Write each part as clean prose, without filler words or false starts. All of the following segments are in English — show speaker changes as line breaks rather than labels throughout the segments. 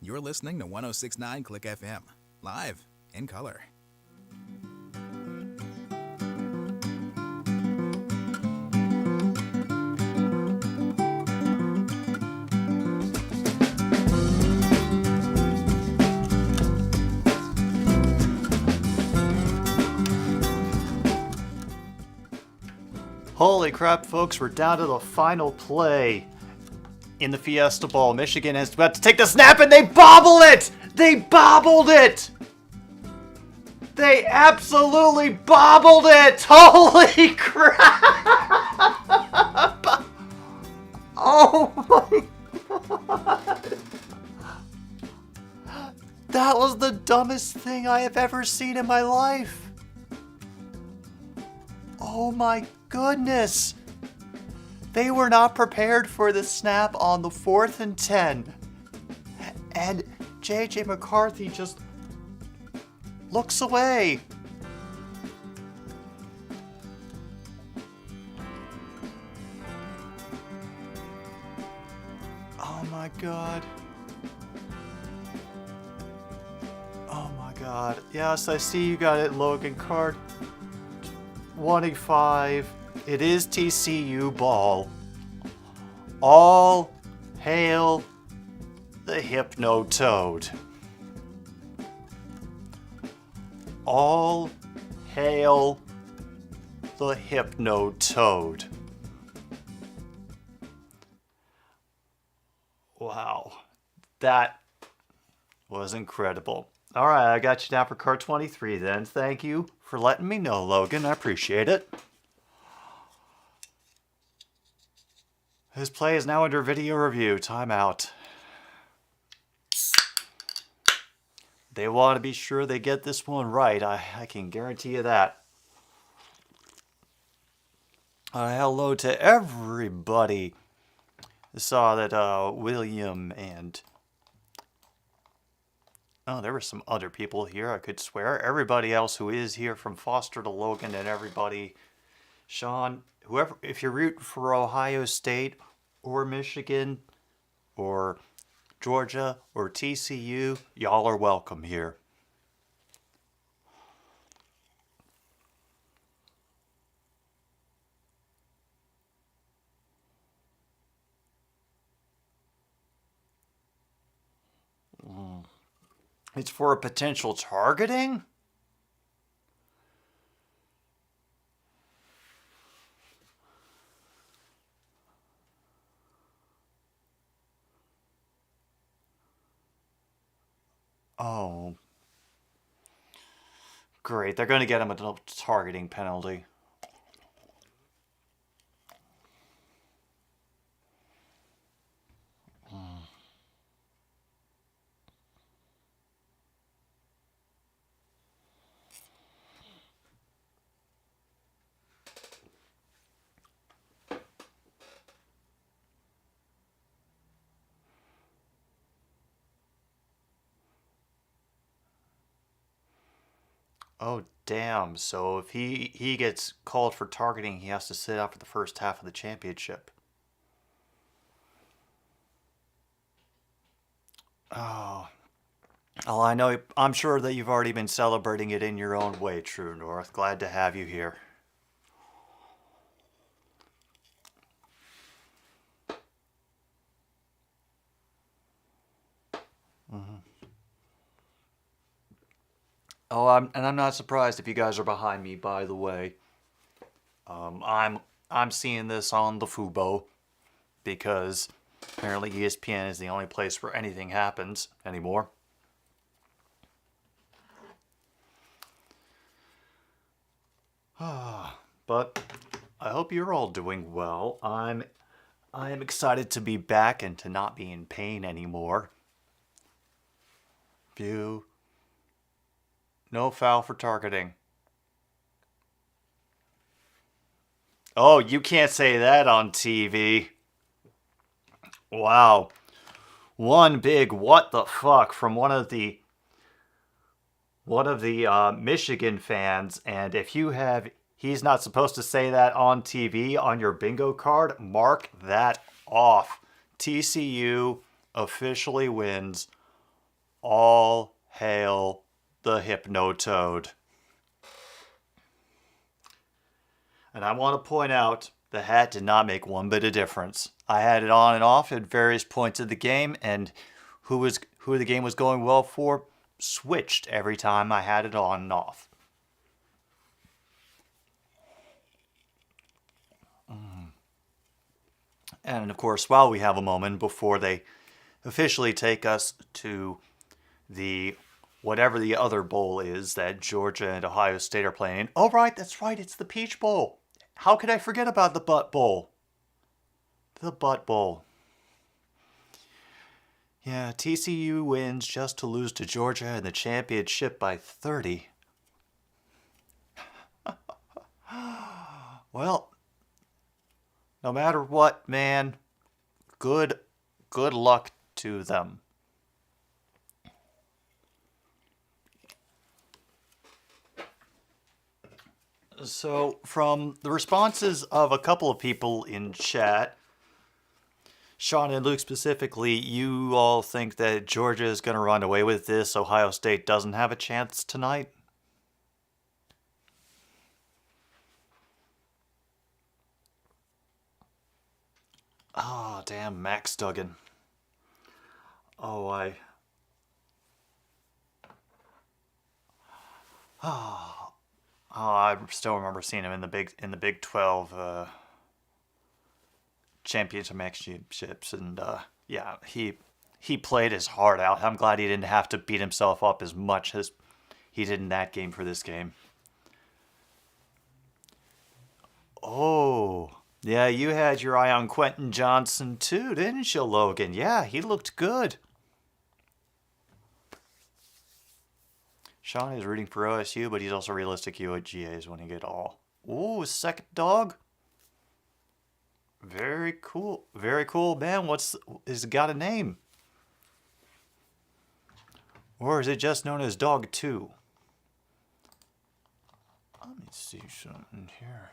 You're listening to 1069 Click FM, live in color.
Holy crap, folks, we're down to the final play in the Fiesta Bowl. Michigan is about to take the snap and they bobble it! They bobbled it! They absolutely bobbled it! Holy crap! Oh my god! That was the dumbest thing I have ever seen in my life. Oh my goodness. They were not prepared for the snap on the 4th and 10. And JJ McCarthy just looks away. Oh my god. Oh my god. Yes, I see you got it, Logan. Card 25. It is TCU ball. All hail the Hypnotoad. All hail the Hypnotoad. Wow. That was incredible. Alright, I got you down for card 23 then. Thank you for letting me know, Logan. I appreciate it. This play is now under video review. Timeout. They want to be sure they get this one right. I can guarantee you that. Hello to everybody. I saw that William and... Oh, there were some other people here, I could swear. Everybody else who is here, from Foster to Logan and everybody. Sean, whoever, if you're rooting for Ohio State or Michigan or Georgia or TCU, y'all are welcome here. It's for a potential targeting? Oh. Great, they're going to get him a targeting penalty. Oh, damn. So if he gets called for targeting, he has to sit out for the first half of the championship. Oh. Well, I know, I'm sure that you've already been celebrating it in your own way, True North. Glad to have you here. Oh, I'm not surprised if you guys are behind me, by the way. I'm seeing this on the Fubo because apparently ESPN is the only place where anything happens anymore. But I hope you're all doing well. I am excited to be back and to not be in pain anymore. View. No foul for targeting. Oh, you can't say that on TV. Wow. One big what the fuck from one of the Michigan fans, and if you have he's not supposed to say that on TV on your bingo card, mark that off. TCU officially wins All hail the Hypnotoad. And I want to point out, the hat did not make one bit of difference. I had it on and off at various points of the game, and who the game was going well for switched every time I had it on and off. And of course, while we have a moment before they officially take us to the whatever the other bowl is that Georgia and Ohio State are playing. Oh, right, that's right, it's the Peach Bowl. How could I forget about the Butt Bowl? The Butt Bowl. Yeah, TCU wins just to lose to Georgia in the championship by 30. Well, no matter what, man, good luck to them. So, from the responses of a couple of people in chat, Sean and Luke specifically, you all think that Georgia is going to run away with this. Ohio State doesn't have a chance tonight? Oh, damn, Max Duggan. Oh, I still remember seeing him in the Big 12 championships, and yeah, he played his heart out. I'm glad he didn't have to beat himself up as much as he did in that game for this game. Oh, yeah, you had your eye on Quentin Johnson too, didn't you, Logan? Yeah, he looked good. Sean is rooting for OSU, but he's also realistic UGAs when he get all. Ooh, second dog. Very cool. Very cool, man. Has it got a name? Or is it just known as Dog 2? Let me see something here.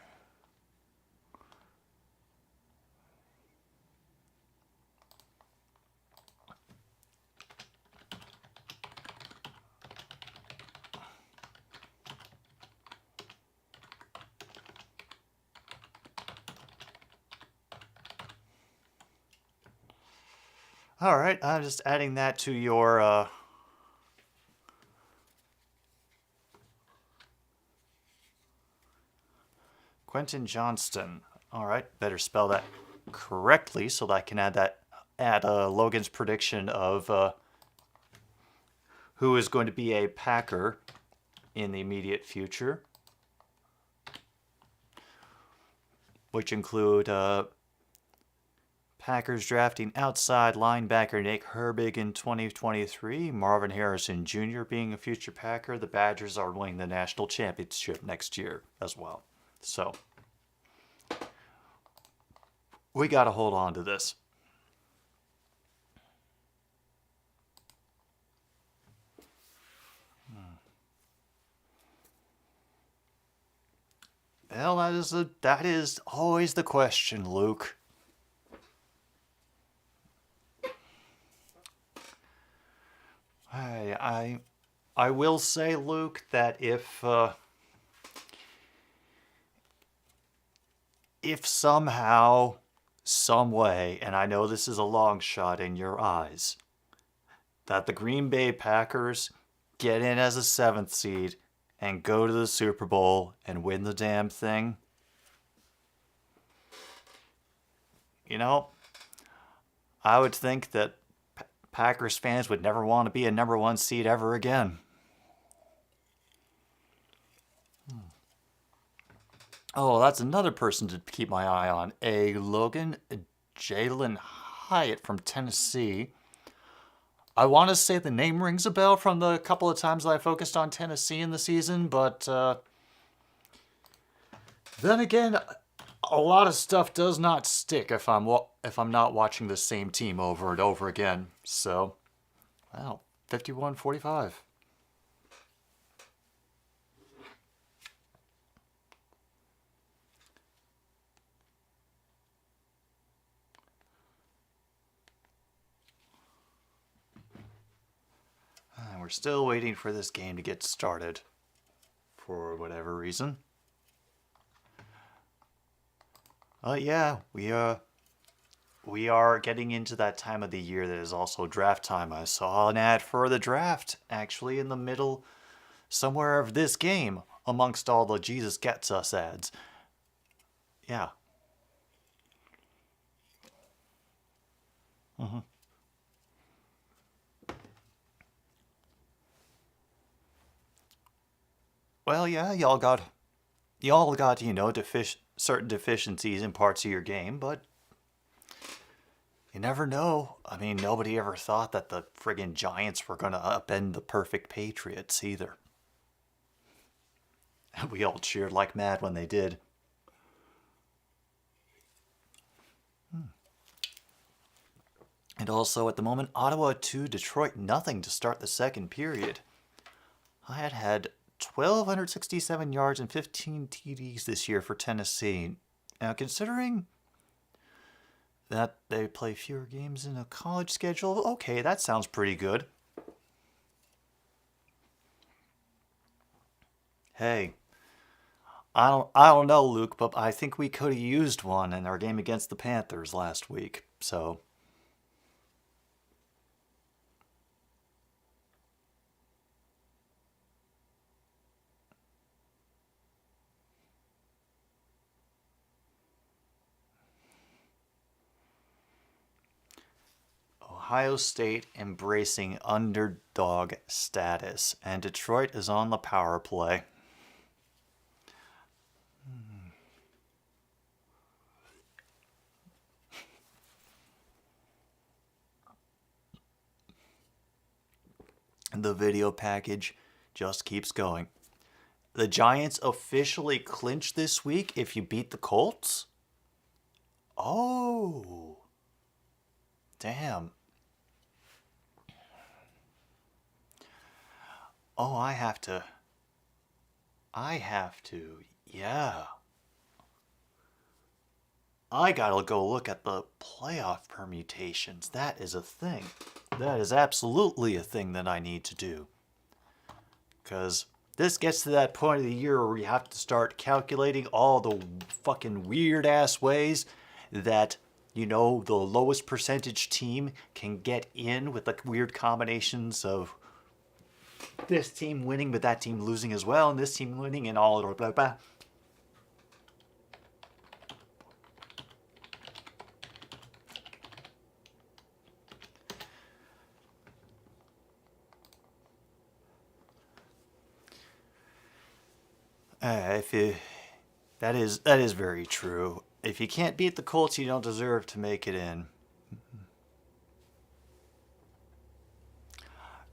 All right, I'm just adding that to your Quentin Johnston. All right, better spell that correctly so that I can add Logan's prediction of who is going to be a Packer in the immediate future, which include Packers drafting outside linebacker Nick Herbig in 2023, Marvin Harrison Jr. being a future Packer. The Badgers are winning the national championship next year as well. So, we got to hold on to this. Well, that is always the question, Luke. I will say, Luke, that if somehow, some way, and I know this is a long shot in your eyes, that the Green Bay Packers get in as a 7th seed and go to the Super Bowl and win the damn thing, you know, I would think that Packers fans would never want to be a number 1 seed ever again. Oh, that's another person to keep my eye on. Logan Jalen Hyatt from Tennessee. I want to say the name rings a bell from the couple of times that I focused on Tennessee in the season, but then again, a lot of stuff does not stick if I'm not watching the same team over and over again. So, wow, 51-45. we're still waiting for this game to get started for whatever reason. Yeah, we are getting into that time of the year that is also draft time. I saw an ad for the draft actually in the middle somewhere of this game amongst all the Jesus Gets Us ads. Yeah. Well, yeah, y'all got, you know, certain deficiencies in parts of your game, but you never know. I mean, nobody ever thought that the friggin' Giants were gonna upend the perfect Patriots either. We all cheered like mad when they did. And also, at the moment, Ottawa 2, Detroit nothing to start the second period. I had 1,267 yards and 15 TDs this year for Tennessee. Now, considering that they play fewer games in a college schedule, okay, that sounds pretty good. Hey, I don't know, Luke, but I think we could have used one in our game against the Panthers last week. So, Ohio State embracing underdog status, and Detroit is on the power play. The video package just keeps going. The Giants officially clinch this week if you beat the Colts? Oh. Damn. Oh, I have to. Yeah. I gotta go look at the playoff permutations. That is a thing. That is absolutely a thing that I need to do. Because this gets to that point of the year where you have to start calculating all the fucking weird ass ways that, you know, the lowest percentage team can get in with the weird combinations of this team winning but that team losing as well, and this team winning and all blah blah blah. That is very true. If you can't beat the Colts, you don't deserve to make it in.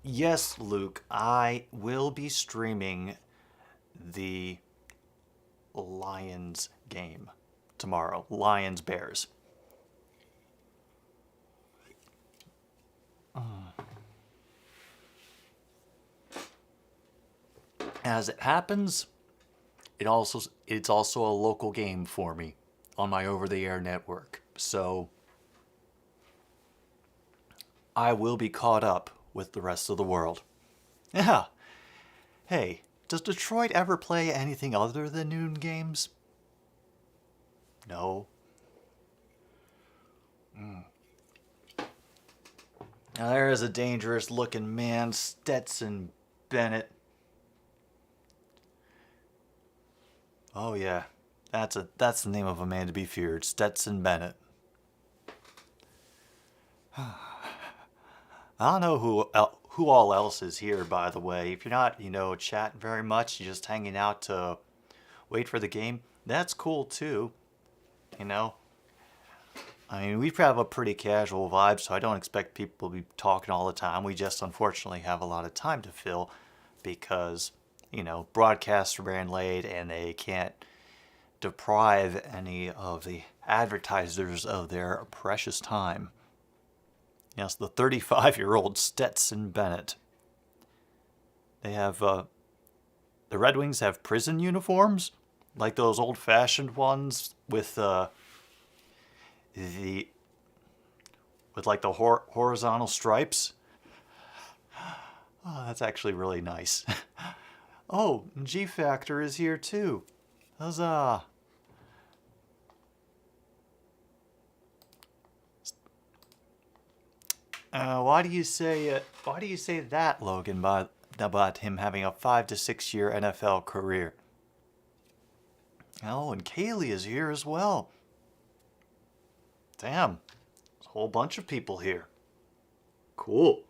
Yes, Luke, I will be streaming the Lions game tomorrow. Lions Bears. As it happens, it's also a local game for me on my over-the-air network. So I will be caught up with the rest of the world. Yeah. Hey, does Detroit ever play anything other than noon games? No. Now there's a dangerous looking man, Stetson Bennett. Oh yeah, that's the name of a man to be feared, Stetson Bennett. I don't know who all else is here, by the way. If you're not, you know, chatting very much, you're just hanging out to wait for the game, that's cool too. You know, I mean, we have a pretty casual vibe, so I don't expect people to be talking all the time. We just unfortunately have a lot of time to fill because, you know, broadcasts ran late and they can't deprive any of the advertisers of their precious time. Yes, the 35-year-old Stetson Bennett. They have, the Red Wings have prison uniforms, like those old-fashioned ones with like the horizontal stripes. Oh, that's actually really nice. Oh, G Factor is here too. Huzzah! Why do you say that, Logan, about him having a 5 to 6 year NFL career? Oh, and Kaylee is here as well. Damn, there's a whole bunch of people here. Cool.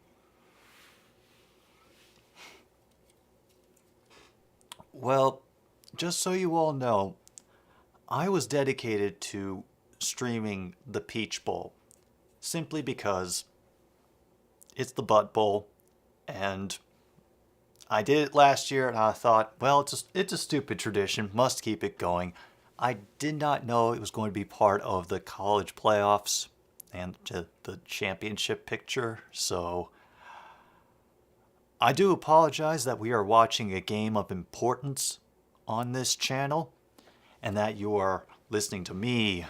Well, just so you all know, I was dedicated to streaming the Peach Bowl simply because it's the Butt Bowl, and I did it last year, and I thought, well, it's a stupid tradition, must keep it going. I did not know it was going to be part of the college playoffs and the championship picture, so I do apologize that we are watching a game of importance on this channel, and that you are listening to me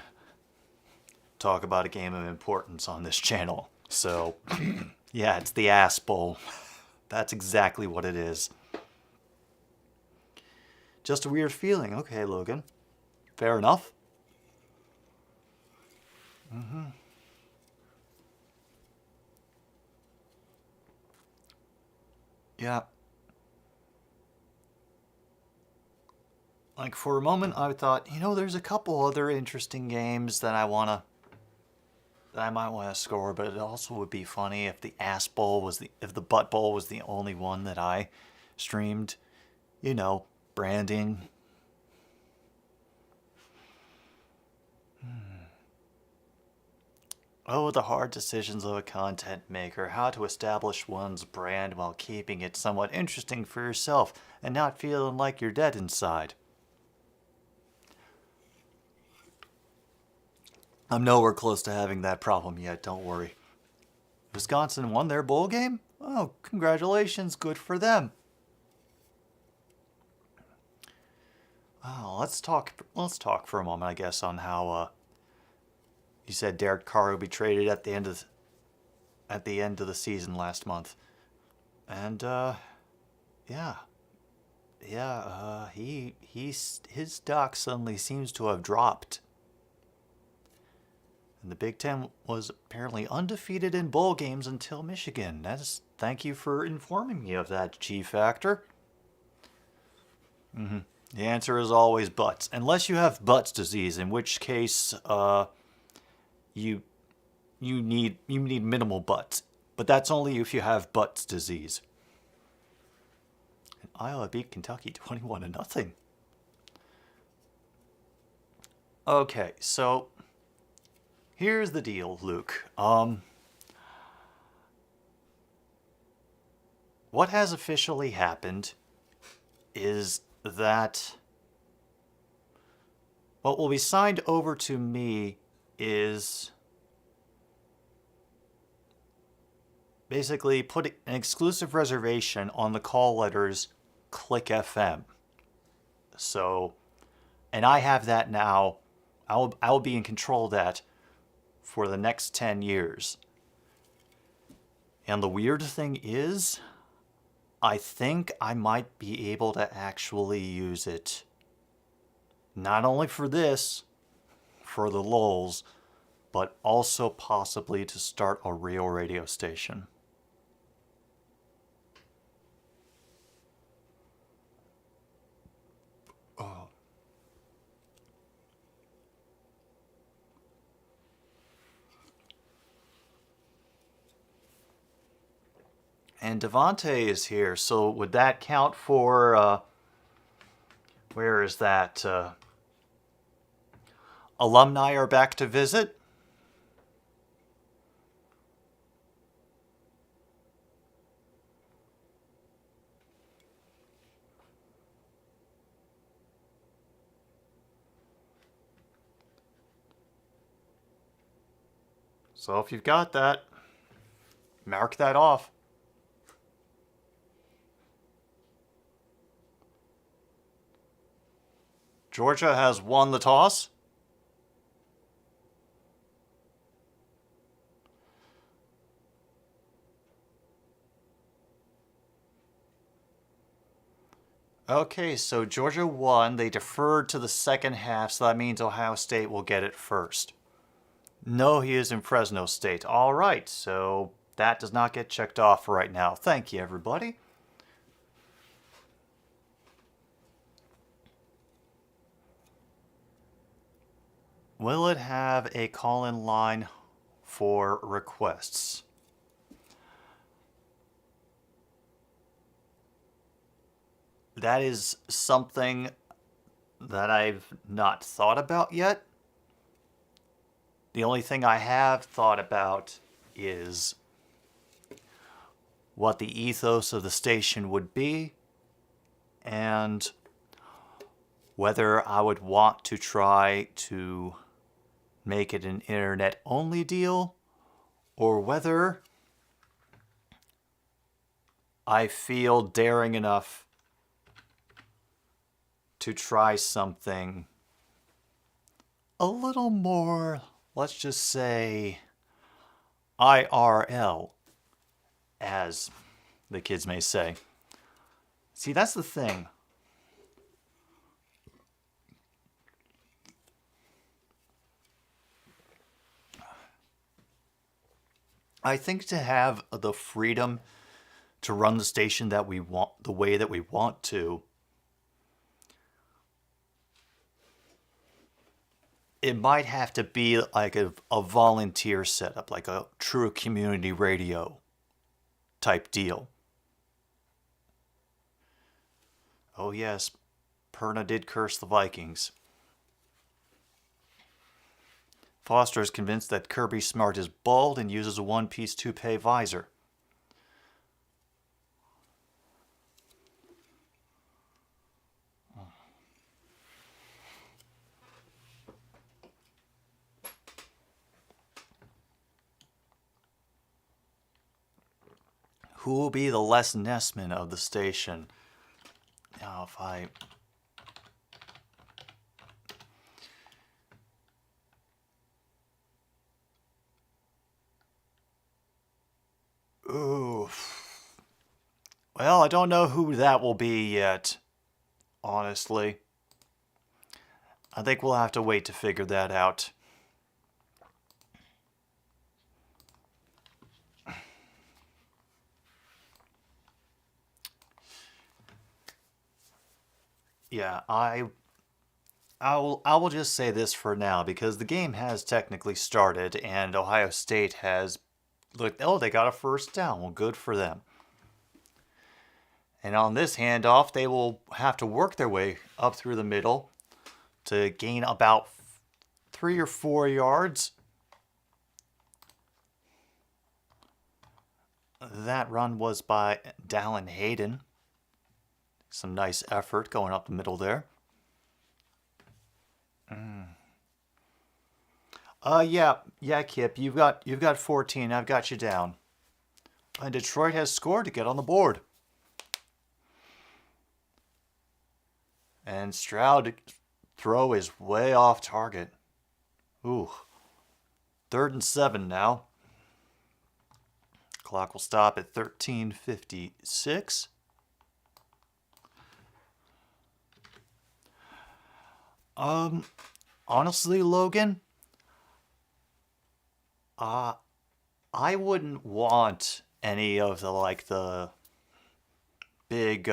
talk about a game of importance on this channel. So, yeah, it's the Ass Bowl. That's exactly what it is. Just a weird feeling. Okay, Logan. Fair enough. Yeah. Like, for a moment, I thought, there's a couple other interesting games that I might want to score, but it also would be funny if the Ass Bowl if the Butt Bowl was the only one that I streamed. Branding. Oh, the hard decisions of a content maker. How to establish one's brand while keeping it somewhat interesting for yourself and not feeling like you're dead inside. I'm nowhere close to having that problem yet, don't worry. Wisconsin won their bowl game? Oh, congratulations, good for them. Oh, let's talk for a moment, I guess, on how you said Derek Carr would be traded at the end of the season last month. And his stock suddenly seems to have dropped. And the Big Ten was apparently undefeated in bowl games until Michigan. Thank you for informing me of that, G Factor. The answer is always butts, unless you have Butts disease, in which case you need minimal butts. But that's only if you have Butts disease. And Iowa beat Kentucky 21-0. Okay, so here's the deal, Luke. What has officially happened is that what will be signed over to me is basically put an exclusive reservation on the call letters Click FM. So, and I have that now. I'll be in control of that for the next 10 years. And the weird thing is, I think I might be able to actually use it. Not only for this, for the lulz, but also possibly to start a real radio station. Oh. And Devante is here, so would that count for, where is that? Alumni are back to visit? So if you've got that, mark that off. Georgia has won the toss. Okay, so Georgia won. They deferred to the second half, so that means Ohio State will get it first. No, he is in Fresno State. All right, so that does not get checked off right now. Thank you, everybody. Will it have a call-in line for requests? That is something that I've not thought about yet. The only thing I have thought about is what the ethos of the station would be and whether I would want to try to make it an internet-only deal or whether I feel daring enough to try something a little more, let's just say, IRL, as the kids may say. See, that's the thing. I think to have the freedom to run the station that we want, the way that we want to, it might have to be like a volunteer setup, like a true community radio type deal. Oh yes, Perna did curse the Vikings. Foster is convinced that Kirby Smart is bald and uses a one-piece toupee visor. Who will be the Les Nessman of the station? Now, if I... Ooh. Well, I don't know who that will be yet, honestly. I think we'll have to wait to figure that out. Yeah, I will just say this for now because the game has technically started and Ohio State has looked, oh, they got a first down. Well, good for them. And on this handoff, they will have to work their way up through the middle to gain about 3 or 4 yards. That run was by Dallin Hayden. Some nice effort going up the middle there. Yeah, Kip, you've got 14. I've got you down. And Detroit has scored to get on the board. And Stroud throw is way off target. Ooh. 3rd and 7 now. Clock will stop at 13:56. Honestly, Logan, I wouldn't want any of the big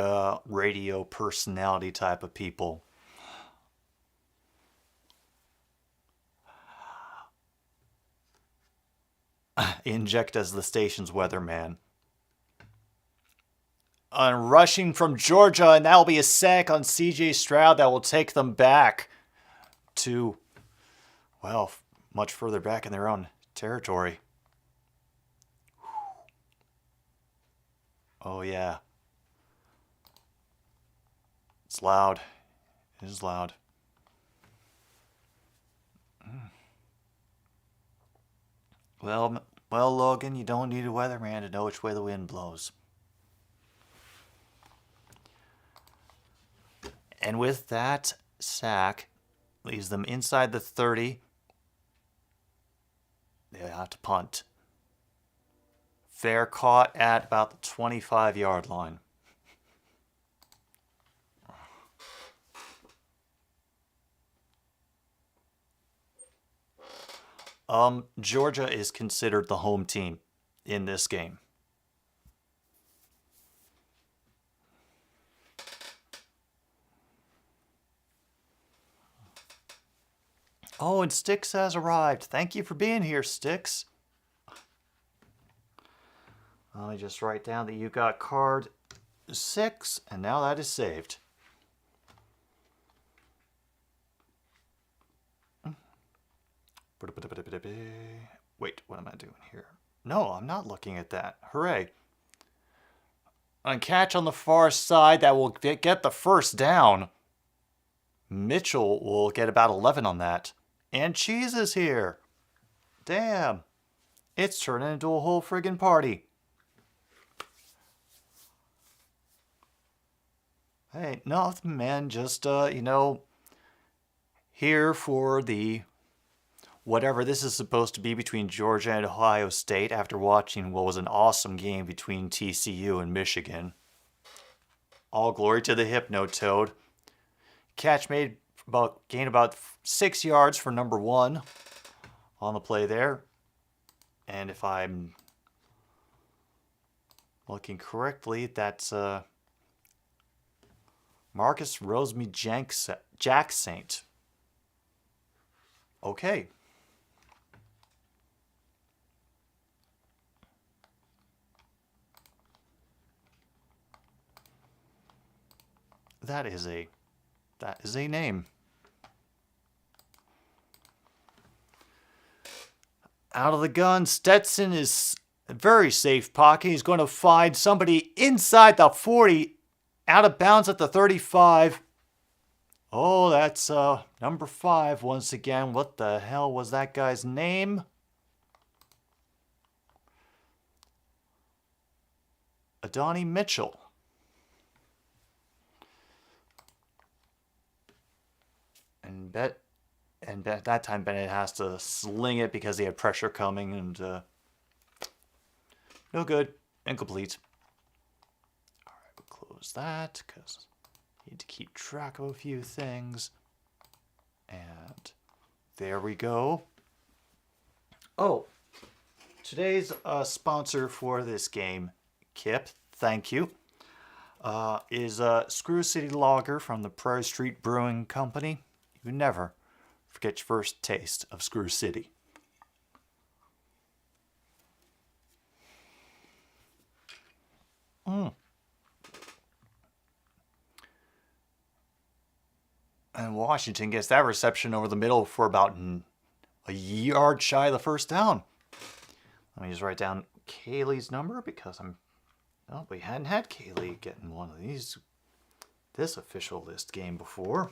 radio personality type of people. Inject as the station's weatherman. Rushing from Georgia, and that'll be a sack on CJ Stroud that will take them back to, well, much further back in their own territory. Oh, yeah. It's loud. It is loud. Well, Logan, you don't need a weatherman to know which way the wind blows. And with that sack, leaves them inside the 30. They have to punt. Fair caught at about the 25-yard line. Georgia is considered the home team in this game. Oh, and Styx has arrived. Thank you for being here, Styx. Let me just write down that you got card 6, and now that is saved. Wait, what am I doing here? No, I'm not looking at that. Hooray. On catch on the far side, that will get the first down. Mitchell will get about 11 on that. And Cheese is here. Damn. It's turning into a whole friggin' party. Hey, nothing, man. Just, here for the whatever this is supposed to be between Georgia and Ohio State after watching what was an awesome game between TCU and Michigan. All glory to the Hypnotoad. Catch made gained about 6 yards for number 1 on the play there. And if I'm looking correctly, that's Marcus Rosemy Jack Saint. Okay. That is a name. Out of the gun, Stetson is a very safe pocket. He's going to find somebody inside the 40, out of bounds at the 35. Oh, that's number 5 once again. What the hell was that guy's name? Adonai Mitchell. And that time Bennett has to sling it because he had pressure coming, and no good. Incomplete. All right, we'll close that because I need to keep track of a few things. And there we go. Oh, today's sponsor for this game, Kip, thank you, is Screw City Lager from the Prairie Street Brewing Company. You never forget your first taste of Screw City. And Washington gets that reception over the middle for about a yard shy of the first down. Let me just write down Kaylee's number because we hadn't had Kaylee getting one of this official list game before.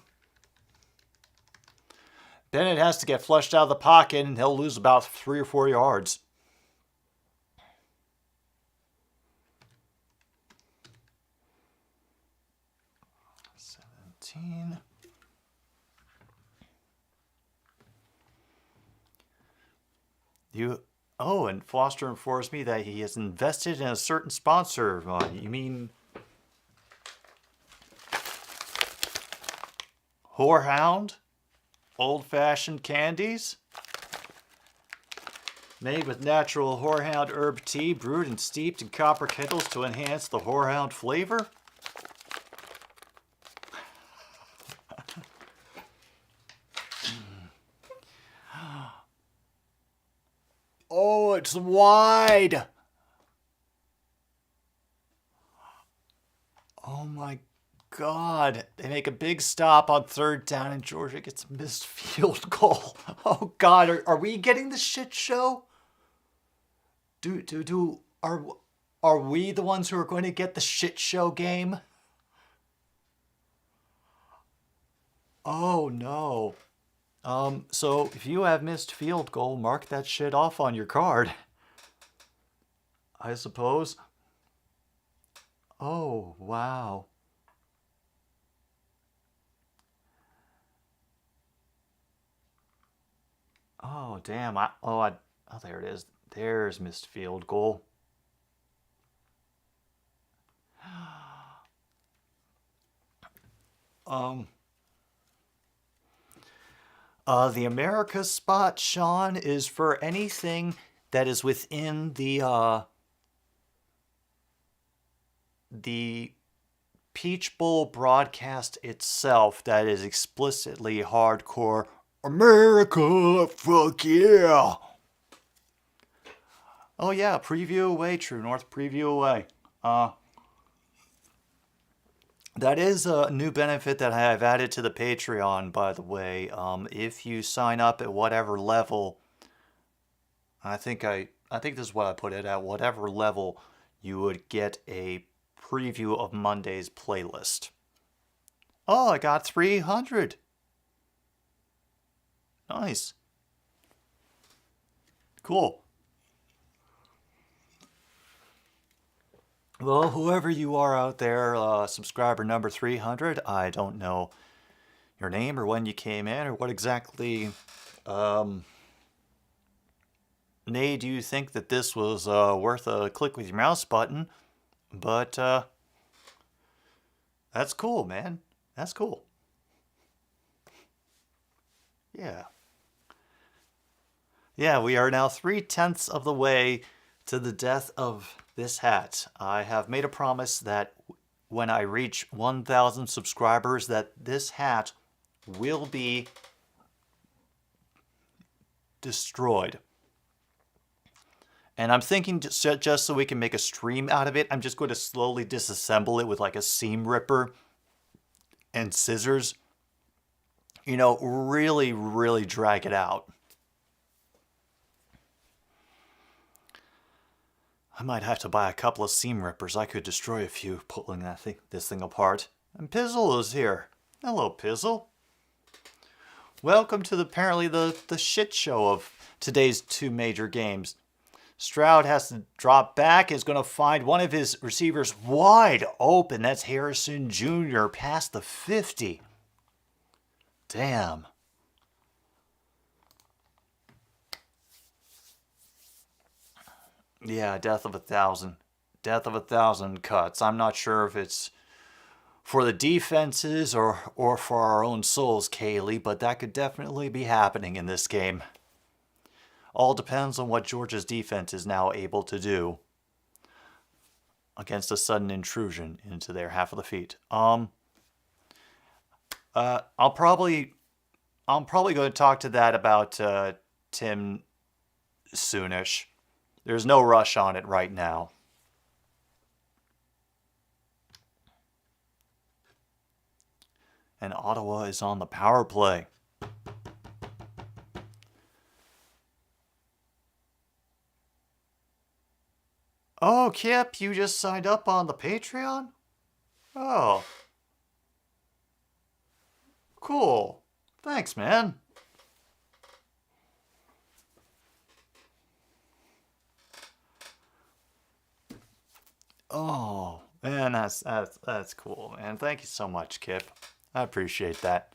Bennett has to get flushed out of the pocket, and he'll lose about 3 or 4 yards. And Foster informs me that he has invested in a certain sponsor. You mean Whorehound? Old-fashioned candies? Made with natural Whorehound herb tea, brewed and steeped in copper kettles to enhance the Whorehound flavor? Oh, it's wide! Oh my God. They make a big stop on 3rd down and Georgia gets a missed field goal. Oh God, are we getting the shit show? Are we the ones who are going to get the shit show game? Oh no. So if you have missed field goal, mark that shit off on your card, I suppose. Oh, wow. Oh, damn. There it is. There's missed field goal. The America spot, Sean, is for anything that is within the Peach Bowl broadcast itself that is explicitly hardcore America, fuck yeah. Oh yeah, preview away, True North, preview away. That is a new benefit that I have added to the Patreon, by the way. If you sign up at whatever level, I think this is what I put it at, whatever level, you would get a preview of Monday's playlist. Oh, I got 300. Nice. Cool. Well, whoever you are out there, subscriber number 300, I don't know your name or when you came in or what exactly made you think that this was worth a click with your mouse button, but that's cool, man. That's cool. Yeah. Yeah, we are now 3/10 of the way to the death of this hat. I have made a promise that when I reach 1,000 subscribers that this hat will be destroyed. And I'm thinking just so we can make a stream out of it, I'm just going to slowly disassemble it with like a seam ripper and scissors. You know, really, really drag it out. I might have to buy a couple of seam rippers. I could destroy a few pulling this thing apart. And Pizzle is here. Hello, Pizzle. Welcome to apparently the shit show of today's two major games. Stroud has to drop back, is going to find one of his receivers wide open. That's Harrison Jr. past the 50. Damn. Yeah, death of 1,000. Death of 1,000 cuts. I'm not sure if it's for the defenses or for our own souls, Kaylee, but that could definitely be happening in this game. All depends on what Georgia's defense is now able to do against a sudden intrusion into their half of the field. I'm probably going to talk to that about Tim soonish. There's no rush on it right now. And Ottawa is on the power play. Oh, Kip, you just signed up on the Patreon? Oh. Cool. Thanks, man. Oh, man, that's cool, man. Thank you so much, Kip. I appreciate that.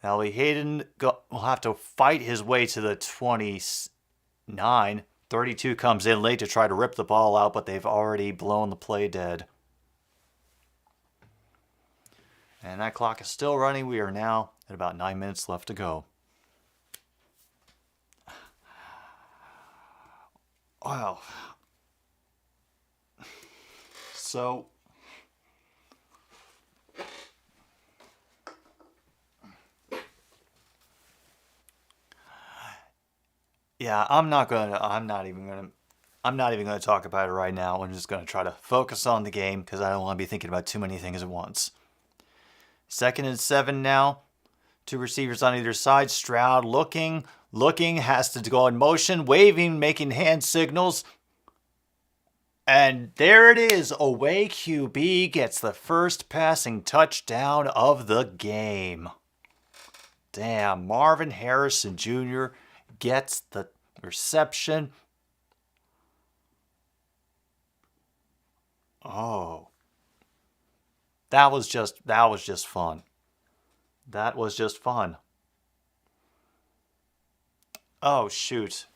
Now, Hayden will have to fight his way to the 29. 32 comes in late to try to rip the ball out, but they've already blown the play dead. And that clock is still running. We are now at about 9 minutes left to go. Wow. So, yeah, I'm not even gonna talk about it right now. I'm just gonna try to focus on the game because I don't want to be thinking about too many things at once. 2nd and 7 now. 2 receivers on either side. Stroud looking, has to go in motion, waving, making hand signals. And there it is. Away QB gets the first passing touchdown of the game. Damn, Marvin Harrison Jr. gets the reception. Oh. That was just fun. That was just fun. Oh, shoot.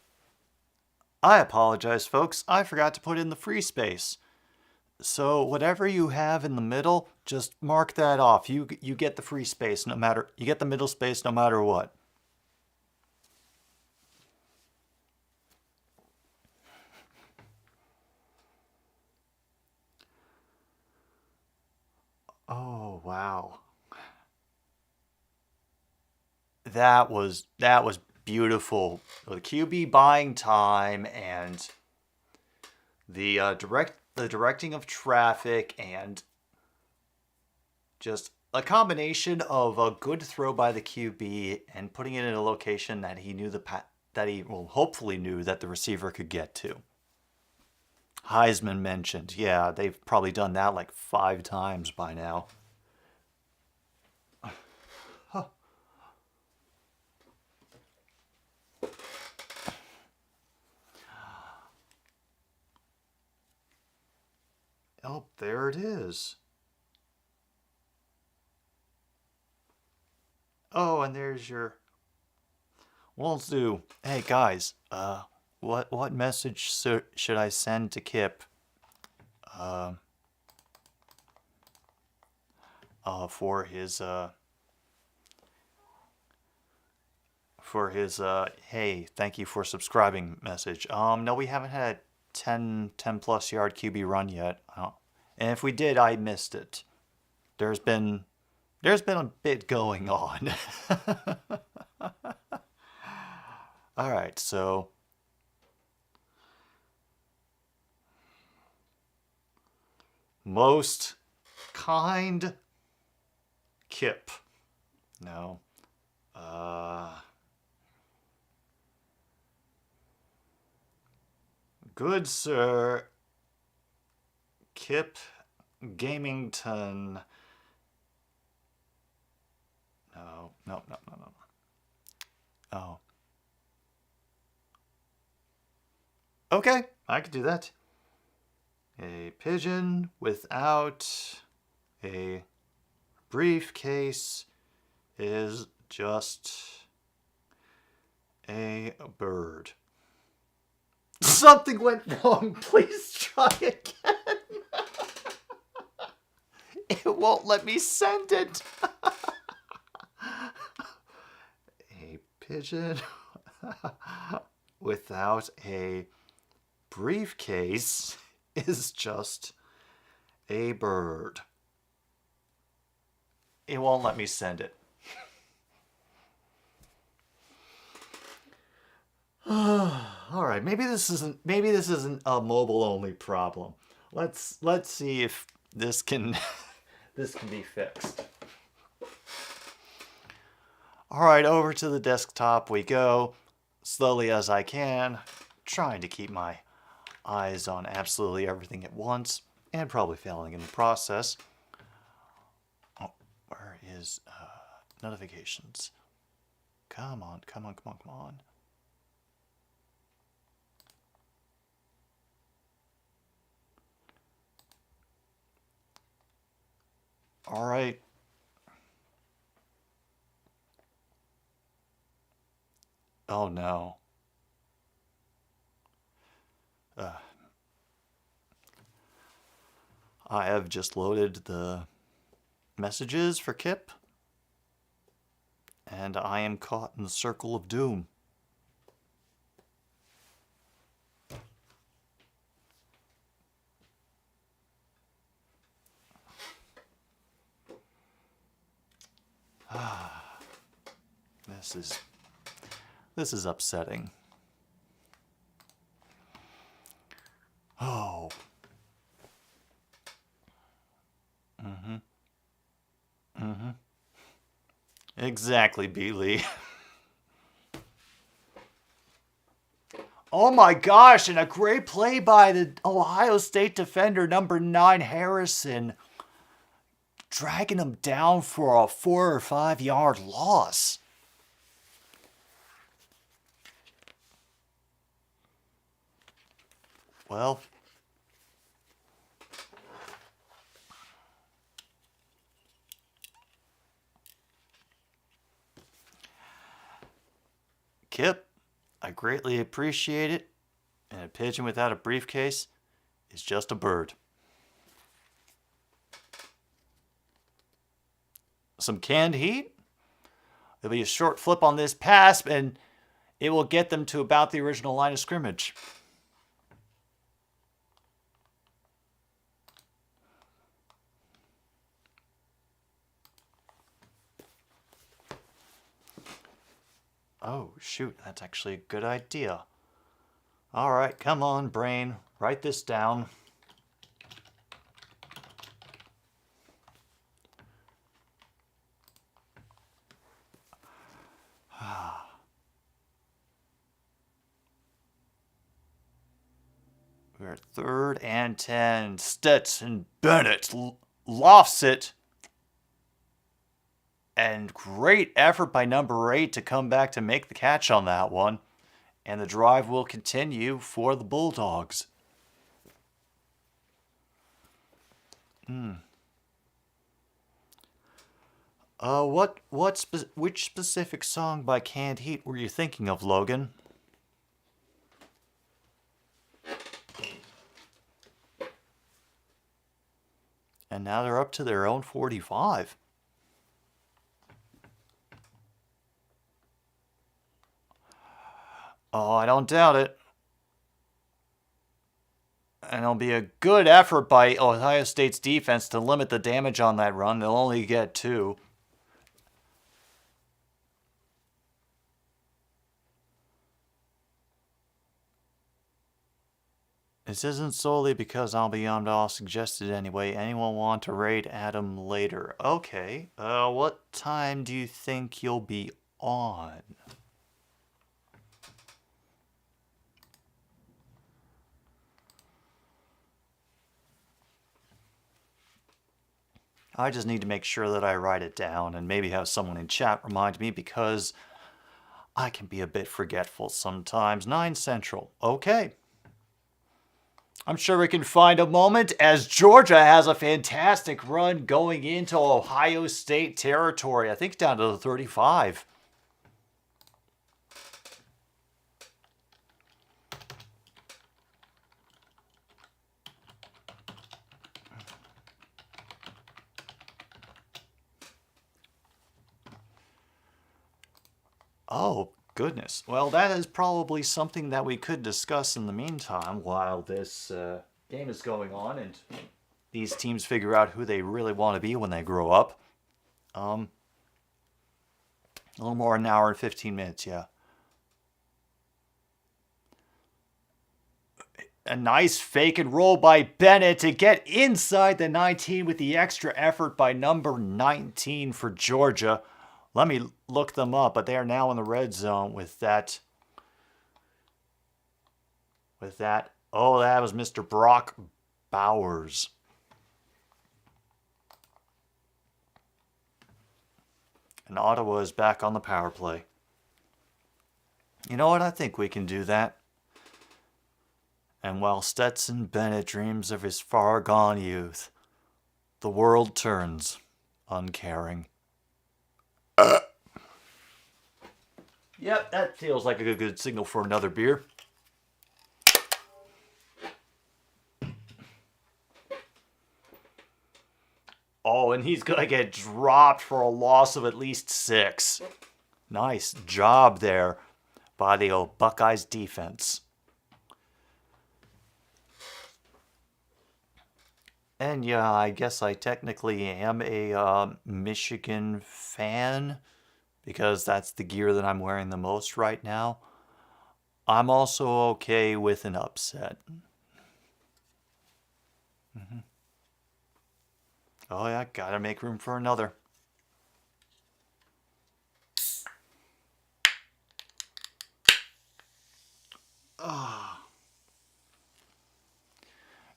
I apologize, folks. I forgot to put in the free space. So whatever you have in the middle, just mark that off. You get the free space no matter, you get the middle space no matter what. Oh, wow. That was beautiful. The QB buying time and the directing of traffic and just a combination of a good throw by the QB and putting it in a location that he knew hopefully knew that the receiver could get to. Heisman mentioned. Yeah, they've probably done that like 5 times by now. Oh, there it is. Oh, and there's your... Well, let's do... Hey, guys, what message should I send to Kip? For his hey, thank you for subscribing message. No, we haven't had a 10 plus yard QB run yet. And if we did, I missed it. There's been a bit going on. All right, so most kind Kip. No. Good sir Kip Gamington. No. Oh. Okay, I could do that. A pigeon without a briefcase is just a bird. Something went wrong. Please try again. It won't let me send it. A pigeon without a briefcase is just a bird. It won't let me send it. All right, maybe this isn't a mobile only problem. Let's see if this can be fixed. All right, over to the desktop we go, slowly as I can, trying to keep my eyes on absolutely everything at once, and probably failing in the process. Oh, where is notifications? Come on. All right. Oh no. I have just loaded the messages for Kip, and I am caught in the circle of doom. This is upsetting. Oh. Exactly, Beatley. Oh my gosh, and a great play by the Ohio State defender, number 9, Harrison, dragging him down for a 4 or 5 yard loss. Well, Kip, I greatly appreciate it, and a pigeon without a briefcase is just a bird. Some canned heat. There'll be a short flip on this pass, and it will get them to about the original line of scrimmage. Oh, shoot, that's actually a good idea. All right, come on, brain. Write this down. We're at 3rd and 10. Stetson Bennett lofts it. And great effort by number 8 to come back to make the catch on that one. And the drive will continue for the Bulldogs. Which specific song by Canned Heat were you thinking of, Logan? And now they're up to their own 45. Oh, I don't doubt it. And it'll be a good effort by Ohio State's defense to limit the damage on that run. They'll only get 2. This isn't solely because I'll be on all suggested anyway. Anyone want to raid Adam later? Okay. What time do you think you'll be on? I just need to make sure that I write it down and maybe have someone in chat remind me because I can be a bit forgetful sometimes. 9 Central. Okay. I'm sure we can find a moment as Georgia has a fantastic run going into Ohio State territory. I think down to the 35. Oh, goodness. Well, that is probably something that we could discuss in the meantime while this game is going on and these teams figure out who they really want to be when they grow up. A little more than an hour and 15 minutes, yeah. A nice fake and roll by Bennett to get inside the 19 with the extra effort by number 19 for Georgia. Let me look them up, but they are now in the red zone with that. Oh, that was Mr. Brock Bowers. And Ottawa is back on the power play. You know what? I think we can do that. And while Stetson Bennett dreams of his far-gone youth, the world turns uncaring. Yep, that feels like a good signal for another beer. Oh, and he's going to get dropped for a loss of at least 6. Nice job there by the old Buckeyes defense. And yeah, I guess I technically am a Michigan fan because that's the gear that I'm wearing the most right now. I'm also okay with an upset. Oh yeah, gotta make room for another.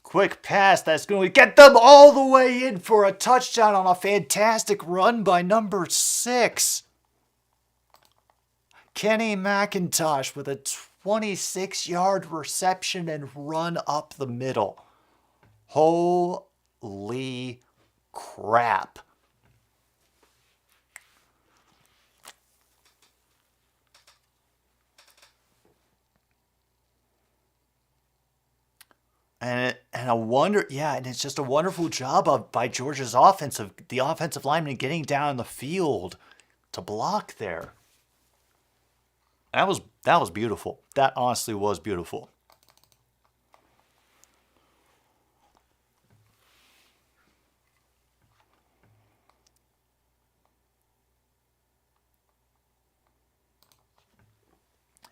Quick pass that's going to get them all the way in for a touchdown on a fantastic run by number 6. Kenny McIntosh with a 26-yard reception and run up the middle. Holy crap. And it's just a wonderful job by Georgia's the offensive lineman getting down the field to block there. That was beautiful. That honestly was beautiful.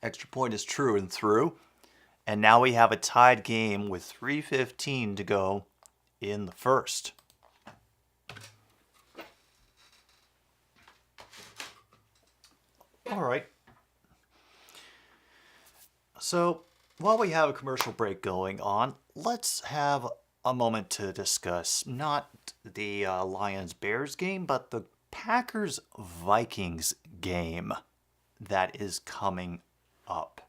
Extra point is true and through. And now we have a tied game with 3:15 to go in the first. All right. So while we have a commercial break going on, let's have a moment to discuss not the Lions-Bears game, but the Packers-Vikings game that is coming up.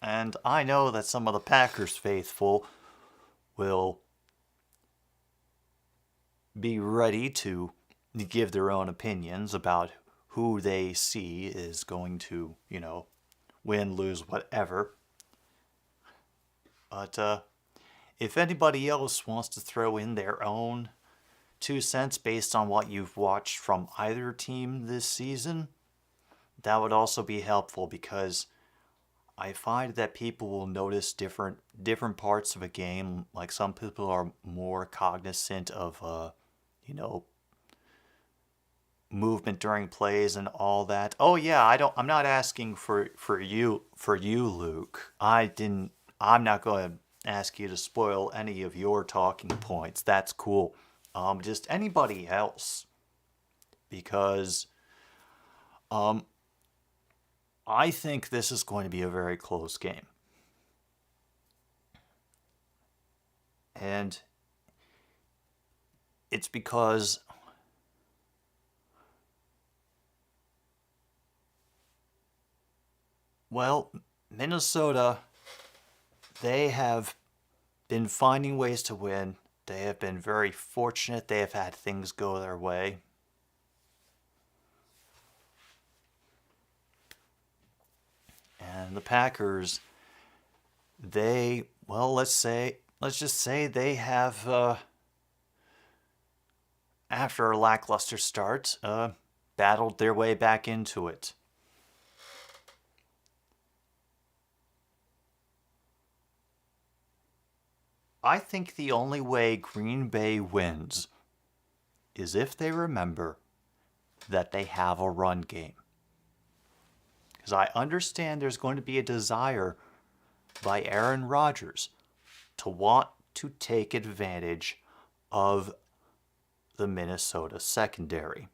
And I know that some of the Packers faithful will be ready to give their own opinions about who they see is going to, win, lose, whatever. But if anybody else wants to throw in their own 2 cents based on what you've watched from either team this season, that would also be helpful, because I find that people will notice different parts of a game. Like, some people are more cognizant of movement during plays and all that. Oh yeah, I'm not asking for you, Luke. I'm not going to ask you to spoil any of your talking points. That's cool. Just anybody else, because I think this is going to be a very close game. And it's because Minnesota, they have been finding ways to win. They have been very fortunate. They have had things go their way. And the Packers, let's just say they have, after a lackluster start, battled their way back into it. I think the only way Green Bay wins is if they remember that they have a run game. Because I understand there's going to be a desire by Aaron Rodgers to want to take advantage of the Minnesota secondary.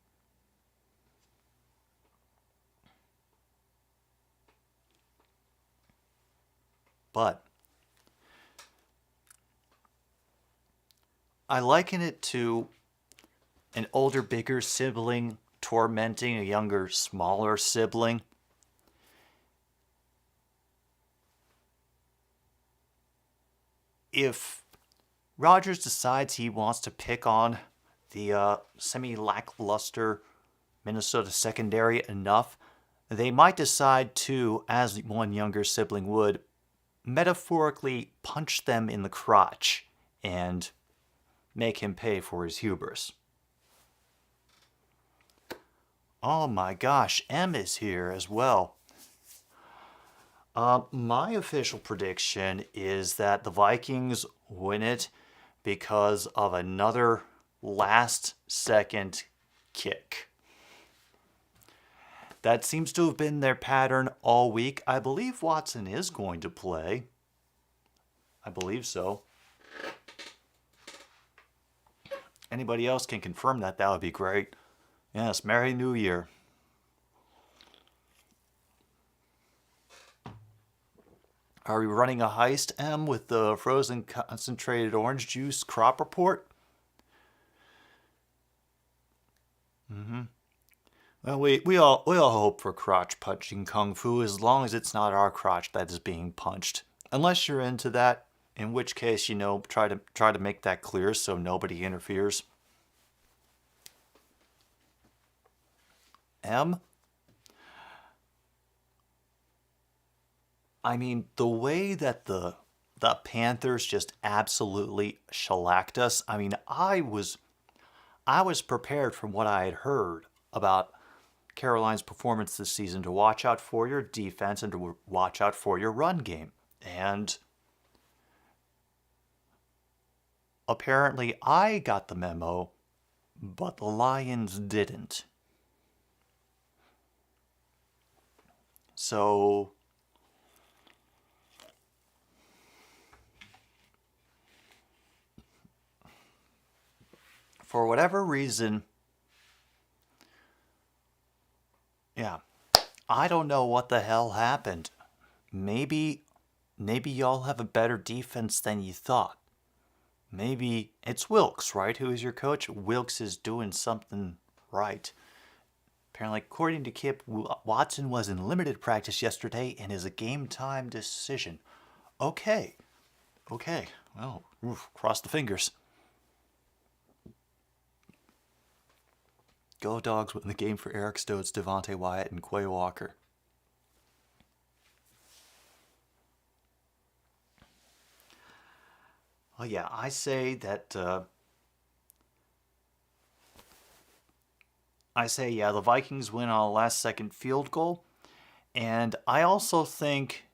But I liken it to an older, bigger sibling tormenting a younger, smaller sibling. If Rodgers decides he wants to pick on the semi-lackluster Minnesota secondary enough, they might decide to, as one younger sibling would, metaphorically punch them in the crotch and make him pay for his hubris. Oh my gosh, M is here as well. My official prediction is that the Vikings win it because of another last-second kick. That seems to have been their pattern all week. I believe Watson is going to play. I believe so. Anybody else can confirm that, that would be great. Yes, Merry New Year. Are we running a heist, M, with the frozen concentrated orange juice crop report? Well, we all hope for crotch punching kung fu, as long as it's not our crotch that is being punched. Unless you're into that, in which case, try to make that clear so nobody interferes. M? I mean, the way that the Panthers just absolutely shellacked us. I mean, I was prepared from what I had heard about Caroline's performance this season to watch out for your defense and to watch out for your run game. And apparently I got the memo, but the Lions didn't. So for whatever reason, yeah, I don't know what the hell happened. Maybe y'all have a better defense than you thought. Maybe it's Wilkes, right? Who is your coach? Wilkes is doing something right. Apparently, according to Kip, Watson was in limited practice yesterday and is a game time decision. Okay. Well, cross the fingers. Go Dogs win the game for Eric Stokes, Devontae Wyatt, and Quay Walker. Oh yeah, I say that. The Vikings win on a last-second field goal, and I also think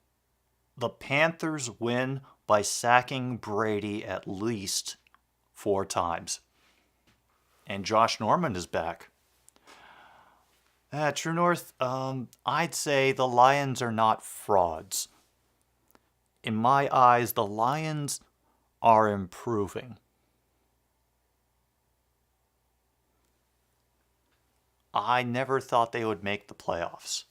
the Panthers win by sacking Brady at least 4 times, and Josh Norman is back. True North, I'd say the Lions are not frauds. In my eyes, the Lions are improving. I never thought they would make the playoffs.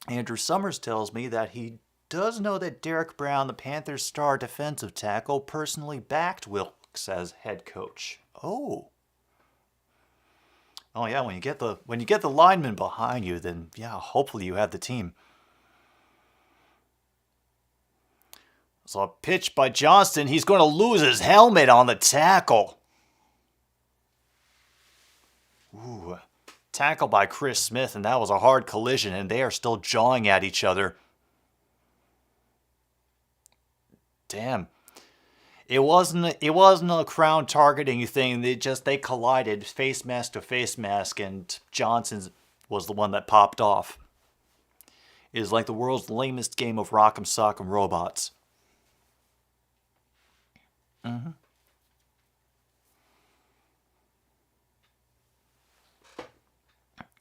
Andrew Summers tells me that he does know that Derek Brown, the Panthers' star defensive tackle, personally backed Wilkes as head coach. Oh yeah, when you get the lineman behind you, then yeah, hopefully you have the team. So a pitch by Johnston, he's going to lose his helmet on the tackle. Ooh, tackle by Chris Smith, and that was a hard collision, and they are still jawing at each other. Damn. It wasn't a crown targeting thing. They collided face mask to face mask, and Johnson was the one that popped off. It is like the world's lamest game of Rock'em Sock'em Robots.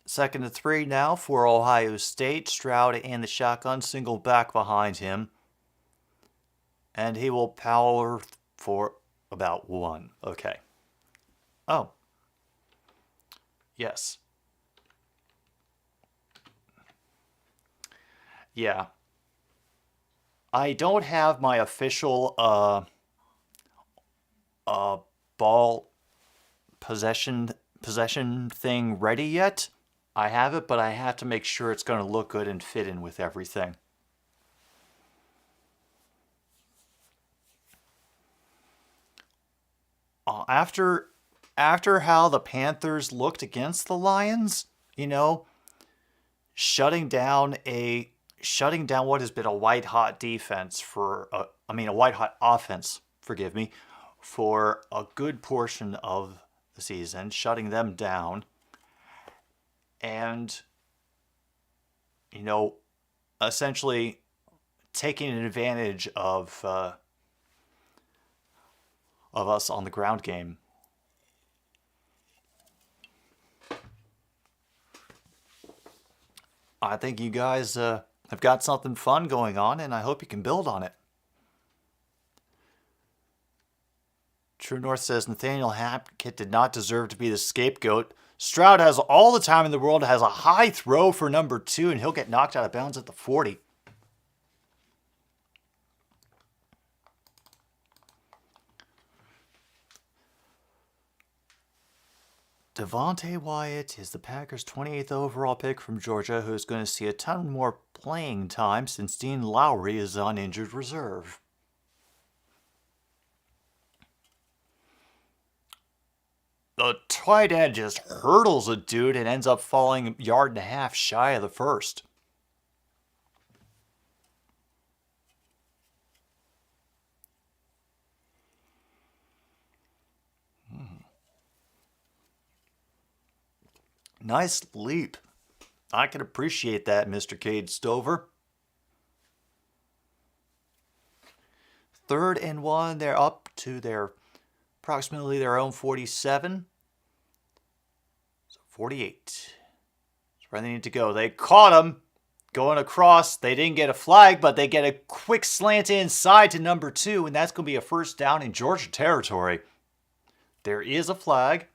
Second and 3 now for Ohio State. Stroud and the shotgun single back behind him. And he will power for about 1. Okay. Oh. Yes. Yeah. I don't have my official ball possession thing ready yet. I have it, but I have to make sure it's going to look good and fit in with everything. After how the Panthers looked against the Lions, shutting down what has been a white hot defense a white hot offense, forgive me, for a good portion of the season, shutting them down, and essentially taking advantage of us on the ground game. I think you guys have got something fun going on, and I hope you can build on it. True North says Nathaniel Hackett did not deserve to be the scapegoat. Stroud has all the time in the world, has a high throw for number 2, and he'll get knocked out of bounds at the 40. Devontae Wyatt is the Packers' 28th overall pick from Georgia, who is going to see a ton more playing time since Dean Lowry is on injured reserve. The tight end just hurdles a dude and ends up falling a yard and a half shy of the first. Nice leap. I can appreciate that, Mr. Cade Stover. 3rd and 1. They're up to approximately their own 47. 48. That's where they need to go. They caught him going across. They didn't get a flag, but they get a quick slant inside to number 2, and that's going to be a first down in Georgia territory. There is a flag.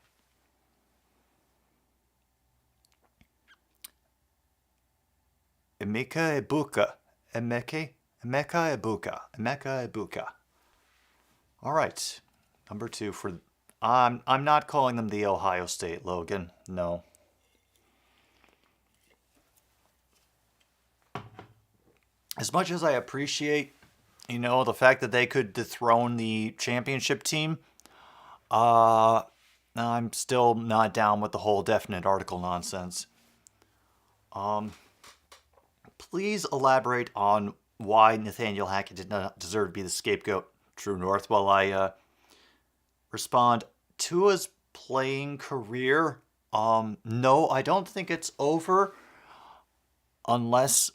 Emeka Ebuka. All right. Number 2 for... I'm not calling them the Ohio State, Logan. No. As much as I appreciate, the fact that they could dethrone the championship team, I'm still not down with the whole definite article nonsense. Please elaborate on why Nathaniel Hackett did not deserve to be the scapegoat, True North, while I respond. Tua's playing career, no, I don't think it's over unless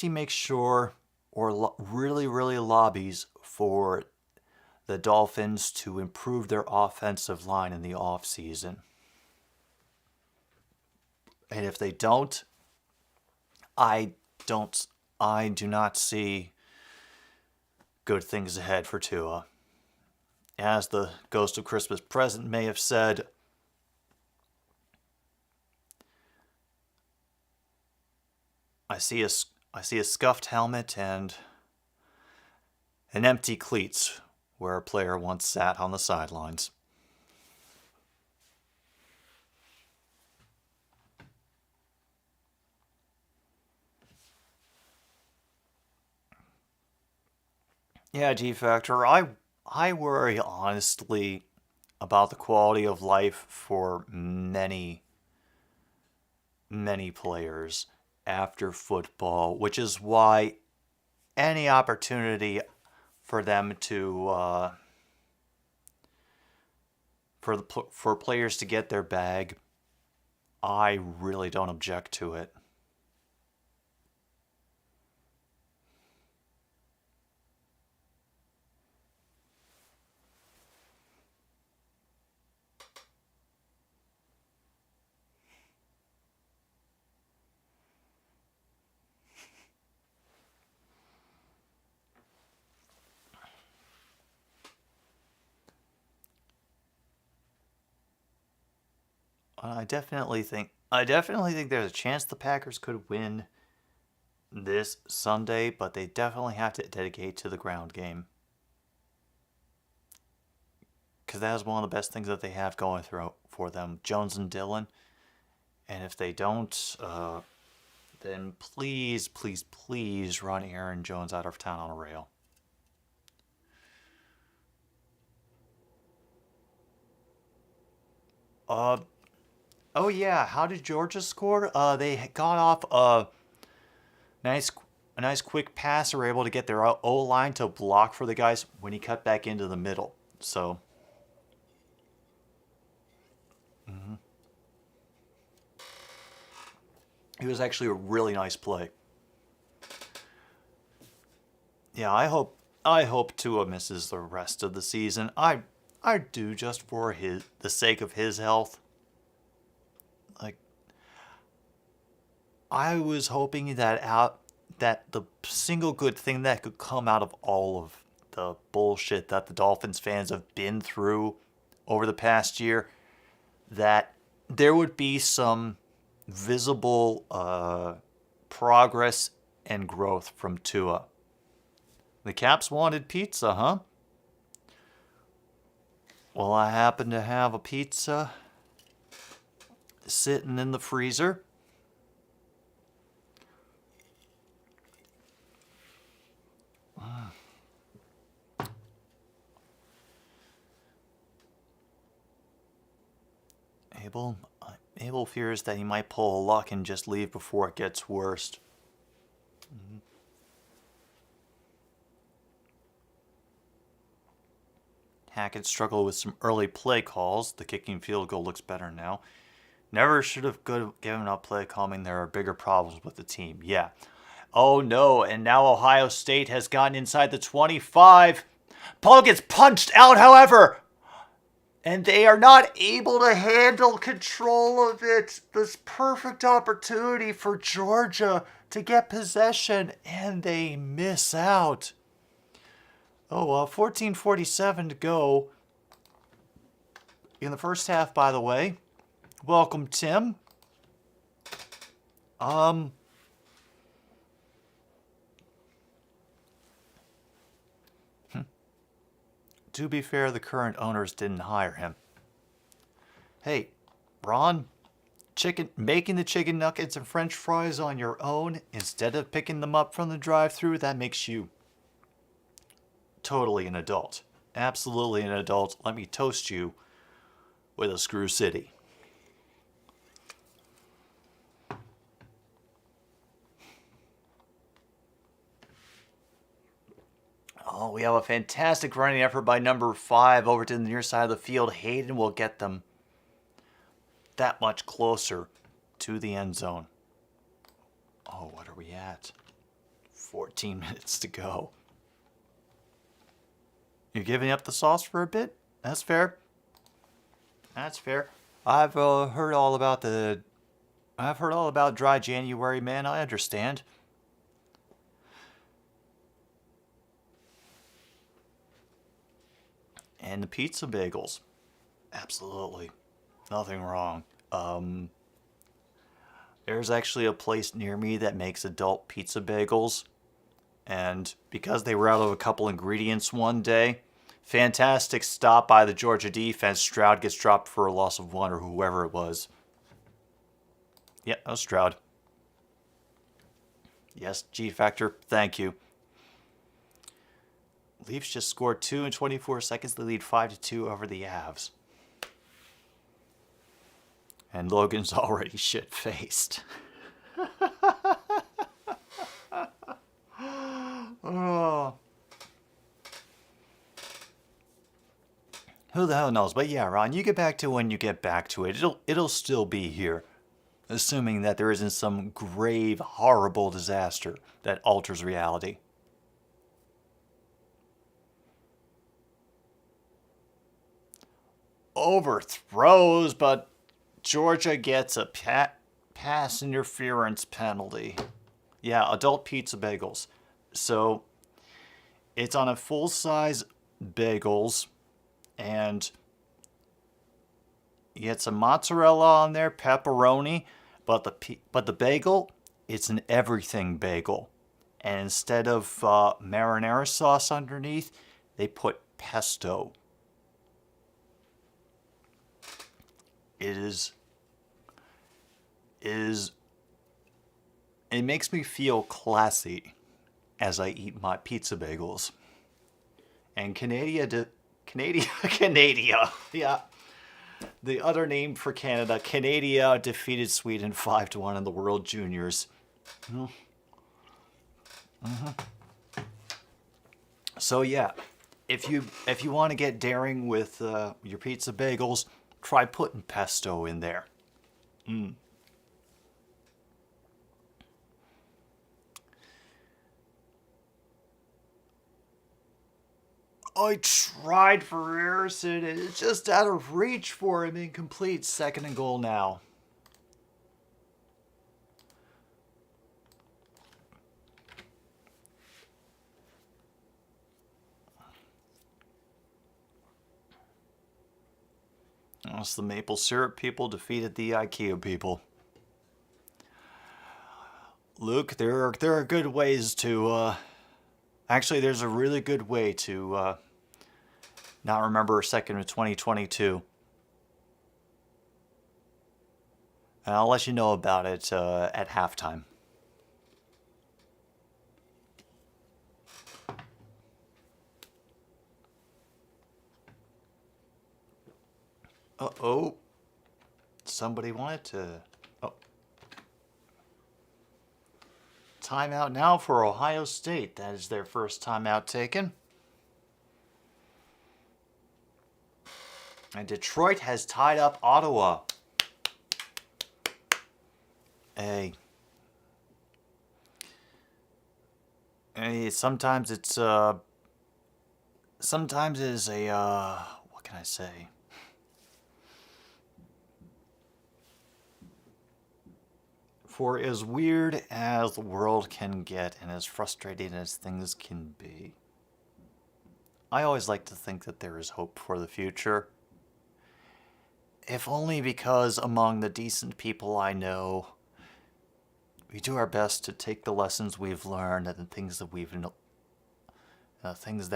he makes sure or really, really lobbies for the Dolphins to improve their offensive line in the offseason. And if they don't, I do not see good things ahead for Tua. As the Ghost of Christmas Present may have said, I see a scuffed helmet and an empty cleats where a player once sat on the sidelines. Yeah, G-Factor, I worry honestly about the quality of life for many, many players after football, which is why any opportunity for them to for players to get their bag, I really don't object to it. I definitely think there's a chance the Packers could win this Sunday, but they definitely have to dedicate to the ground game. Because that is one of the best things that they have going through for them, Jones and Dillon. And if they don't, then please, please, please run Aaron Jones out of town on a rail. Oh yeah, how did Georgia score? They got off a nice quick pass. They were able to get their O-line to block for the guys when he cut back into the middle. So, it was actually a really nice play. Yeah, I hope Tua misses the rest of the season. I do, just for the sake of his health. Like, I was hoping that the single good thing that could come out of all of the bullshit that the Dolphins fans have been through over the past year, that there would be some visible progress and growth from Tua. The Caps wanted pizza, huh? Well, I happen to have a pizza sitting in the freezer. Abel fears that he might pull a luck and just leave before it gets worse. Hackett struggled with some early play calls. The kicking field goal looks better now. Never should have given up play calling. There are bigger problems with the team. Yeah. Oh no, and now Ohio State has gotten inside the 25. Paul gets punched out, however. and they are not able to handle control of it. This perfect opportunity for Georgia to get possession, and they miss out. 14:47 to go in the first half, by the way. Welcome, Tim. To be fair, the current owners didn't hire him. Hey, Ron, making the chicken nuggets and french fries on your own instead of picking them up from the drive-thru, that makes you totally an adult. Absolutely an adult. Let me toast you with a Screw City. Oh, we have a fantastic running effort by number 5 over to the near side of the field. Hayden will get them that much closer to the end zone. Oh, what are we at? 14 minutes to go. You're giving up the sauce for a bit? That's fair. That's fair. I've heard all about dry January, man. I understand. And the pizza bagels. Absolutely. Nothing wrong. There's actually a place near me that makes adult pizza bagels. And because they were out of a couple ingredients one day, fantastic stop by the Georgia defense. Stroud gets dropped for a loss of 1 or whoever it was. Yeah, that was Stroud. Yes, G-Factor, thank you. Leafs just scored 2 in 24 seconds. They lead 5-2 over the Avs. And Logan's already shit-faced. Oh. Who the hell knows? But yeah, Ron, you get back to when you get back to it. It'll still be here. Assuming that there isn't some grave, horrible disaster that alters reality. Overthrows, but Georgia gets a pass interference penalty. Yeah, adult pizza bagels. So it's on a full-size bagels, and you get some mozzarella on there, pepperoni, but the bagel, it's an everything bagel. And instead of marinara sauce underneath, they put pesto. It makes me feel classy as I eat my pizza bagels. And Canada, yeah. The other name for Canada, Canada defeated Sweden 5-1 in the World Juniors. So yeah, if you want to get daring with your pizza bagels, try putting pesto in there. I tried for Harrison, and it's just out of reach for him. Incomplete. 2nd and goal now. Unless the maple syrup people defeated the IKEA people. Luke, there are good ways to... Actually, there's a really good way to not remember a second of 2022. And I'll let you know about it at halftime. Uh-oh. Somebody wanted to... Oh. Timeout now for Ohio State. That is their first timeout taken. And Detroit has tied up Ottawa. Sometimes it's what can I say? For as weird as the world can get and as frustrating as things can be, I always like to think that there is hope for the future. If only because among the decent people I know, we do our best to take the lessons we've learned and the things that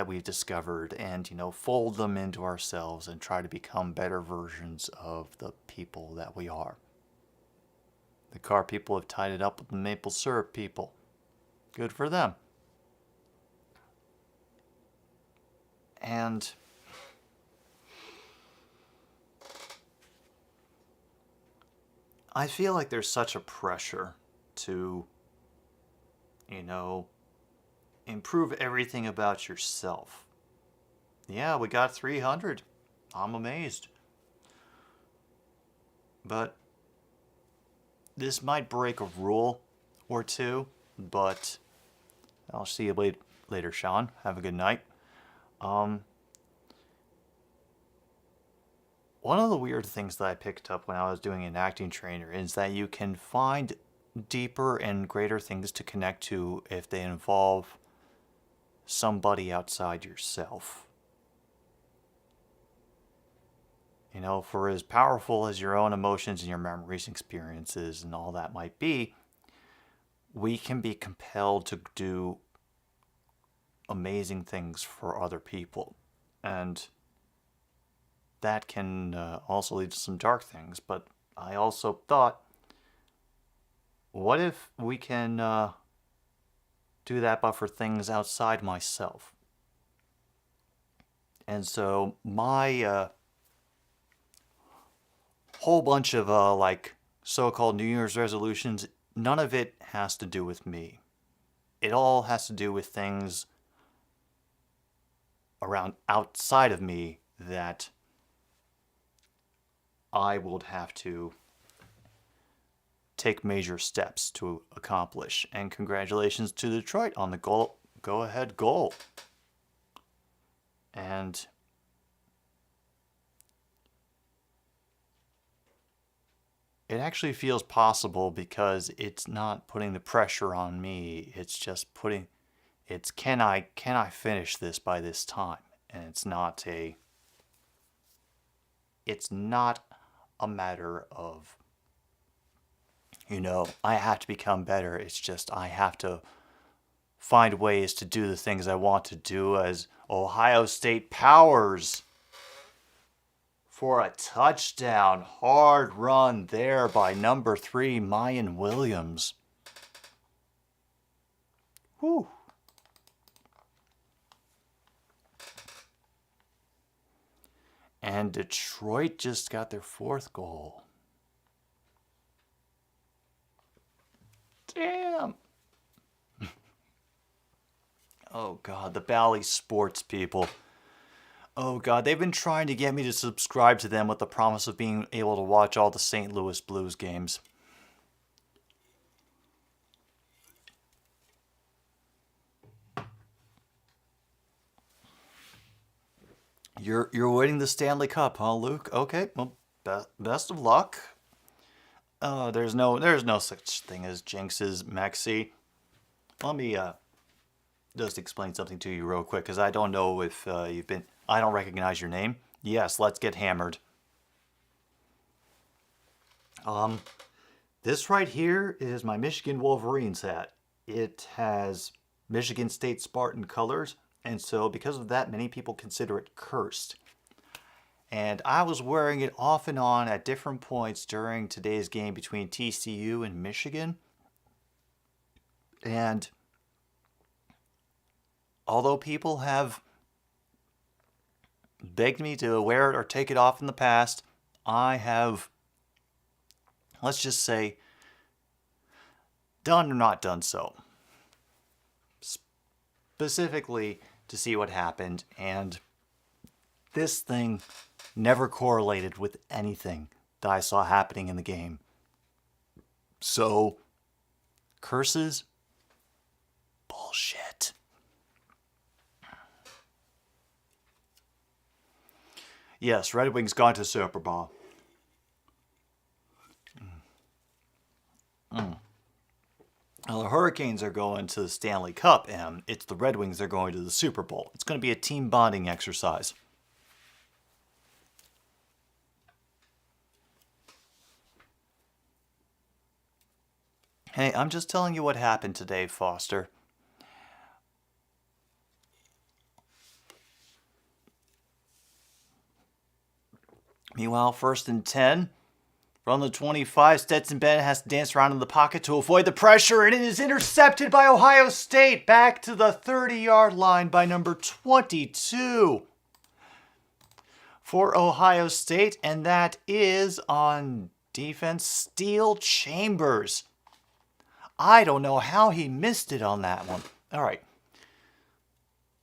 we've discovered and, fold them into ourselves and try to become better versions of the people that we are. The car people have tied it up with the maple syrup people. Good for them. And I feel like there's such a pressure to, improve everything about yourself. Yeah, we got 300. I'm amazed. But this might break a rule or two, but I'll see you later, Sean. Have a good night. One of the weird things that I picked up when I was doing an acting trainer is that you can find deeper and greater things to connect to if they involve somebody outside yourself. For as powerful as your own emotions and your memories and experiences and all that might be, we can be compelled to do amazing things for other people. And that can also lead to some dark things. But I also thought, what if we can do that but for things outside myself? And so my whole bunch of so-called New Year's resolutions, none of it has to do with me. It all has to do with things around outside of me that I would have to take major steps to accomplish. And congratulations to Detroit on the go-ahead goal. And it actually feels possible because it's not putting the pressure on me. It's just can I finish this by this time? And it's not a matter of, I have to become better. It's just I have to find ways to do the things I want to do as Ohio State powers for a touchdown. Hard run there by number 3, Mayan Williams. Whew. And Detroit just got their 4th goal. Damn. Oh, God, the Bally Sports people. Oh, God, they've been trying to get me to subscribe to them with the promise of being able to watch all the St. Louis Blues games. You're winning the Stanley Cup, huh, Luke? Okay, well, best of luck. There's no such thing as jinxes, Maxie. Let me just explain something to you real quick, because I don't know if I don't recognize your name. Yes, let's get hammered. This right here is my Michigan Wolverines hat. It has Michigan State Spartan colors, and so because of that, many people consider it cursed. And I was wearing it off and on at different points during today's game between TCU and Michigan. And although people have begged me to wear it or take it off in the past, I have, let's just say, done or not done so. Specifically to see what happened, and this thing never correlated with anything that I saw happening in the game. So, curses? Bullshit. Yes, Red Wings gone to Super Bowl. Well, the Hurricanes are going to the Stanley Cup, and it's the Red Wings that are going to the Super Bowl. It's going to be a team bonding exercise. Hey, I'm just telling you what happened today, Foster. Meanwhile, 1st and 10. From the 25, Stetson Bennett has to dance around in the pocket to avoid the pressure, and it is intercepted by Ohio State back to the 30-yard line by number 22 for Ohio State, and that is on defense, Steel Chambers. I don't know how he missed it on that one. All right.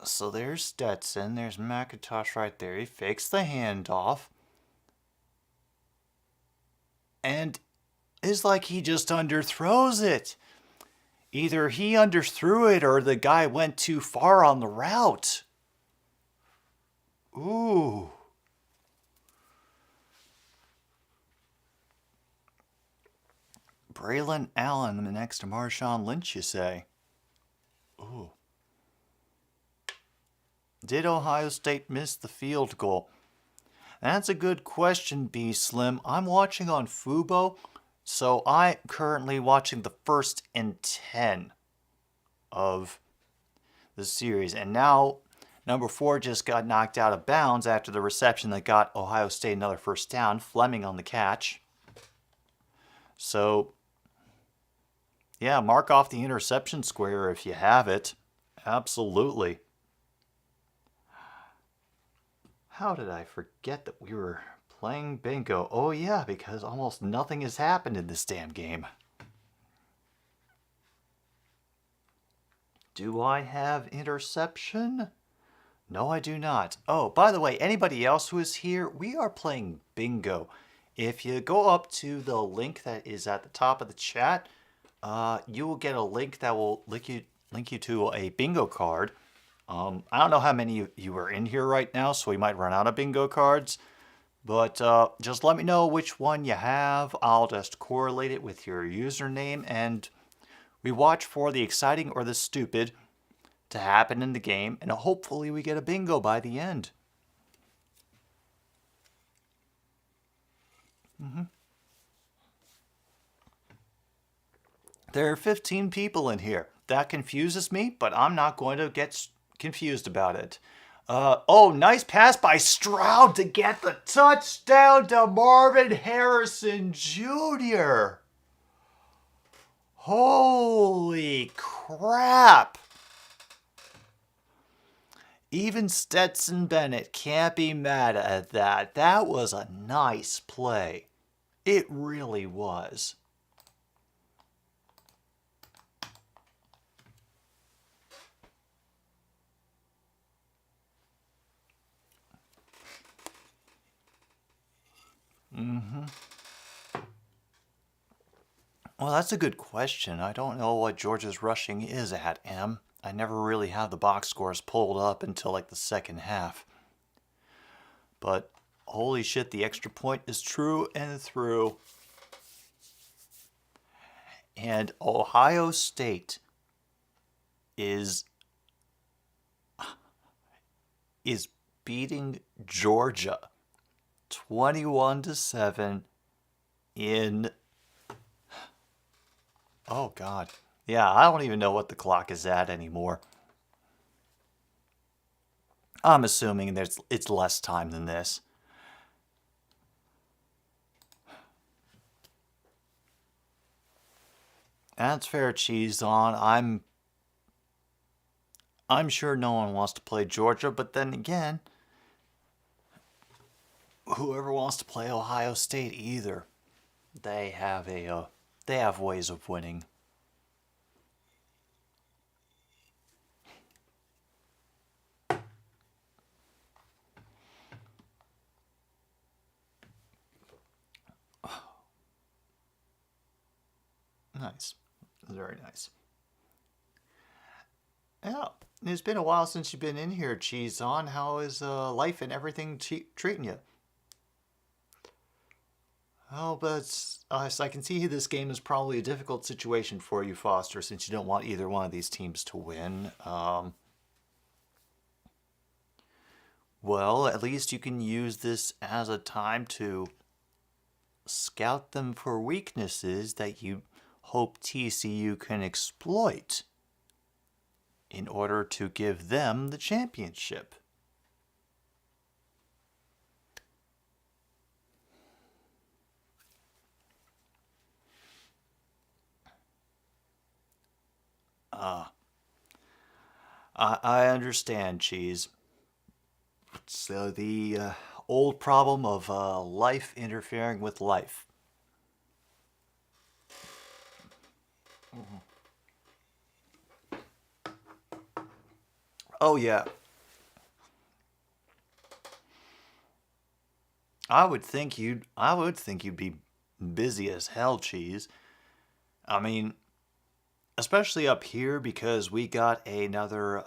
So there's Stetson. There's McIntosh right there. He fakes the handoff. And it's like he just underthrows it. Either he underthrew it or the guy went too far on the route. Ooh. Braylon Allen next to Marshawn Lynch, you say? Ooh. Did Ohio State miss the field goal? That's a good question, B Slim. I'm watching on Fubo, so I'm currently watching the 1st and 10 of the series. And now, number 4 just got knocked out of bounds after the reception that got Ohio State another first down. Fleming on the catch. So, yeah, mark off the interception square if you have it. Absolutely. How did I forget that we were playing bingo? Oh yeah, because almost nothing has happened in this damn game. Do I have interception? No, I do not. Oh, by the way, anybody else who is here, we are playing bingo. If you go up to the link that is at the top of the chat, you will get a link that will link you to a bingo card. I don't know how many of you are in here right now, so we might run out of bingo cards. But just let me know which one you have. I'll just correlate it with your username, and we watch for the exciting or the stupid to happen in the game, and hopefully we get a bingo by the end. There are 15 people in here. That confuses me, but I'm not going to get confused about it. Oh, nice pass by Stroud to get the touchdown to Marvin Harrison Jr. Holy crap. Even Stetson Bennett can't be mad at that. That was a nice play. It really was. Well, that's a good question. I don't know what Georgia's rushing is at, Em. I never really have the box scores pulled up until like the second half. But holy shit, the extra point is true and through. And Ohio State is beating Georgia 21-7 in... Oh, God. Yeah, I don't even know what the clock is at anymore. I'm assuming it's less time than this. That's fair, Cheese on. I'm sure no one wants to play Georgia, but then again, whoever wants to play Ohio State either. They have ways of winning. Nice. Very nice. Yeah, it's been a while since you've been in here, Cheese on. How is life and everything treating you? Oh, but so I can see this game is probably a difficult situation for you, Foster, since you don't want either one of these teams to win. Well, at least you can use this as a time to scout them for weaknesses that you hope TCU can exploit in order to give them the championship. I understand, Cheese. So the old problem of life interfering with life. Oh yeah. I would think you'd be busy as hell, Cheese. I mean, especially up here because we got another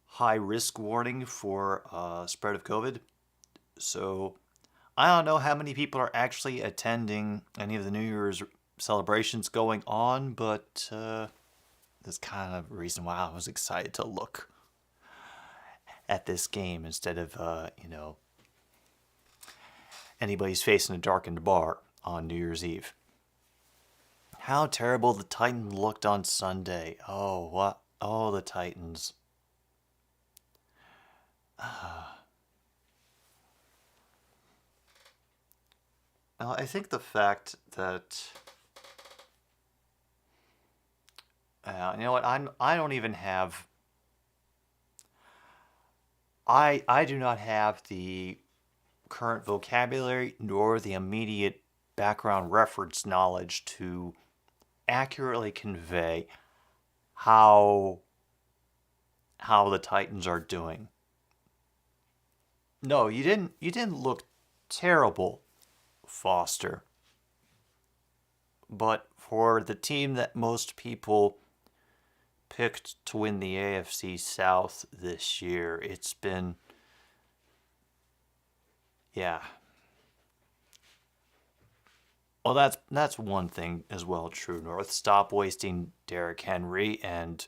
high risk warning for spread of COVID. So I don't know how many people are actually attending any of the New Year's celebrations going on, but that's kind of the reason why I was excited to look at this game instead of, anybody's facing a darkened bar on New Year's Eve. How terrible the Titans looked on Sunday. Oh, what? Oh, the Titans. Well, I think the fact that you know what, I don't even have I do not have the current vocabulary nor the immediate background reference knowledge to accurately convey how the Titans are doing. No, you didn't look terrible, Foster. But for the team that most people picked to win the AFC South this year, it's been, yeah. Well, that's one thing as well, True North. Stop wasting Derrick Henry, and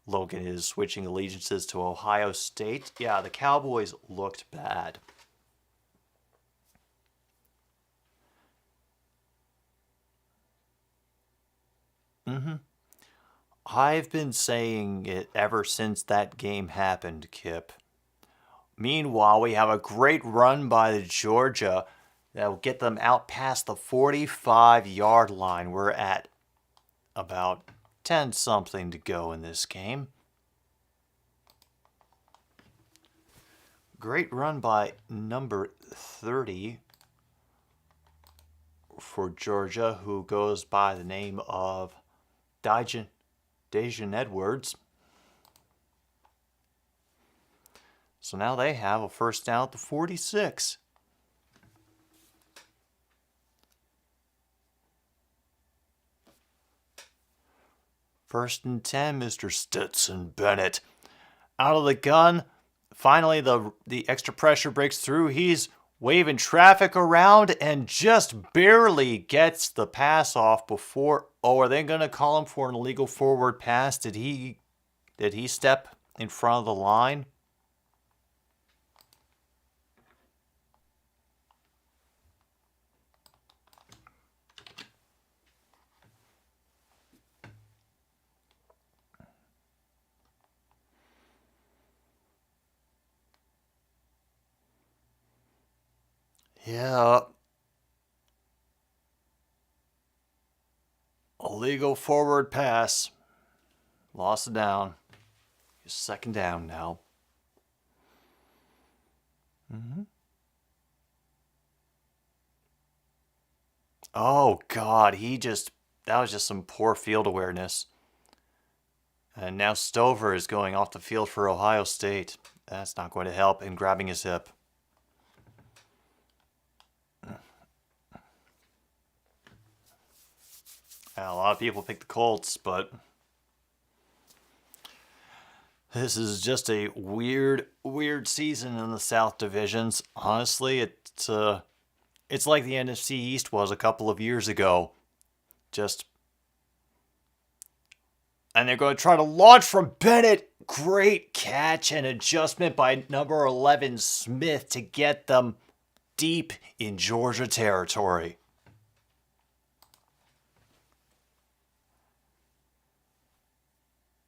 Logan is switching allegiances to Ohio State. Yeah, the Cowboys looked bad. I've been saying it ever since that game happened, Kip. Meanwhile, we have a great run by Georgia that will get them out past the 45-yard line. We're at about 10 something to go in this game. Great run by number 30 for Georgia, who goes by the name of Dajan Edwards. So now they have a first down at the 46. First and 10, Mr. Stetson Bennett. Out of the gun. Finally, the extra pressure breaks through. He's waving traffic around and just barely gets the pass off before. Oh, are they going to call him for an illegal forward pass? Did he step in front of the line? Yeah. Illegal forward pass. Lost it down. Second down now. Oh, God. That was just some poor field awareness. And now Stover is going off the field for Ohio State. That's not going to help in grabbing his hip. A lot of people pick the Colts, but this is just a weird season in the South divisions. Honestly, It's like the NFC East was a couple of years ago. And they're going to try to launch from Bennett. Great catch and adjustment by number 11 Smith to get them deep in Georgia territory.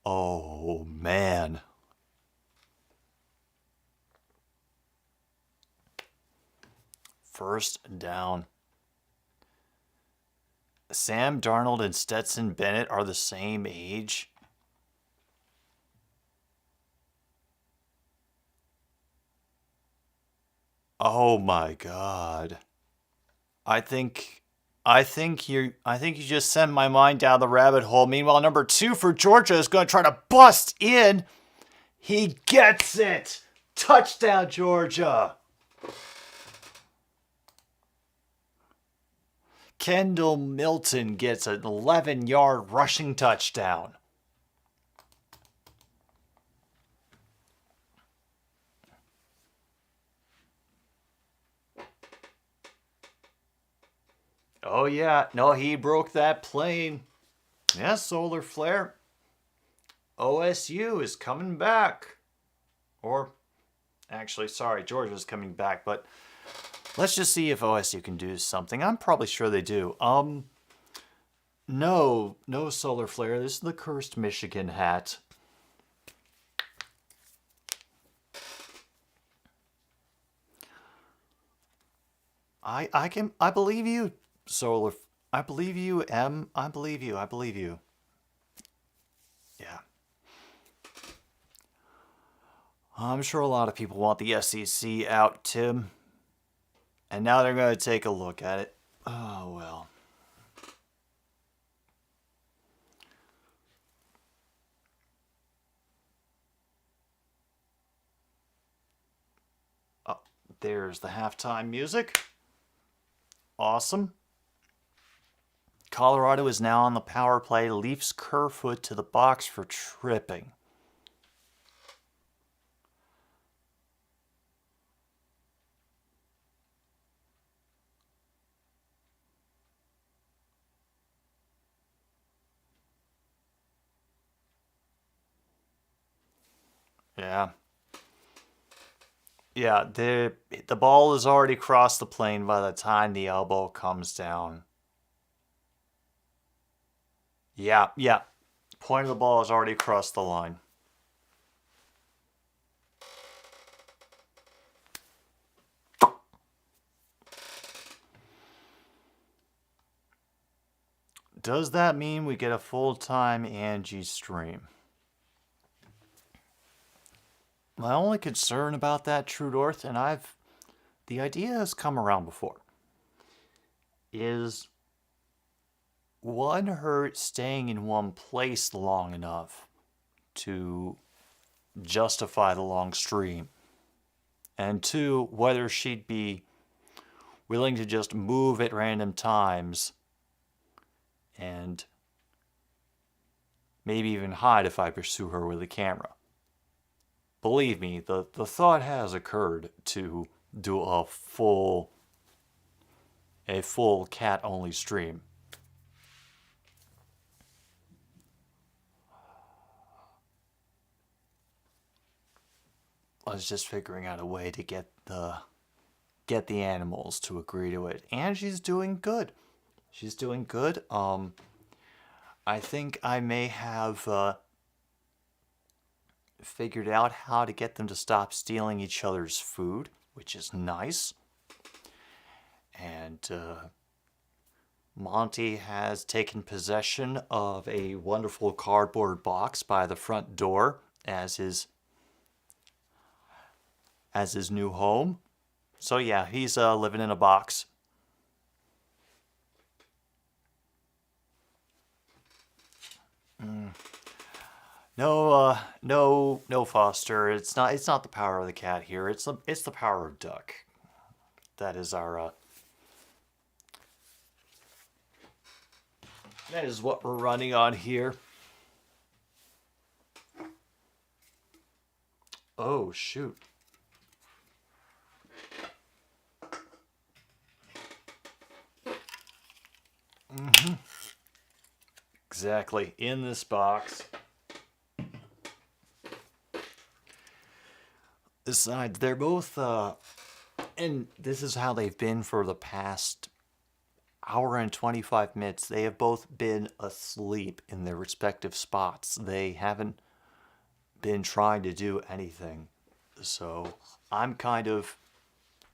Oh, man. First down. Sam Darnold and Stetson Bennett are the same age. Oh my God. I think you just sent my mind down the rabbit hole. Meanwhile, number 2 for Georgia is going to try to bust in. He gets it. Touchdown, Georgia. Kendall Milton gets an 11-yard rushing touchdown. Oh yeah, no, he broke that plane. Yeah, solar flare. OSU is coming back. Or, actually, sorry, Georgia's coming back, but let's just see if OSU can do something. I'm probably sure they do. No solar flare. This is the cursed Michigan hat. I believe you, solar. I believe you, M. I believe you. Yeah. I'm sure a lot of people want the SEC out, Tim. And now they're going to take a look at it. Oh, well. Oh, there's the halftime music. Awesome. Colorado is now on the power play. Leafs Kerfoot to the box for tripping. Yeah. Yeah, the ball has already crossed the plane by the time the elbow comes down. Yeah. Point of the ball has already crossed the line. Does that mean we get a full-time Angie stream? My only concern about that, True North, and the idea has come around before, is one, her staying in one place long enough to justify the long stream, and 2, whether she'd be willing to just move at random times and maybe even hide if I pursue her with a camera. Believe me, the thought has occurred to do a full cat-only stream. I was just figuring out a way to get the animals to agree to it, and she's doing good. She's doing good. I think I may have figured out how to get them to stop stealing each other's food, which is nice. And Monty has taken possession of a wonderful cardboard box by the front door as his new home. So yeah, he's living in a box. No, Foster. It's not the power of the cat here. It's the power of Duck. That is our. That is what we're running on here. Oh shoot. Exactly. In this box. Besides, they're both, and this is how they've been for the past hour and 25 minutes. They have both been asleep in their respective spots. They haven't been trying to do anything. So I'm kind of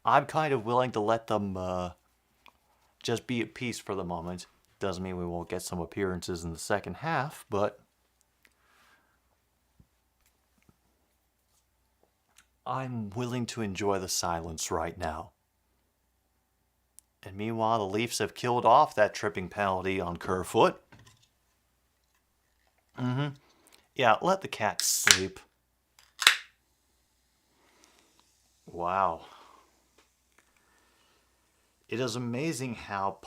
willing to let them just be at peace for the moment. Doesn't mean we won't get some appearances in the second half, but I'm willing to enjoy the silence right now. And meanwhile, the Leafs have killed off that tripping penalty on Kerfoot. Yeah, let the cat sleep. Wow. It is amazing how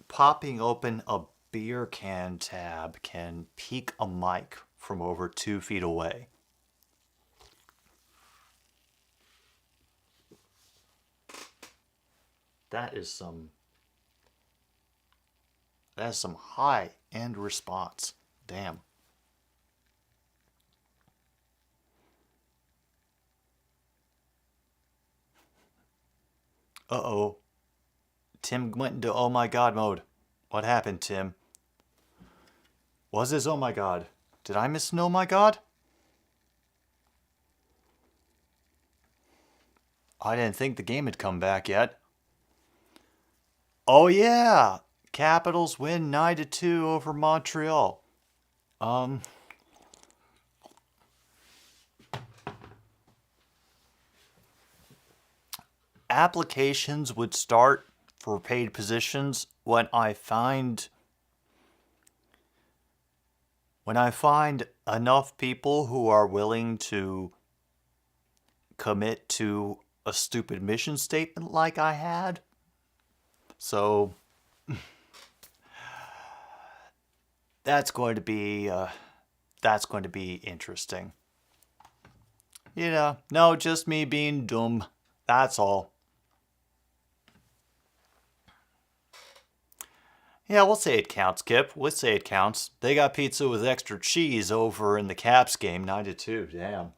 popping open a beer can tab can peak a mic from over 2 feet away. That is some high-end response. Damn. Uh-oh. Tim went into oh my god mode. What happened, Tim? Was this oh my god? Did I miss an oh my god? I didn't think the game had come back yet. Oh yeah! Capitals win 9-2 over Montreal. Applications would start for paid positions when I find enough people who are willing to commit to a stupid mission statement like I had. So that's going to be interesting. You know, no, just me being dumb. That's all. Yeah, we'll say it counts, Kip. We'll say it counts. They got pizza with extra cheese over in the Caps game, 9-2. Damn.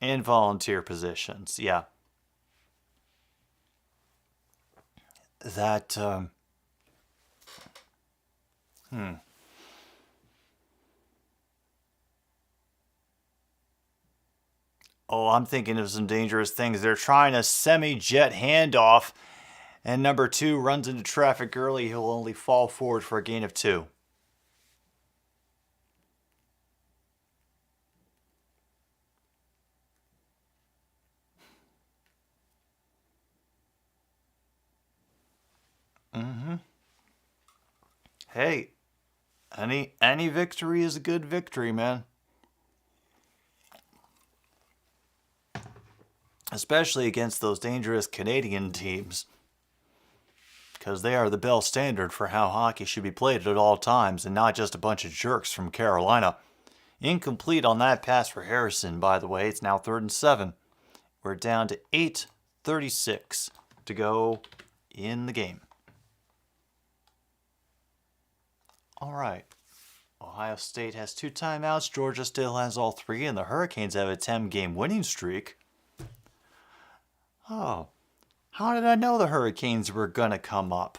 And volunteer positions, yeah. That, Oh, I'm thinking of some dangerous things. They're trying a semi-jet handoff, and number 2 runs into traffic early. He'll only fall forward for a gain of 2. Hey, any victory is a good victory, man. Especially against those dangerous Canadian teams. Because they are the Bell standard for how hockey should be played at all times, and not just a bunch of jerks from Carolina. Incomplete on that pass for Harrison, by the way. It's now 3rd and 7. We're down to 8:36 to go in the game. All right. Ohio State has 2 timeouts. Georgia still has all 3, and the Hurricanes have a 10-game winning streak. Oh, how did I know the Hurricanes were going to come up?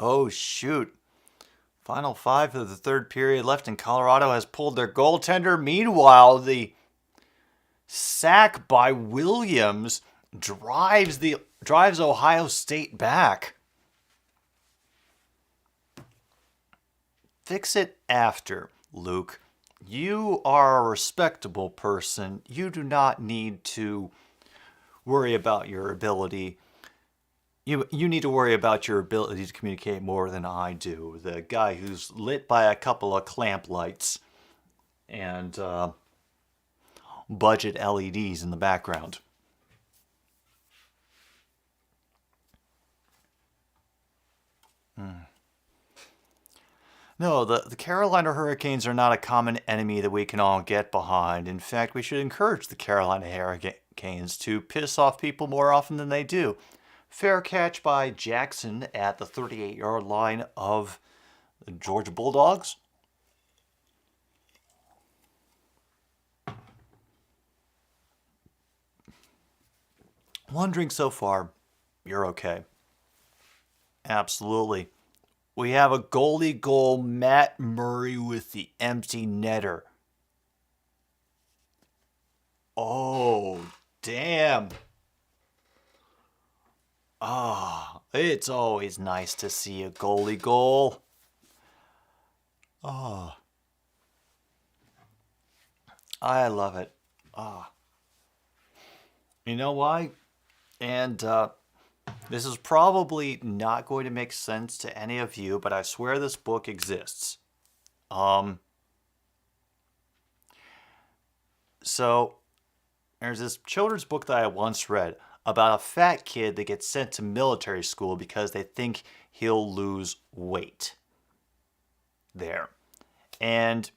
Oh, shoot. Final 5 of the 3rd period left, and Colorado has pulled their goaltender. Meanwhile, the sack by Williams drives Ohio State back. Fix it after, Luke. You are a respectable person. You do not need to worry about your ability. You need to worry about your ability to communicate more than I do. The guy who's lit by a couple of clamp lights and budget LEDs in the background. No, the Carolina Hurricanes are not a common enemy that we can all get behind. In fact, we should encourage the Carolina Hurricanes to piss off people more often than they do. Fair catch by Jackson at the 38-yard line of the Georgia Bulldogs. One drink so far, you're okay. Absolutely. We have a goalie goal, Matt Murray with the empty netter. Oh, damn. Ah, it's always nice to see a goalie goal. Ah, I love it. Ah. You know why? And this is probably not going to make sense to any of you, but I swear this book exists. So there's this children's book that I once read about a fat kid that gets sent to military school because they think he'll lose weight. There. And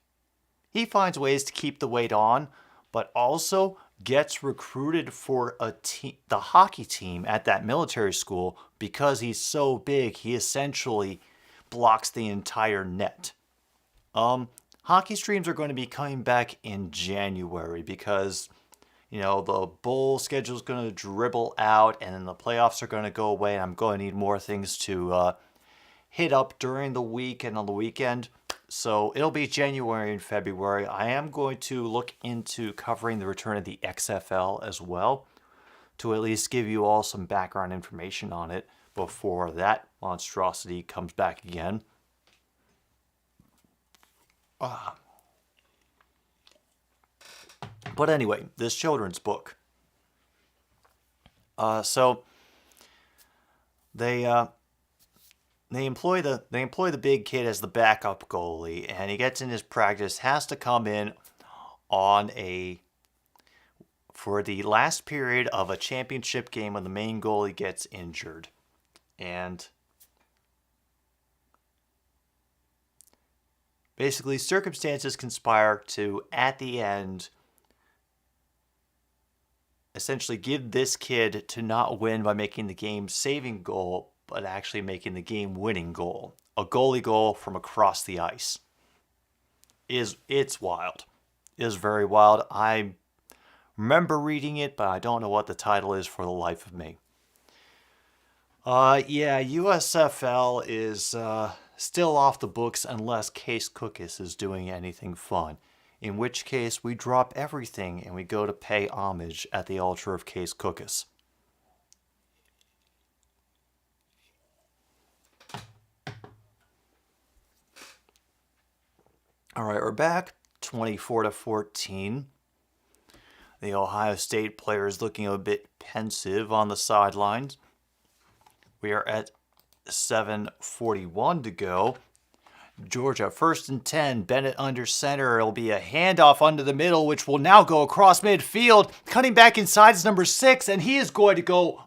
he finds ways to keep the weight on, but also gets recruited for the hockey team at that military school because he's so big, he essentially blocks the entire net. Hockey streams are going to be coming back in January because, the bowl schedule is going to dribble out and then the playoffs are going to go away and I'm going to need more things to hit up during the week and on the weekend. So it'll be January and February. I am going to look into covering the return of the XFL as well to at least give you all some background information on it before that monstrosity comes back again. But anyway, this children's book. So they employ the big kid as the backup goalie, and he gets in his practice, has to come in for the last period of a championship game when the main goalie gets injured. And basically, circumstances conspire to, at the end, essentially give this kid to not win by making the game-saving goal, but actually making the game-winning goal. A goalie goal from across the ice. It's wild. It is very wild. I remember reading it, but I don't know what the title is for the life of me. USFL is still off the books unless Case Cookus is doing anything fun. In which case, we drop everything and we go to pay homage at the altar of Case Cookus. All right, we're back. 24-14. The Ohio State players looking a bit pensive on the sidelines. We are at 7:41 to go. Georgia, 1st and 10. Bennett under center. It'll be a handoff under the middle, which will now go across midfield. Cutting back inside is number 6, and he is going to go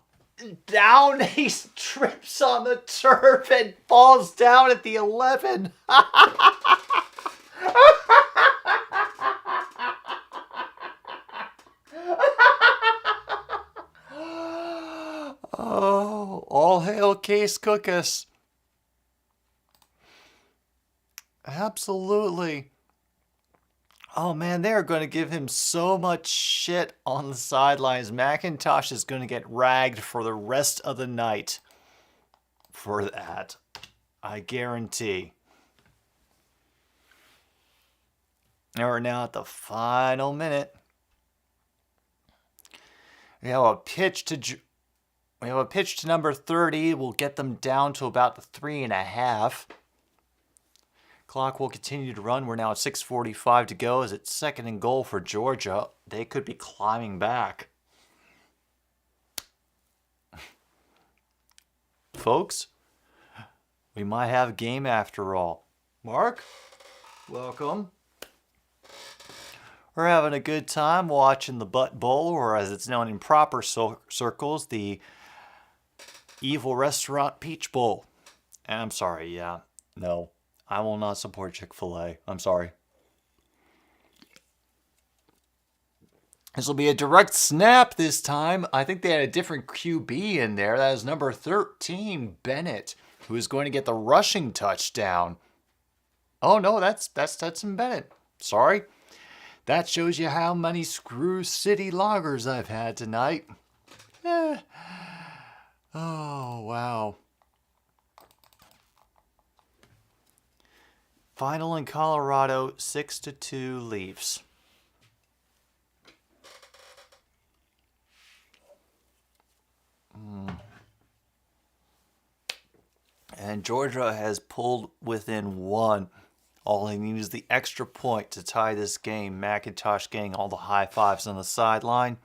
down. He trips on the turf and falls down at the 11. Oh, all hail Case Cookus. Absolutely. Oh man, they're going to give him so much shit on the sidelines. McIntosh is going to get ragged for the rest of the night for that. I guarantee. And we're now at the final minute. We have a pitch to number 30. We'll get them down to about the 3.5. Clock will continue to run. We're now at 6:45 to go. As it's 2nd and goal for Georgia. They could be climbing back. Folks, we might have a game after all. Mark, welcome. We're having a good time watching the Butt Bowl, or as it's known in proper circles, the Evil Restaurant Peach Bowl. And I'm sorry, no. I will not support Chick-fil-A. I'm sorry. This will be a direct snap this time. I think they had a different QB in there. That is number 13, Bennett, who is going to get the rushing touchdown. Oh, no, that's Stetson Bennett. Sorry. That shows you how many Screw City Loggers I've had tonight. Oh, wow. Final in Colorado, 6-2 Leafs. And Georgia has pulled within one. All they need is the extra point to tie this game. McIntosh getting all the high fives on the sideline.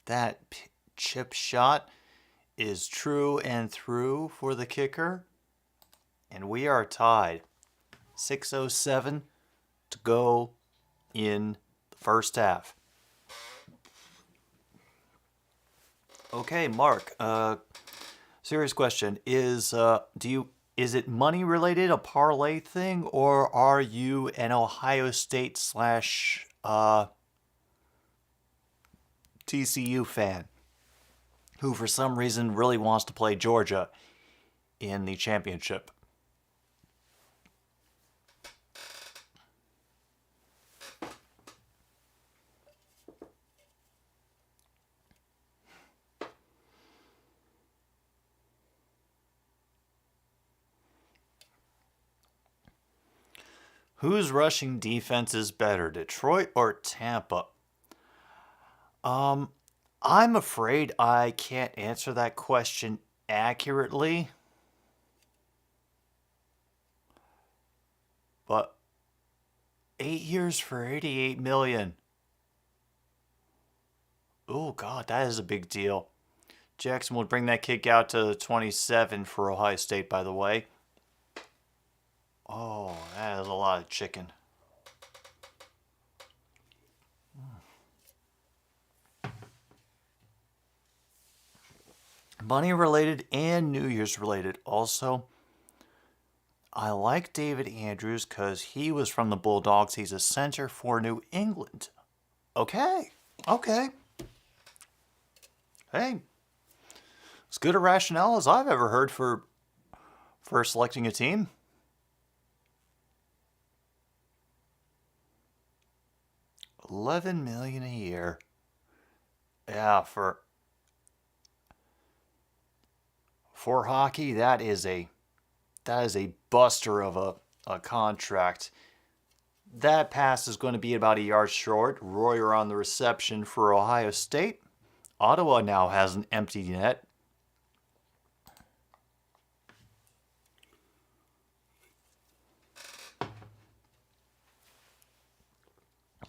That chip shot is true and through for the kicker. And we are tied. 6:07 to go in the first half. Okay, Mark. Serious question: is it money related, a parlay thing, or are you an Ohio State / TCU fan who, for some reason, really wants to play Georgia in the championship? Whose rushing defense is better, Detroit or Tampa? I'm afraid I can't answer that question accurately. But 8 years for $88 million. Oh, God, that is a big deal. Jackson would bring that kick out to 27 for Ohio State, by the way. Oh, that is a lot of chicken. Money related and New Year's related. Also, I like David Andrews because he was from the Bulldogs. He's a center for New England. Okay. Hey, as good a rationale as I've ever heard for selecting a team. $11 million a year. Yeah, for hockey, that is a buster of a contract. That pass is going to be about a yard short. Royer on the reception for Ohio State. Ottawa now has an empty net.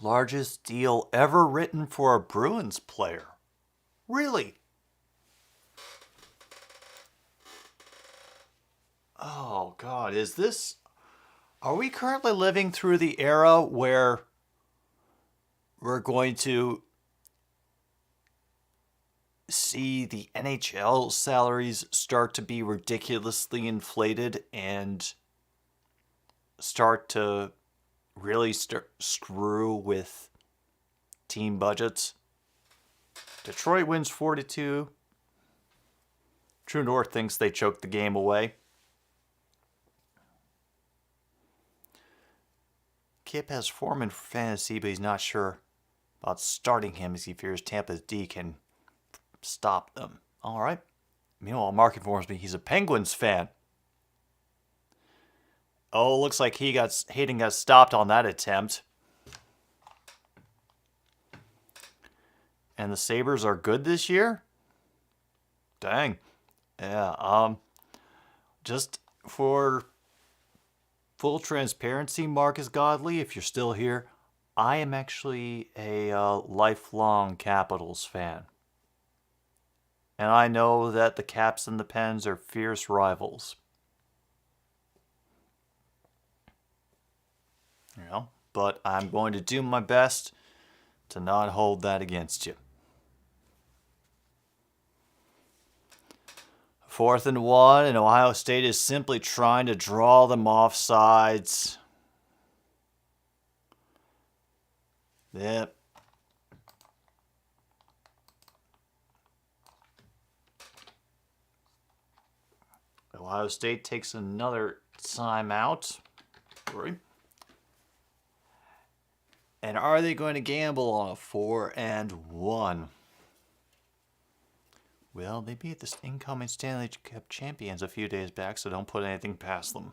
Largest deal ever written for a Bruins player. Really? Oh, God. Are we currently living through the era where we're going to see the NHL salaries start to be ridiculously inflated and start to really screw with team budgets? Detroit wins 4-2. True North thinks they choked the game away. Kip has Foreman for fantasy, but he's not sure about starting him as he fears Tampa's D can stop them. All right. Meanwhile, Mark informs me he's a Penguins fan. Oh, looks like Hayden got stopped on that attempt. And the Sabres are good this year? Dang. Yeah, just for full transparency, Marcus Godley, if you're still here, I am actually a lifelong Capitals fan. And I know that the Caps and the Pens are fierce rivals. But I'm going to do my best to not hold that against you. 4th and 1, and Ohio State is simply trying to draw them off sides. Yep. Ohio State takes another timeout. And are they going to gamble on a 4 and 1? Well, they beat the incoming Stanley Cup champions a few days back, so don't put anything past them.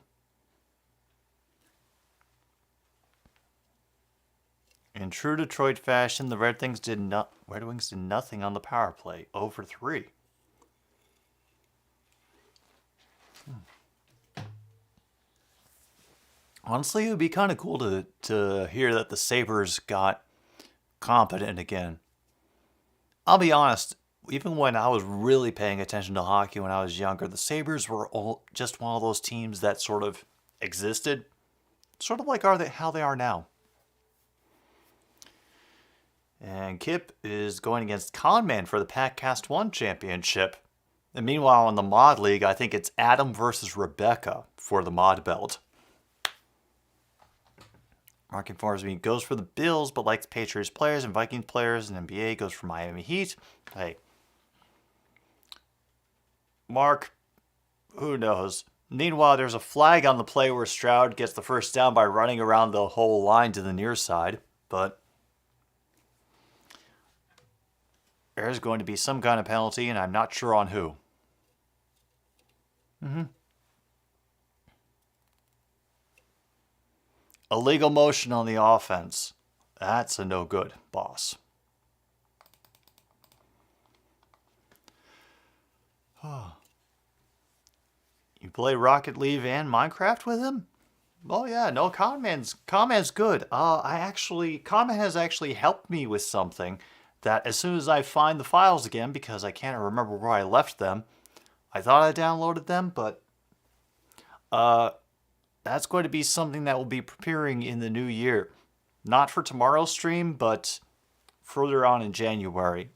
In true Detroit fashion, the Red Wings did nothing on the power play. 0 for 3. Honestly, it would be kind of cool to hear that the Sabres got competent again. I'll be honest, even when I was really paying attention to hockey when I was younger, the Sabres were just one of those teams that sort of existed. Sort of like how they are now. And Kip is going against Conman for the Packcast 1 championship. And meanwhile, in the Mod League, I think it's Adam versus Rebecca for the Mod belt. Mark informs me goes for the Bills, but likes Patriots players and Vikings players, and NBA goes for Miami Heat. Hey. Mark, who knows? Meanwhile, there's a flag on the play where Stroud gets the first down by running around the whole line to the near side, but there's going to be some kind of penalty, and I'm not sure on who. Illegal motion on the offense. That's a no good, boss. You play Rocket League and Minecraft with him? Oh yeah, no, Conman's good. Conman has actually helped me with something that as soon as I find the files again, because I can't remember where I left them, I thought I downloaded them, but that's going to be something that will be preparing in the new year. Not for tomorrow's stream, but further on in January.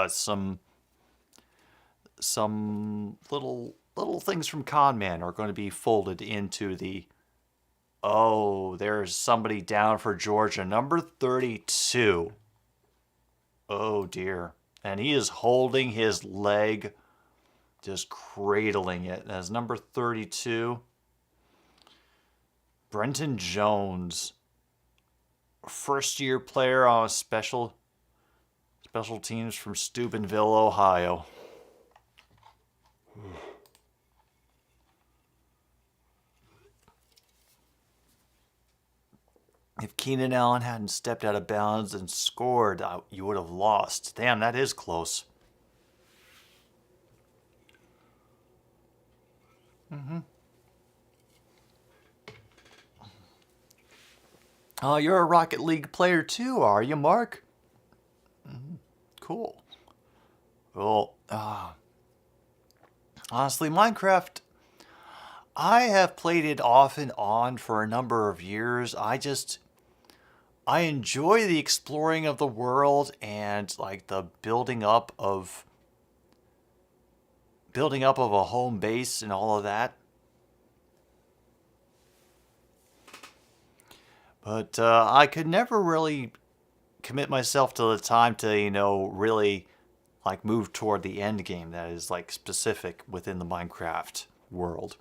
Some little things from Conman are going to be folded into the... Oh, there's somebody down for Georgia. Number 32. Oh, dear. And he is holding his leg, just cradling it. As number 32... Brenton Jones, first-year player on special teams from Steubenville, Ohio. If Keenan Allen hadn't stepped out of bounds and scored, you would have lost. Damn, that is close. Oh, you're a Rocket League player too, are you, Mark? Cool. Well, honestly, Minecraft, I have played it off and on for a number of years. I enjoy the exploring of the world and like the building up of a home base and all of that. But I could never really commit myself to the time to, really like move toward the end game that is like specific within the Minecraft world.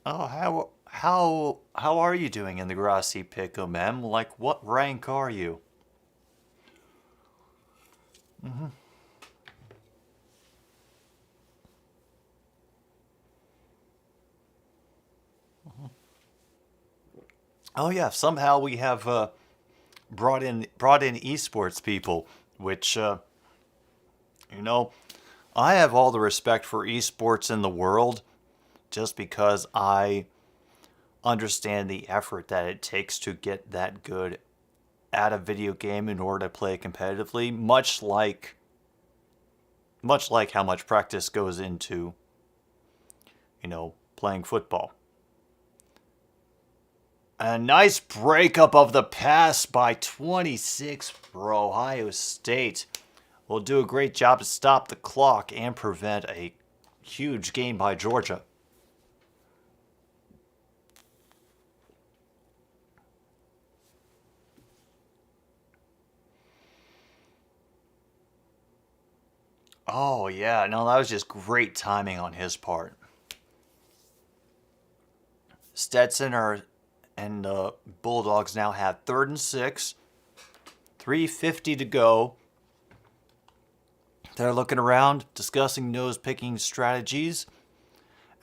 Oh, how are you doing in the grassy pickle, ma'am? Like, what rank are you? Oh yeah, somehow we have brought in esports people, which I have all the respect for esports in the world, just because I understand the effort that it takes to get that good at a video game in order to play competitively, much like how much practice goes into playing football. A nice breakup of the pass by 26 for Ohio State. Will do a great job to stop the clock and prevent a huge game by Georgia. Oh, yeah. No, that was just great timing on his part. Stetson and the Bulldogs now have 3rd and 6. 3:50 to go. They're looking around, discussing nose-picking strategies.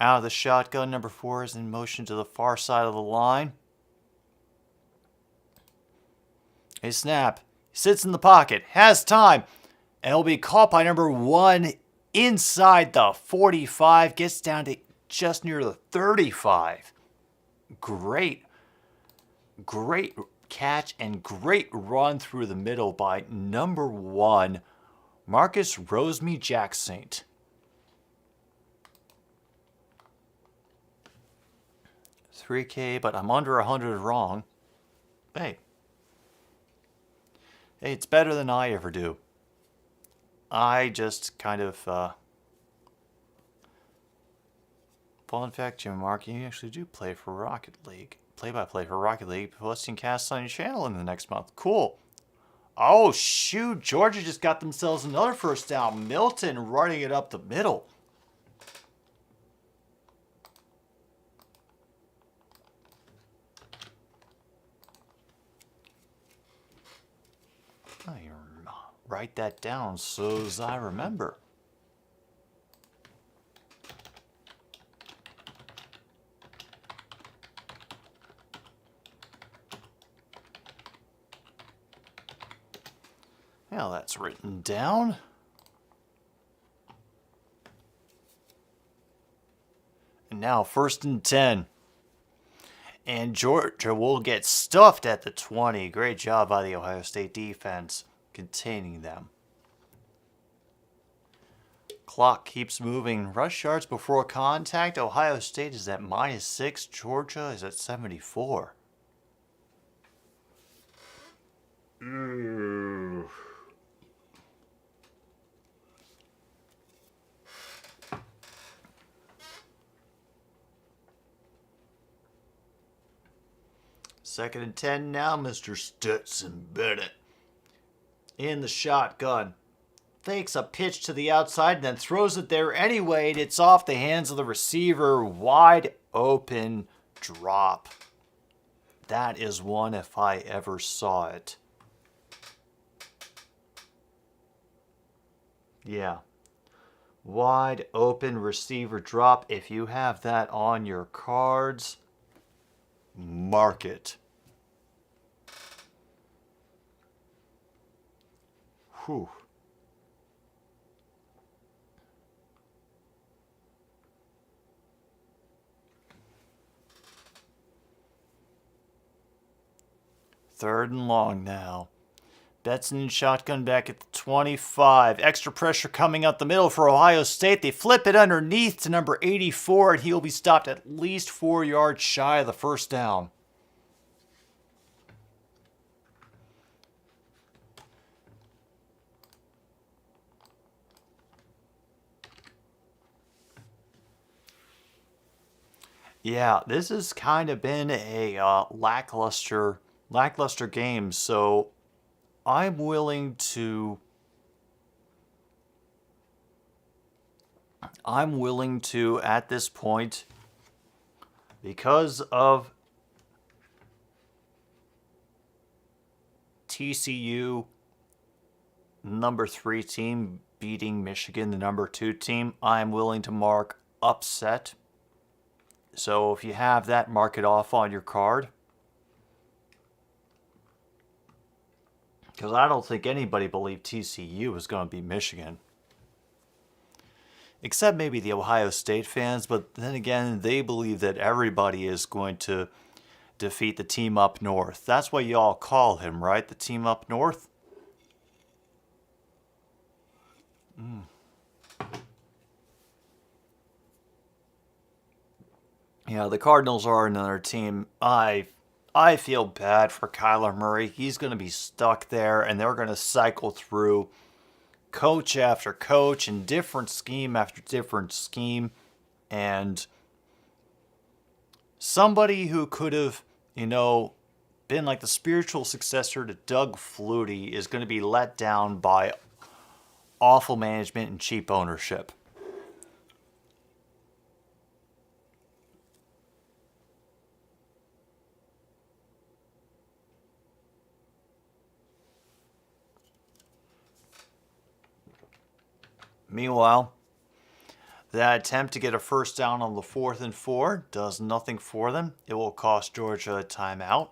Out of the shotgun, number 4 is in motion to the far side of the line. A snap. He sits in the pocket, has time, and he'll be caught by number 1 inside the 45. Gets down to just near the 35. Great catch and great run through the middle by number 1, Marcus Rosemy-Jackson. $3K, but I'm under 100 wrong. Hey, it's better than I ever do. I just kind of, fun fact, Jim Mark, you actually do play for Rocket League. Play-by-play for Rocket League, posting casts on your channel in the next month. Cool. Oh, shoot. Georgia just got themselves another first down. Milton running it up the middle. Write that down so as I remember. Now that's written down. And now 1st and 10. And Georgia will get stuffed at the 20. Great job by the Ohio State defense containing them. Clock keeps moving. Rush yards before contact. Ohio State is at -6. Georgia is at 74. Ooh. Second and 10 now, Mr. Stetson Bennett. In the shotgun. Fakes a pitch to the outside and then throws it there anyway. And it's off the hands of the receiver. Wide open drop. That is one if I ever saw it. Yeah. Wide open receiver drop. If you have that on your cards, mark it. Whew. Third and long now. Betson shotgun back at the 25. Extra pressure coming up the middle for Ohio State. They flip it underneath to number 84, and he'll be stopped at least 4 yards shy of the first down. Yeah, this has kind of been a lackluster game, so I'm willing to at this point, because of TCU number 3 team beating Michigan, the number 2 team, I'm willing to mark upset. So if you have that, mark it off on your card. Because I don't think anybody believed TCU was going to beat Michigan. Except maybe the Ohio State fans, but then again, they believe that everybody is going to defeat the team up north. That's what you all call him, right? The team up north? Yeah, the Cardinals are another team I I feel bad for Kyler Murray. He's going to be stuck there, and they're going to cycle through coach after coach and different scheme after different scheme. And somebody who could have, been like the spiritual successor to Doug Flutie is going to be let down by awful management and cheap ownership. Meanwhile, that attempt to get a first down on the 4th and 4 does nothing for them. It will cost Georgia a timeout.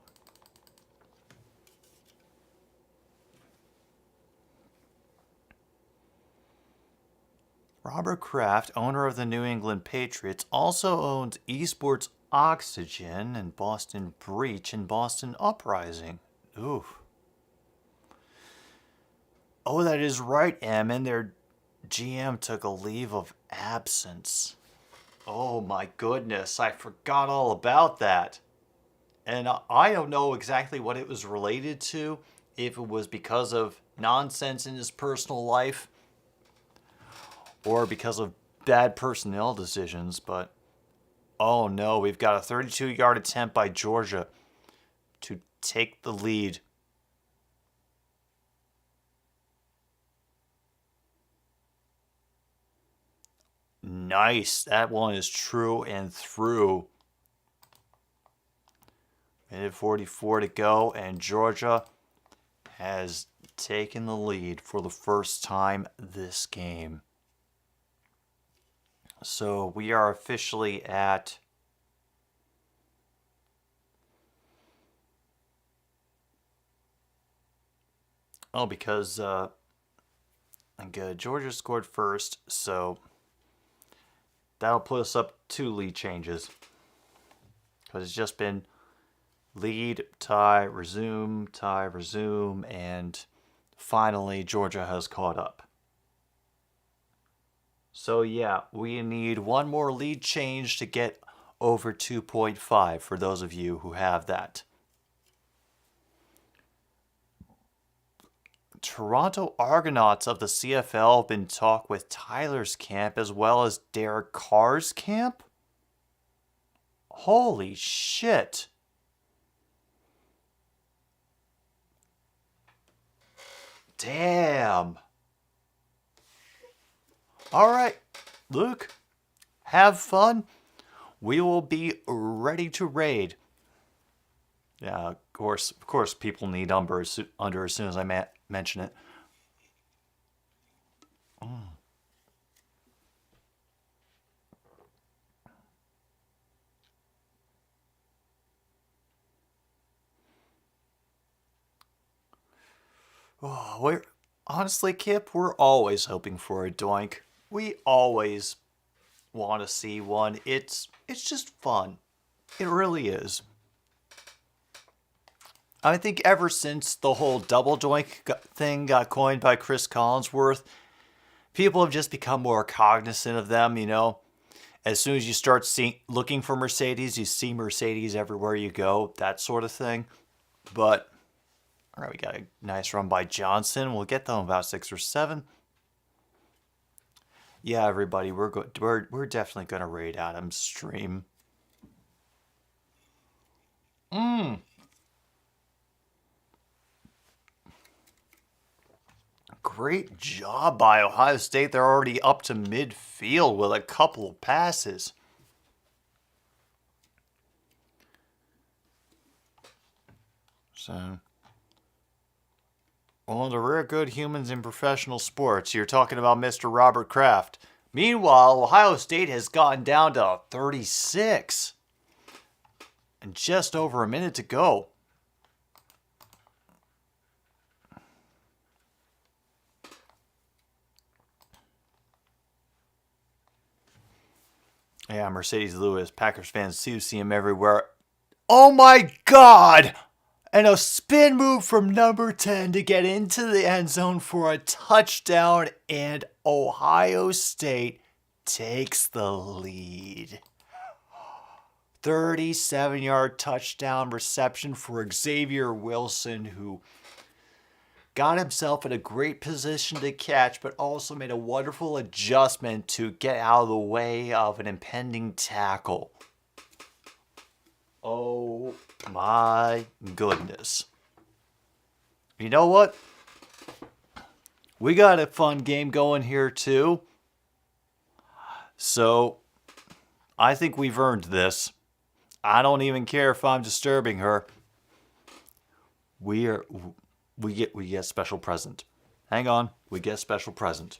Robert Kraft, owner of the New England Patriots, also owns Esports Oxygen and Boston Breach and Boston Uprising. Oof. Oh, that is right, Em, and their GM took a leave of absence. Oh my goodness, I forgot all about that. And I don't know exactly what it was related to, if it was because of nonsense in his personal life or because of bad personnel decisions, but oh no, we've got a 32-yard attempt by Georgia to take the lead. Nice. That one is true and through. Minute 44 to go, and Georgia has taken the lead for the first time this game. So we are officially at because Georgia scored first, so that'll put us up 2 lead changes. Because it's just been lead, tie, resume, and finally Georgia has caught up. So yeah, we need one more lead change to get over 2.5 for those of you who have that. Toronto Argonauts of the CFL have been talk with Tyler's camp as well as Derek Carr's camp? Holy shit. Damn. All right, Luke, have fun. We will be ready to raid. Yeah, of course, people need under as soon as I mention it. Oh, honestly, Kip, we're always hoping for a doink. We always want to see one. It's just fun. It really is. I think ever since the whole double doink thing got coined by Chris Collinsworth, people have just become more cognizant of them, As soon as you start looking for Mercedes, you see Mercedes everywhere you go, that sort of thing. But, all right, we got a nice run by Johnson. We'll get them about 6 or 7. Yeah, everybody, we're definitely going to raid Adam's stream. Great job by Ohio State. They're already up to midfield with a couple of passes. So, one of the rare good humans in professional sports. You're talking about Mr. Robert Kraft. Meanwhile, Ohio State has gotten down to 36. And just over a minute to go. Yeah, Mercedes Lewis, Packers fans do see him everywhere. Oh my God! And a spin move from number 10 to get into the end zone for a touchdown, and Ohio State takes the lead. 37-yard touchdown reception for Xavier Wilson, who got himself in a great position to catch, but also made a wonderful adjustment to get out of the way of an impending tackle. Oh my goodness. You know what? We got a fun game going here too. So, I think we've earned this. I don't even care if I'm disturbing her. We get a special present. Hang on, we get a special present.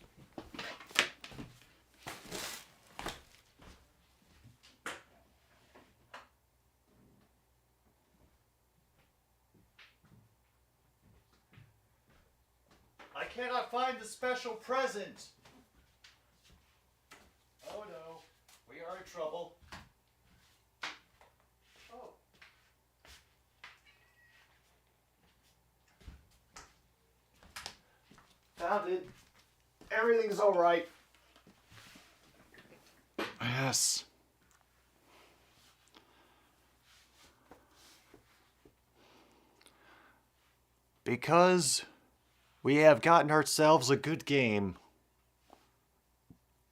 I cannot find the special present. Oh no, we are in trouble. Oh. Found it. Everything's all right. Yes. Because we have gotten ourselves a good game,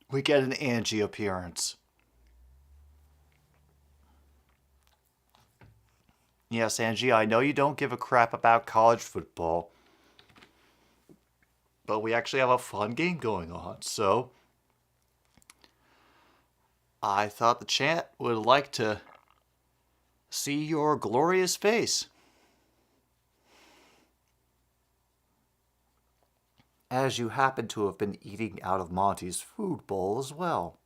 we get an Angie appearance. Yes, Angie, I know you don't give a crap about college football, but we actually have a fun game going on, so I thought the chat would like to see your glorious face. As you happen to have been eating out of Monty's food bowl as well.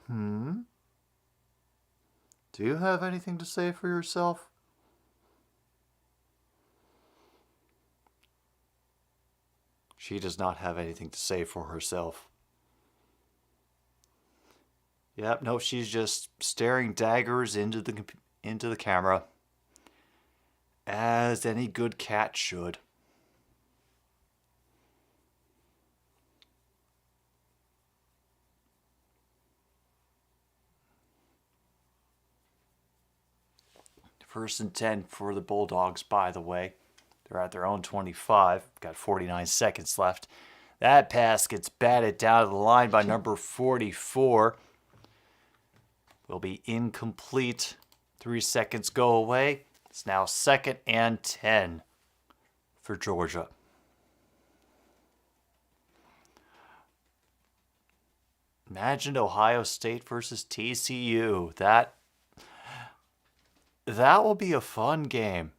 Do you have anything to say for yourself? She does not have anything to say for herself. Yep, no, she's just staring daggers into the camera, as any good cat should. First and 10 for the Bulldogs, by the way. They're at their own 25. Got 49 seconds left. That pass gets batted down to the line by number 44. Will be incomplete. 3 seconds go away. It's now 2nd and 10 for Georgia. Imagine Ohio State versus TCU. That will be a fun game.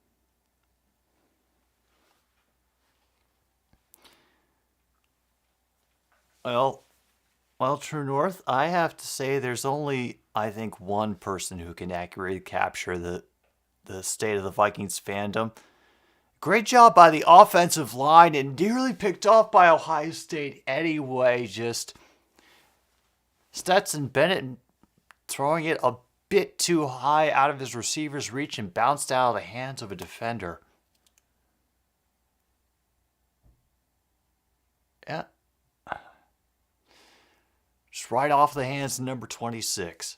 Well, True North, I have to say there's only, I think, one person who can accurately capture the state of the Vikings fandom. Great job by the offensive line and nearly picked off by Ohio State anyway. Just Stetson Bennett throwing it a bit too high out of his receiver's reach and bounced out of the hands of a defender. Yeah. Just right off the hands of number 26.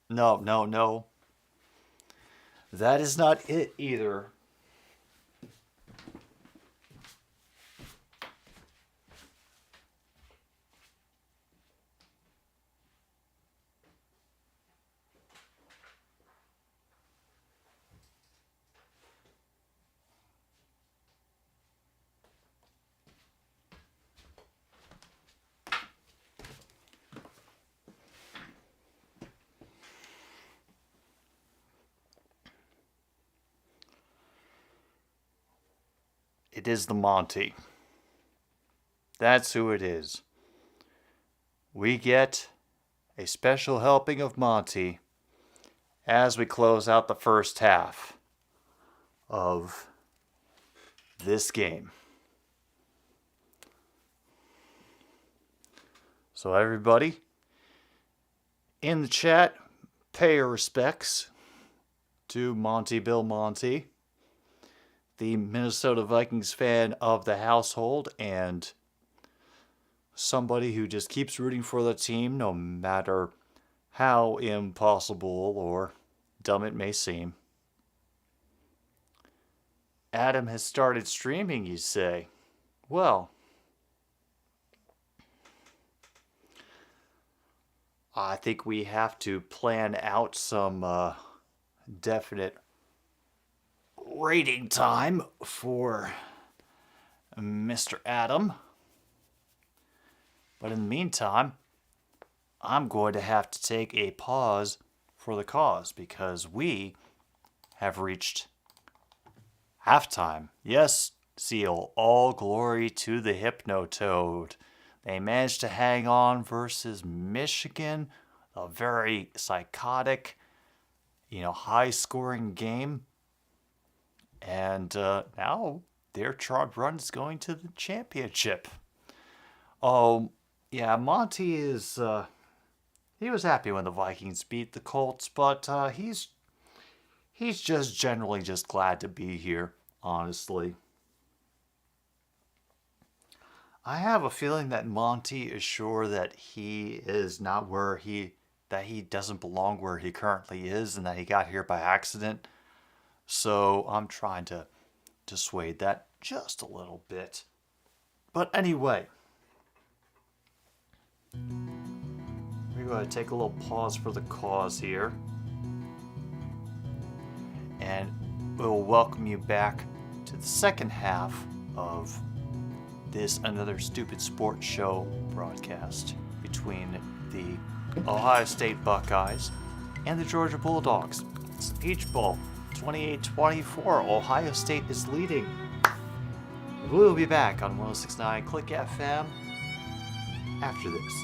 No. That is not it either. It is the Monty. That's who it is. We get a special helping of Monty as we close out the first half of this game. So everybody in the chat, pay your respects to Monty Bill Monty, the Minnesota Vikings fan of the household, and somebody who just keeps rooting for the team no matter how impossible or dumb it may seem. Adam has started streaming, you say? Well, I think we have to plan out some definite rating time for Mr. Adam. But in the meantime, I'm going to have to take a pause for the cause because we have reached halftime. Yes, Seal, all glory to the Hypnotoad. They managed to hang on versus Michigan, a very psychotic, high-scoring game. And now their chart run is going to the championship. Oh, yeah, Monty is... he was happy when the Vikings beat the Colts, but he's just generally just glad to be here, honestly. I have a feeling that Monty is sure that he is not that he doesn't belong where he currently is and that he got here by accident. So I'm trying to dissuade that just a little bit. But anyway, we're going to take a little pause for the cause here. And we'll welcome you back to the second half of this Another Stupid Sports Show broadcast between the Ohio State Buckeyes and the Georgia Bulldogs. It's Peach Bowl 28-24. Ohio State is leading. We'll be back on 106.9 Click FM after this.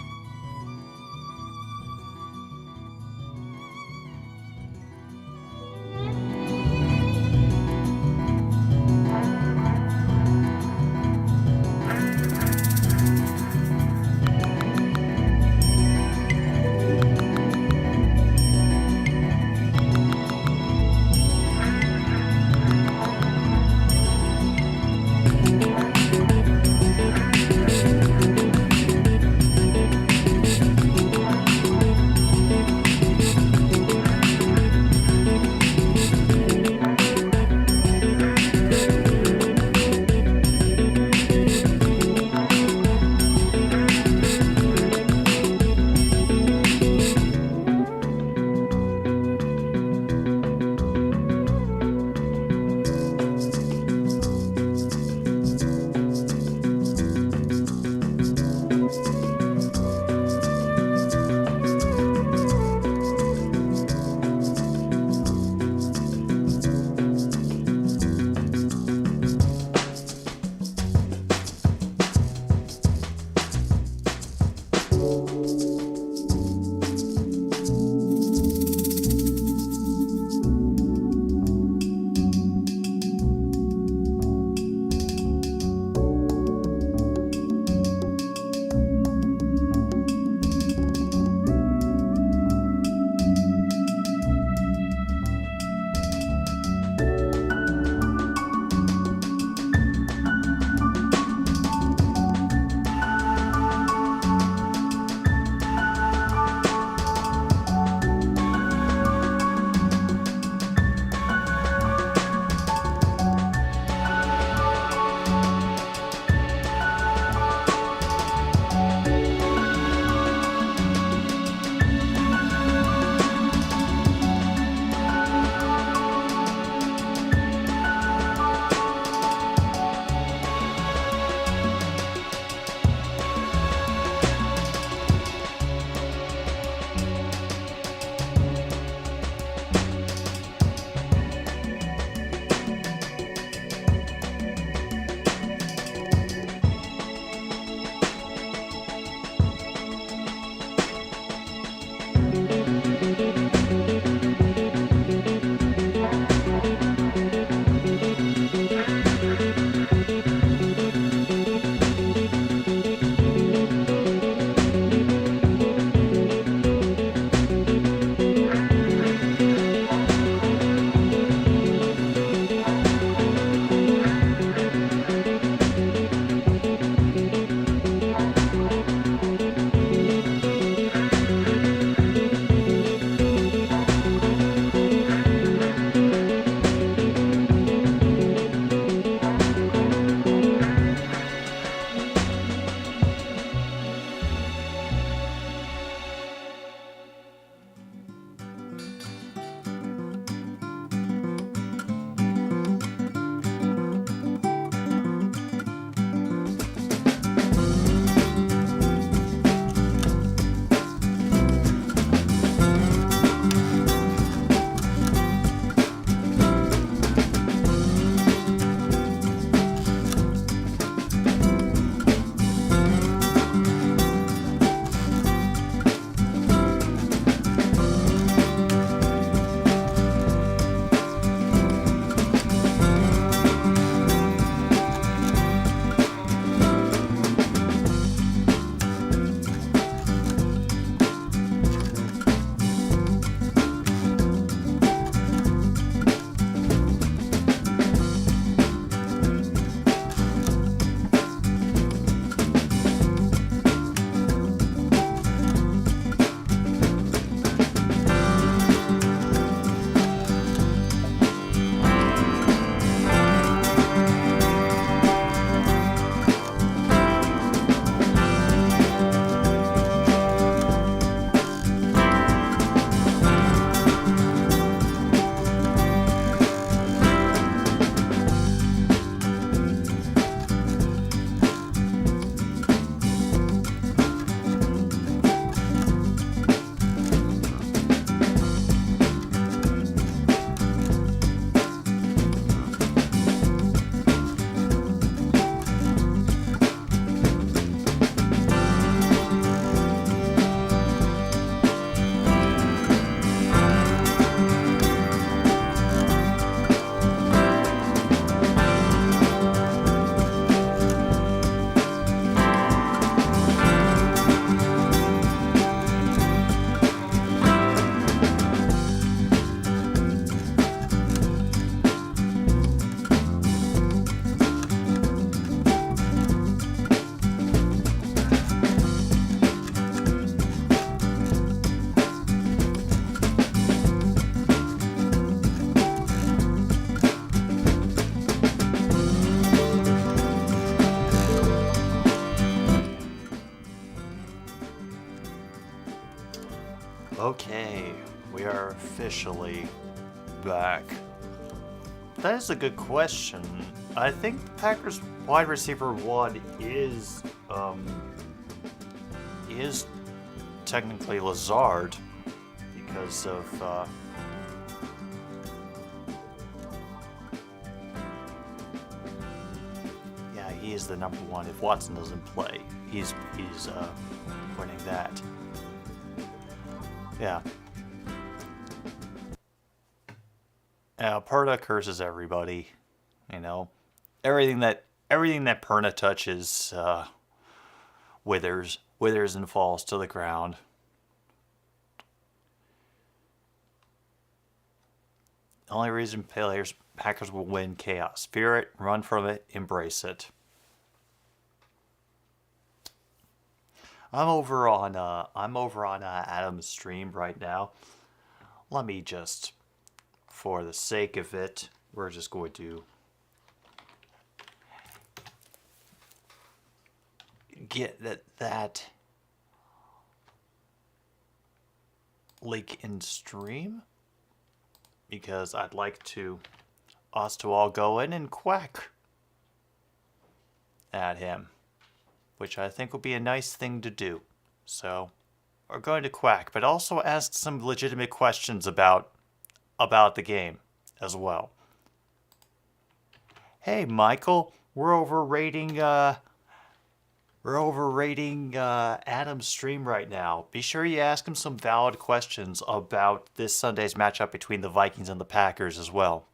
Okay, we are officially back. That is a good question. I think the Packers wide receiver one is technically Lazard because of yeah, he is the number one. If Watson doesn't play, he's winning that. Yeah. Perna curses everybody. You know, everything that Perna touches withers and falls to the ground. The only reason Packers will win chaos. Fear it, run from it, embrace it. I'm over on Adam's stream right now. Let me just, for the sake of it, we're just going to get that link in stream because I'd like us to all go in and quack at him, which I think would be a nice thing to do. So we're going to quack, but also ask some legitimate questions about the game as well. Hey, Michael, we're overrating Adam's stream right now. Be sure you ask him some valid questions about this Sunday's matchup between the Vikings and the Packers as well.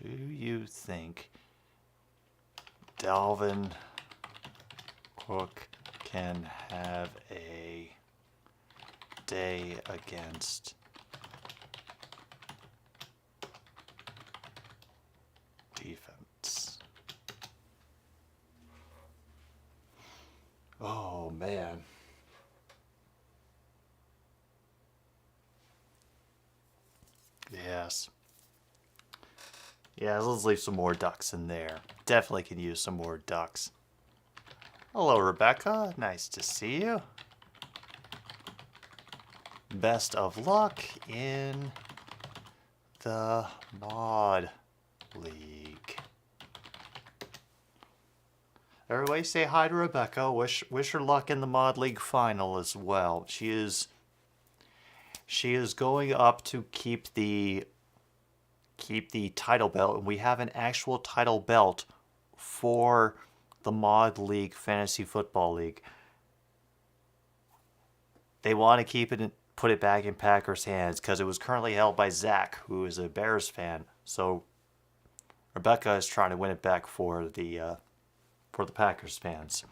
Do you think Dalvin Cook can have a day against defense? Oh, man. Yes. Yeah, let's leave some more ducks in there. Definitely can use some more ducks. Hello, Rebecca. Nice to see you. Best of luck in the Mod League. Everybody say hi to Rebecca. Wish her luck in the Mod League final as well. She is going up to keep the title belt, and we have an actual title belt for the Mod League Fantasy Football League. They want to keep it, put it back in Packers' hands because it was currently held by Zach, who is a Bears fan. So Rebecca is trying to win it back for the Packers fans.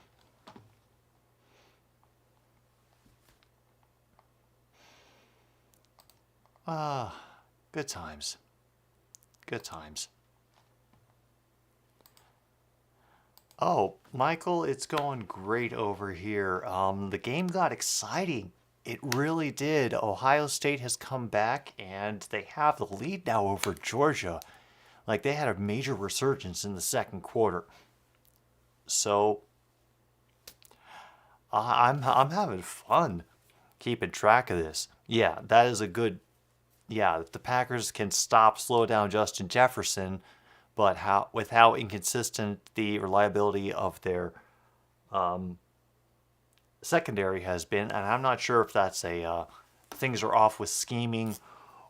Good times. Good times. Oh, Michael, it's going great over here. The game got exciting. It really did. Ohio State has come back, and they have the lead now over Georgia. Like, they had a major resurgence in the second quarter. So, I'm having fun keeping track of this. Yeah, that is a good... Yeah, the Packers can slow down Justin Jefferson, but with how inconsistent the reliability of their secondary has been, and I'm not sure if that's things are off with scheming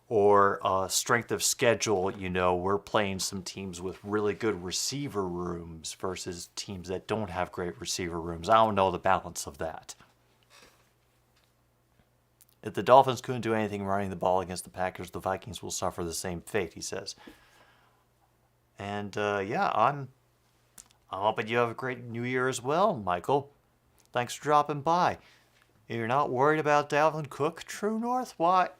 or strength of schedule. You know, we're playing some teams with really good receiver rooms versus teams that don't have great receiver rooms. I don't know the balance of that. If the Dolphins couldn't do anything running the ball against the Packers, the Vikings will suffer the same fate, he says. And yeah, I'm hoping you have a great New Year as well, Michael. Thanks for dropping by. You're not worried about Dalvin Cook, True North? Why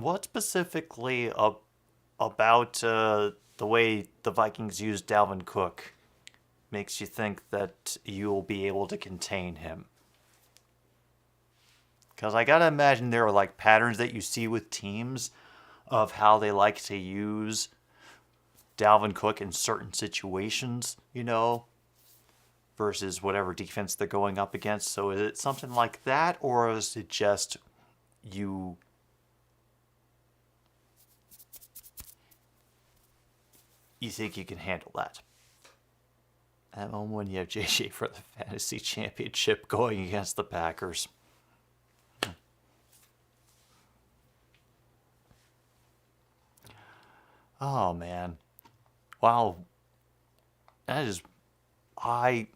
what specifically about the way the Vikings use Dalvin Cook makes you think that you'll be able to contain him? Because I gotta imagine there are like patterns that you see with teams of how they like to use Dalvin Cook in certain situations, you know, versus whatever defense they're going up against. So is it something like that, or is it just you think you can handle that? And when you have JJ for the fantasy championship going against the Packers. Oh man. Wow. That is I'm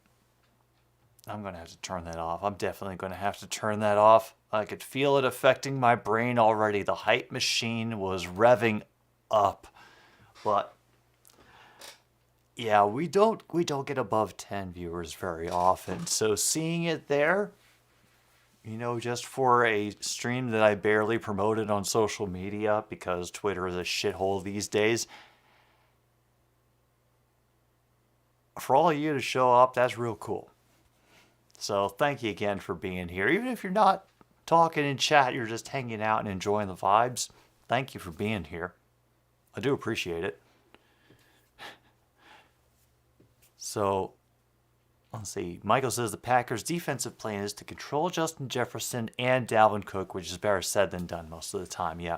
going to have to turn that off. I'm definitely going to have to turn that off. I could feel it affecting my brain already. The hype machine was revving up. But yeah, we don't get above 10 viewers very often. So seeing it there, you know, just for a stream that I barely promoted on social media because Twitter is a shithole these days, for all of you to show up, that's real cool. So thank you again for being here. Even if you're not talking in chat, you're just hanging out and enjoying the vibes. Thank you for being here. I do appreciate it. So, let's see. Michael says the Packers' defensive plan is to control Justin Jefferson and Dalvin Cook, which is better said than done most of the time, yeah.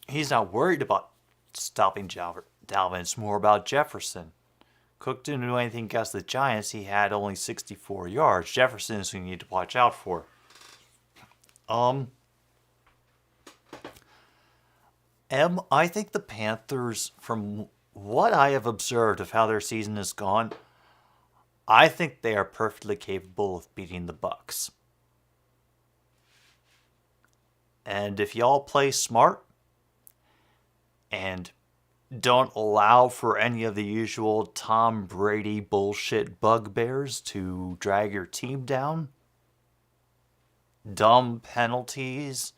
He's not worried about stopping Dalvin. It's more about Jefferson. Cook didn't do anything against the Giants. He had only 64 yards. Jefferson is who you need to watch out for. I think the Panthers, from what I have observed of how their season has gone, I think they are perfectly capable of beating the Bucs. And if y'all play smart and don't allow for any of the usual Tom Brady bullshit bugbears to drag your team down, dumb penalties,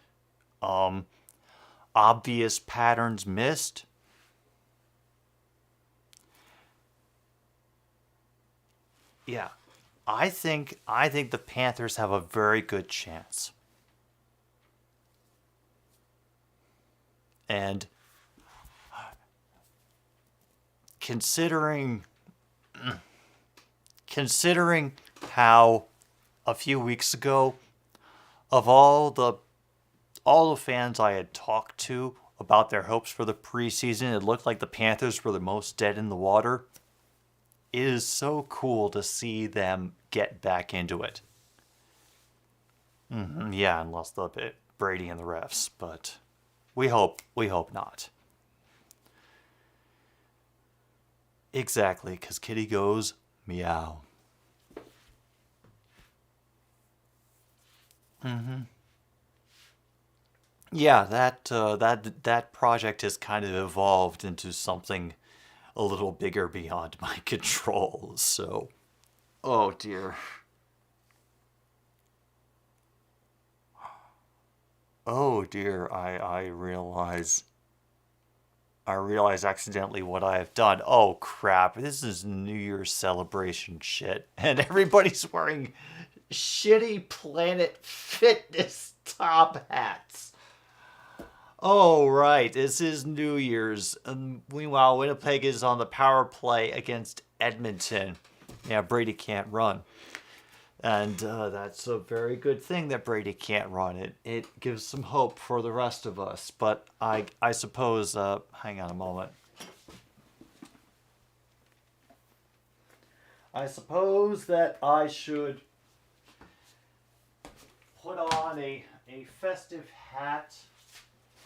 obvious patterns missed, yeah, I think the Panthers have a very good chance. And considering how a few weeks ago, of all the fans I had talked to about their hopes for the preseason, it looked like the Panthers were the most dead in the water. It is so cool to see them get back into it. Yeah, unless the Brady and the refs, but we hope not. Exactly, because Kitty goes meow. Yeah, that project has kind of evolved into something a little bigger beyond my control. So, oh dear. Oh dear, I realize accidentally what I have done. Oh crap, this is New Year's celebration shit. And everybody's wearing shitty Planet Fitness top hats. Oh right, this is New Year's. Meanwhile, Winnipeg is on the power play against Edmonton. Yeah, Brady can't run. And that's a very good thing that Brady can't run. It gives some hope for the rest of us. But I suppose, hang on a moment. I suppose that I should put on a festive hat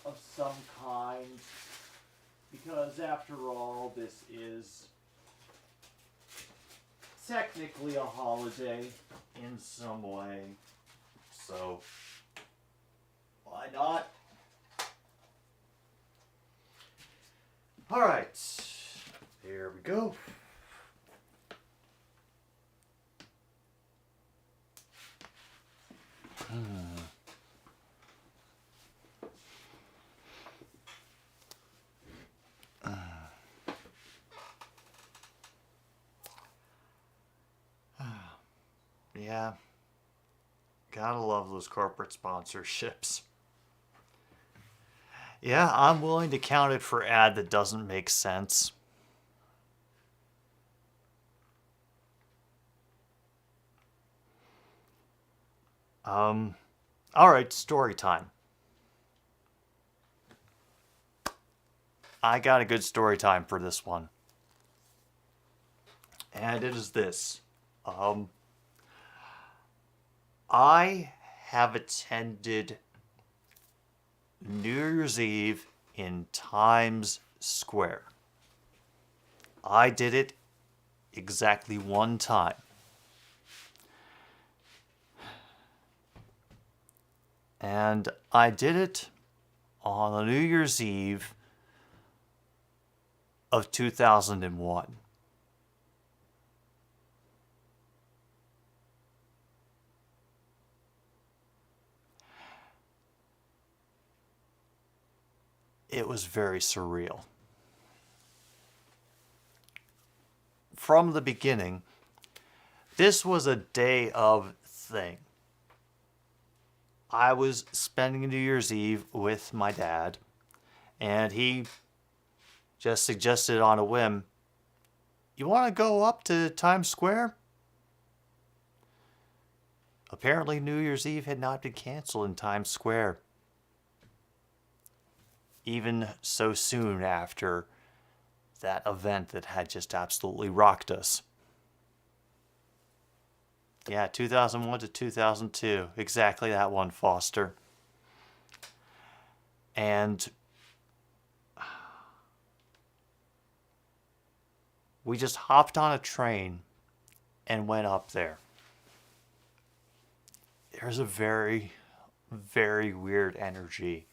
of some kind. Because after all, this is technically a holiday in some way, so why not? All right, here we go. Yeah. Gotta love those corporate sponsorships. Yeah, I'm willing to count it for ad that doesn't make sense. Alright, story time. I got a good story time for this one. And it is this. I have attended New Year's Eve in Times Square. I did it exactly one time. And I did it on the New Year's Eve of 2001. It was very surreal. From the beginning, this was a day of thing. I was spending New Year's Eve with my dad, and he just suggested on a whim, "You want to go up to Times Square?" Apparently, New Year's Eve had not been canceled in Times Square, even so soon after that event that had just absolutely rocked us. Yeah, 2001 to 2002. Exactly that one, Foster. And we just hopped on a train and went up there. There's a very, very weird energy.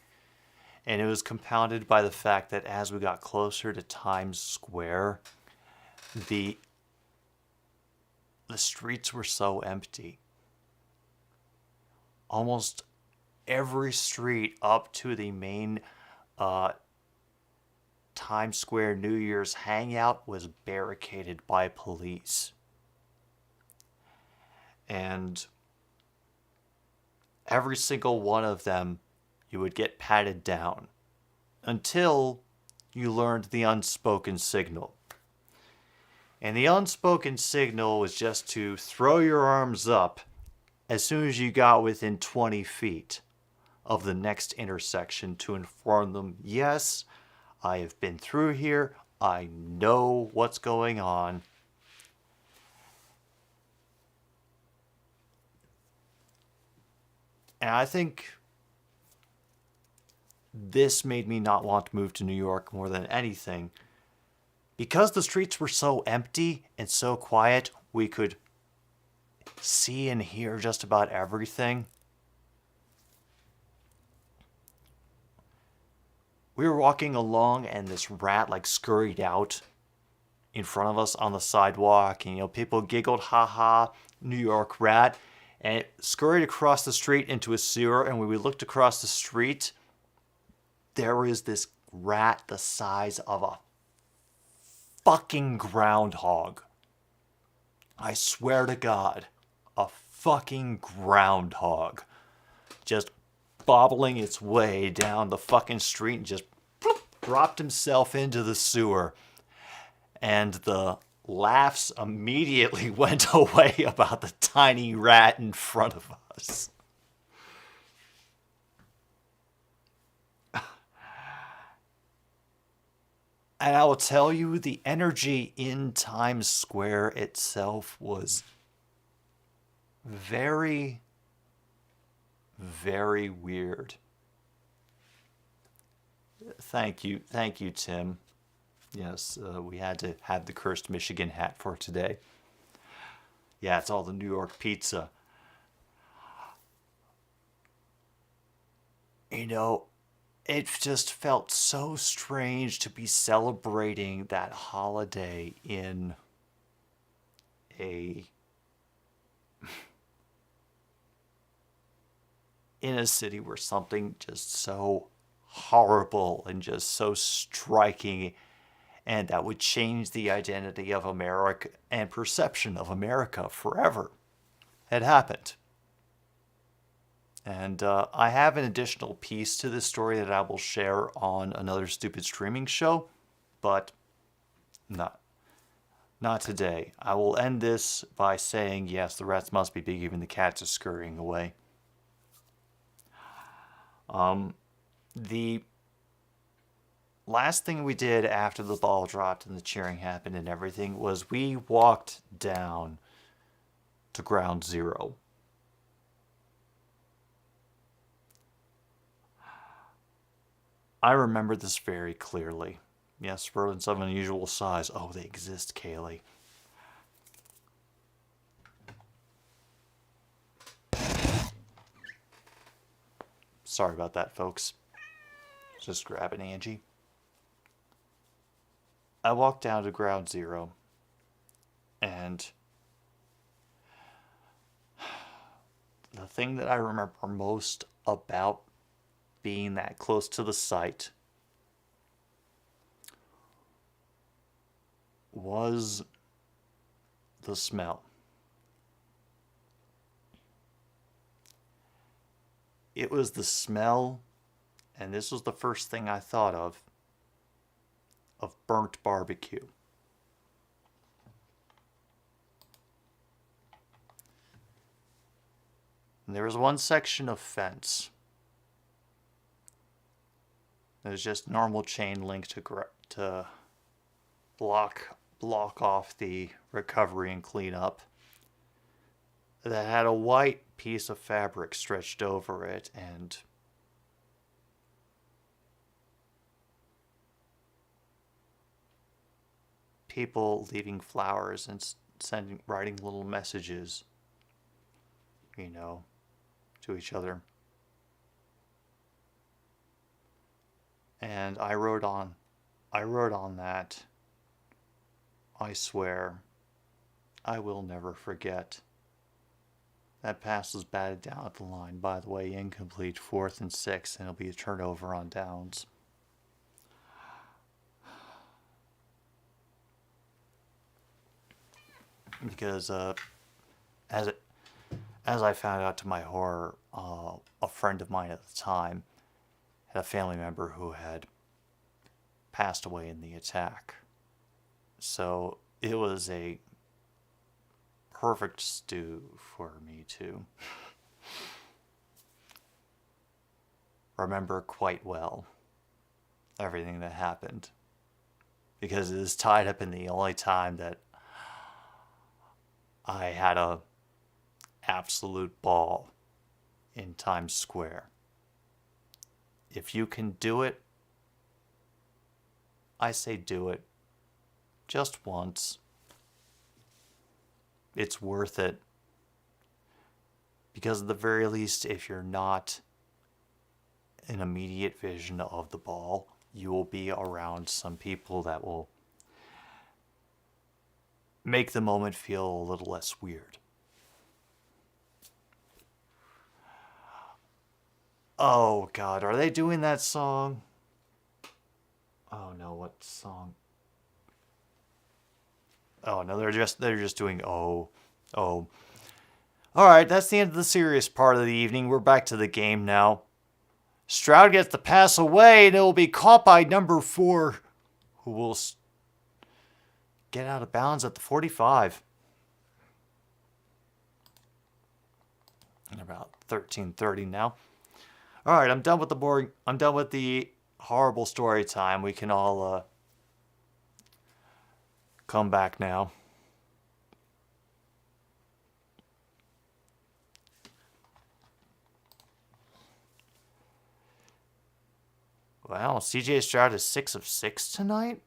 And it was compounded by the fact that as we got closer to Times Square, the streets were so empty. Almost every street up to the main Times Square New Year's hangout was barricaded by police. And every single one of them, you would get patted down until you learned the unspoken signal. And the unspoken signal was just to throw your arms up as soon as you got within 20 feet of the next intersection to inform them, yes, I have been through here. I know what's going on. And I think this made me not want to move to New York more than anything. Because the streets were so empty and so quiet, we could see and hear just about everything. We were walking along and this rat scurried out in front of us on the sidewalk, and people giggled, haha, New York rat, and it scurried across the street into a sewer. And when we looked across the street, there was this rat the size of a fucking groundhog. I swear to God, a fucking groundhog. Just bobbling its way down the fucking street and just bloop, dropped himself into the sewer. And the laughs immediately went away about the tiny rat in front of us. And I will tell you, the energy in Times Square itself was very, very weird. Thank you, Tim. Yes, we had to have the cursed Michigan hat for today. Yeah, it's all the New York pizza. It just felt so strange to be celebrating that holiday in a city where something just so horrible and just so striking, and that would change the identity of America and perception of America forever, had happened. And I have an additional piece to this story that I will share on another stupid streaming show, but not today. I will end this by saying, yes, the rats must be big, even the cats are scurrying away. The last thing we did after the ball dropped and the cheering happened and everything was we walked down to ground zero. I remember this very clearly. Yes, rodents of unusual size. Oh, they exist, Kaylee. Sorry about that, folks. Just grabbing Angie. I walked down to ground zero, and the thing that I remember most about being that close to the site was the smell. It was the smell, and this was the first thing I thought of burnt barbecue. And there was one section of fence. It was just normal chain link to block off the recovery and cleanup. That had a white piece of fabric stretched over it, and people leaving flowers and writing little messages, to each other. And I wrote on that, I swear, I will never forget. That pass was batted down at the line. By the way, incomplete, 4th and 6, and it'll be a turnover on downs. Because as I found out to my horror, a friend of mine at the time had a family member who had passed away in the attack. So it was a perfect stew for me to remember quite well everything that happened, because it is tied up in the only time that I had a absolute ball in Times Square. If you can do it, I say do it just once. It's worth it. Because at the very least, if you're not in immediate vision of the ball, you will be around some people that will make the moment feel a little less weird. Oh God, are they doing that song? Oh no, what song? Oh no, they're just doing oh. All right, that's the end of the serious part of the evening. We're back to the game now. Stroud gets the pass away, and it will be caught by number 4, who will get out of bounds at the 45. And about 13:30 now. All right, I'm done with the boring. I'm done with the horrible story time. We can all come back now. Wow, CJ Stroud is 6 of 6 tonight.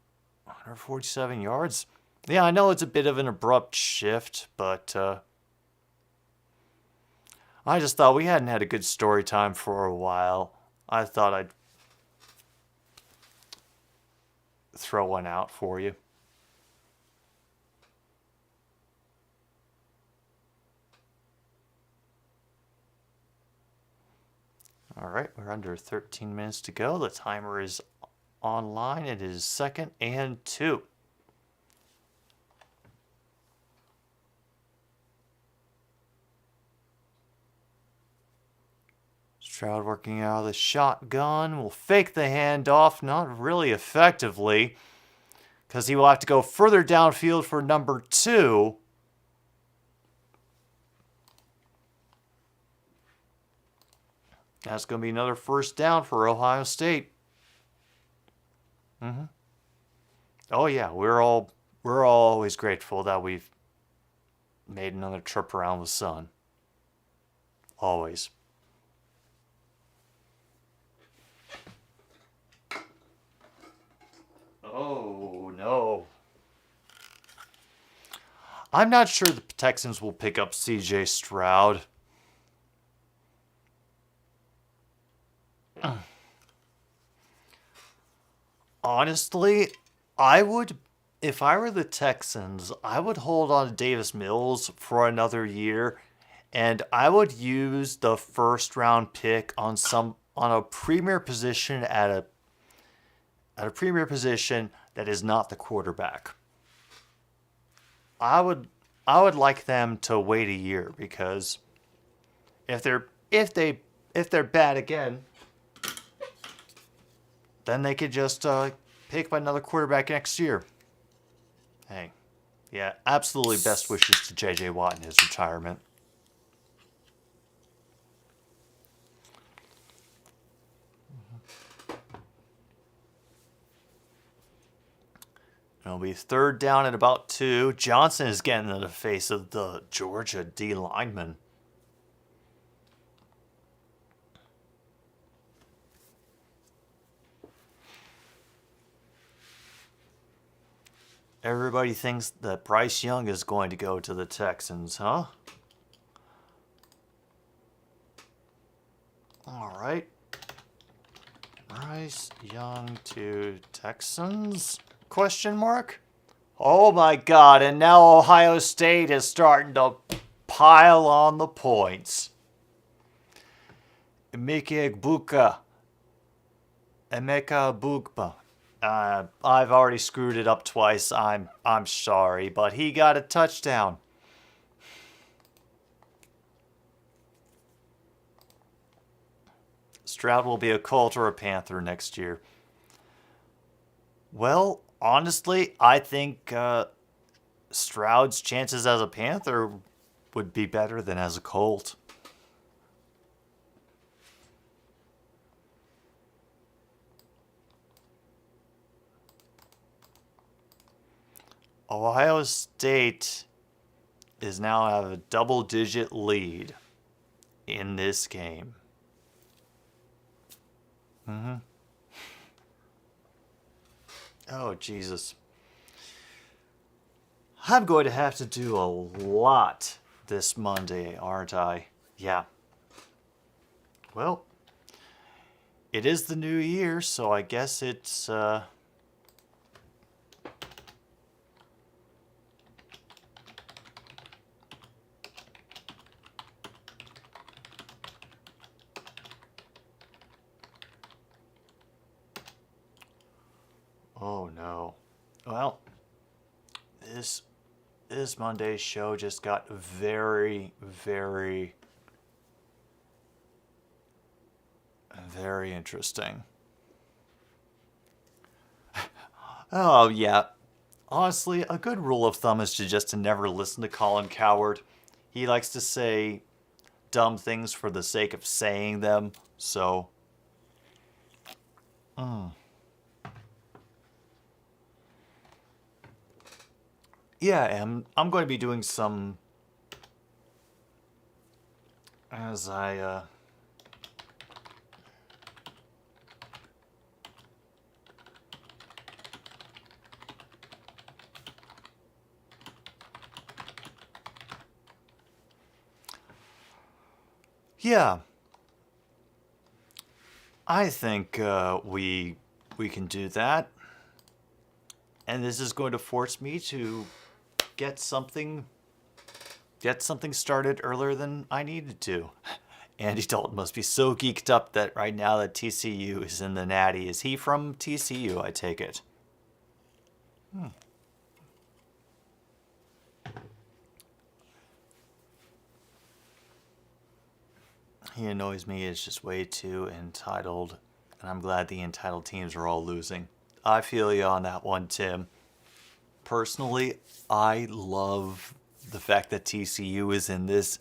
147 yards. Yeah, I know it's a bit of an abrupt shift, but I just thought we hadn't had a good story time for a while. I thought I'd throw one out for you. All right, we're under 13 minutes to go. The timer is online. It is 2nd and 2. Stroud working out of the shotgun. Will fake the handoff, not really effectively, because he will have to go further downfield for number 2. That's going to be another first down for Ohio State. Oh yeah, we're all always grateful that we've made another trip around the sun. Always. Oh no. I'm not sure the Texans will pick up CJ Stroud. Honestly, if I were the Texans, I would hold on to Davis Mills for another year, and I would use the first round pick on a premier position at a premier position that is not the quarterback. I would like them to wait a year, because if they're bad again, then they could just pick up another quarterback next year. Hey, yeah, absolutely best wishes to J.J. Watt in his retirement. It'll be third down at about 2. Johnson is getting in the face of the Georgia D lineman. Everybody thinks that Bryce Young is going to go to the Texans, huh? All right. Bryce Young to Texans? Question mark? Oh my God, and now Ohio State is starting to pile on the points. Emeka Bugba. I've already screwed it up twice. I'm sorry, but he got a touchdown. Stroud will be a Colt or a Panther next year. Well, honestly, I think Stroud's chances as a Panther would be better than as a Colt. Ohio State is now have a double-digit lead in this game. Oh, Jesus. I'm going to have to do a lot this Monday, aren't I? Yeah. Well, it is the new year, so I guess it's... Oh no. Well, this Monday's show just got very, very, very interesting. Oh yeah. Honestly, a good rule of thumb is to never listen to Colin Cowherd. He likes to say dumb things for the sake of saying them, so... Yeah, I'm going to be doing some... As I... Yeah. I think we can do that. And this is going to force me to get something started earlier than I needed to. Andy Dalton must be so geeked up that right now that TCU is in the Natty. Is he from TCU, I take it? he annoys me. Is just way too entitled. And I'm glad the entitled teams are all losing. I feel you on that one, Tim. Personally, I love the fact that TCU is in this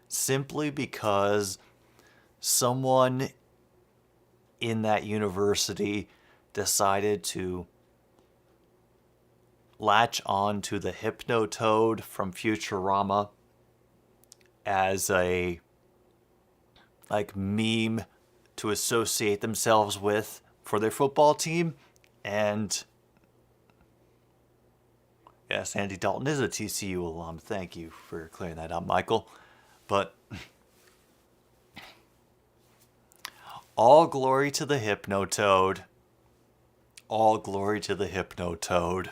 simply because someone in that university decided to latch on to the Hypnotoad from Futurama as a meme to associate themselves with for their football team. And yes, Andy Dalton is a TCU alum. Thank you for clearing that up, Michael. But all glory to the Hypnotoad. All glory to the Hypnotoad.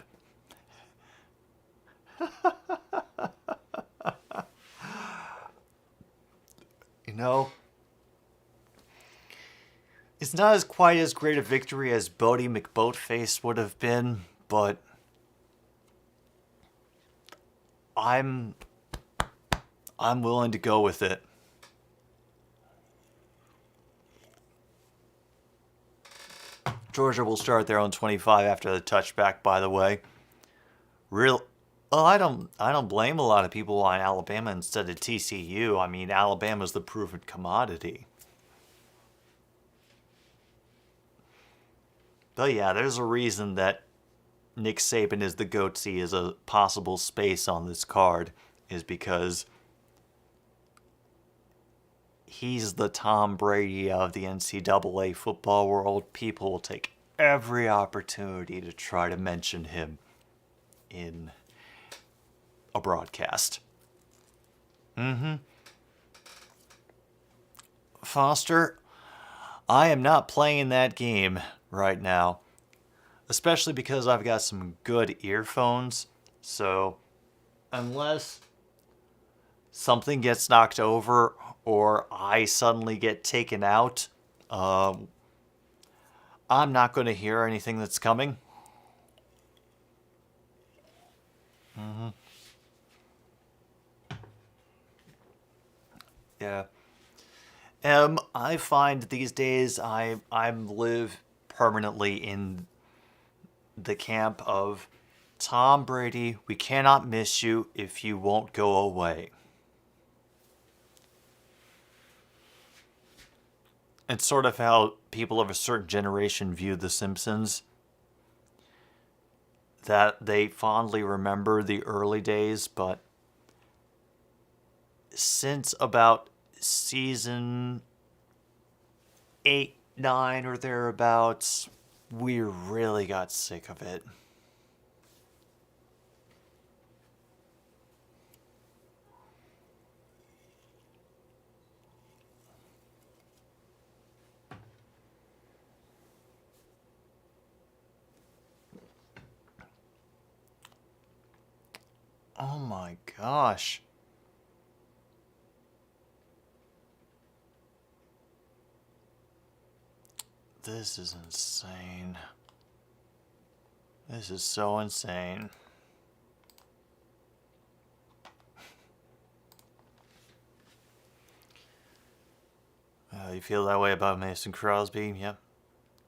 You know, it's not as quite as great a victory as Bodie McBoatface would have been, but I'm willing to go with it. Georgia will start their own 25 after the touchback, by the way. Well, I don't blame a lot of people on Alabama instead of TCU. I mean, Alabama's the proven commodity. But yeah, there's a reason that Nick Saban is the goatsy as a possible space on this card, is because he's the Tom Brady of the NCAA football world. People will take every opportunity to try to mention him in a broadcast. Foster, I am not playing that game right now, especially because I've got some good earphones. So unless something gets knocked over or I suddenly get taken out, I'm not going to hear anything that's coming. Yeah. I find these days I live permanently in the camp of Tom Brady, we cannot miss you if you won't go away. It's sort of how people of a certain generation view The Simpsons. That they fondly remember the early days, but since about season 8, 9 or thereabouts, we really got sick of it. Oh my gosh. This is insane. This is so insane. You feel that way about Mason Crosby? Yep.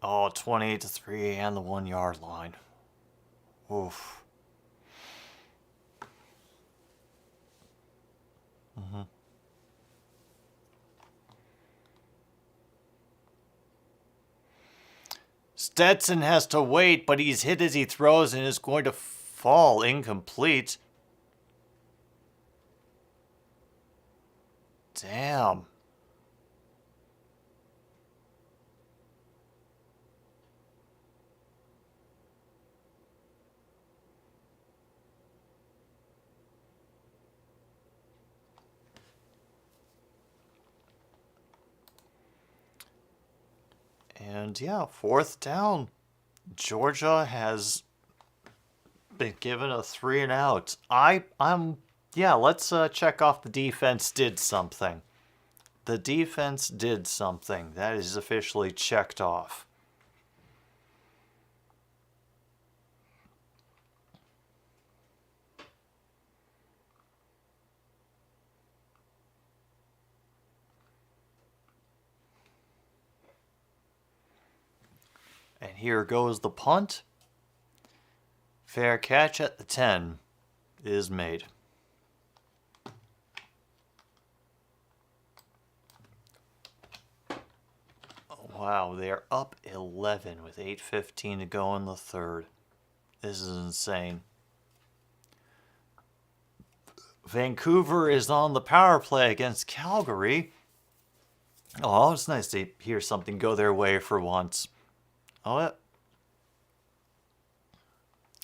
Oh, 28-3 and the 1 yard line. Oof. Stetson has to wait, but he's hit as he throws and is going to fall incomplete. Damn. And yeah, 4th down. Georgia has been given a 3 and out. Let's check off the defense did something. The defense did something. That is officially checked off. And here goes the punt. Fair catch at the 10 is made. Wow, they're up 11 with 8:15 to go in the third. This is insane. Vancouver is on the power play against Calgary. Oh, it's nice to hear something go their way for once. Oh,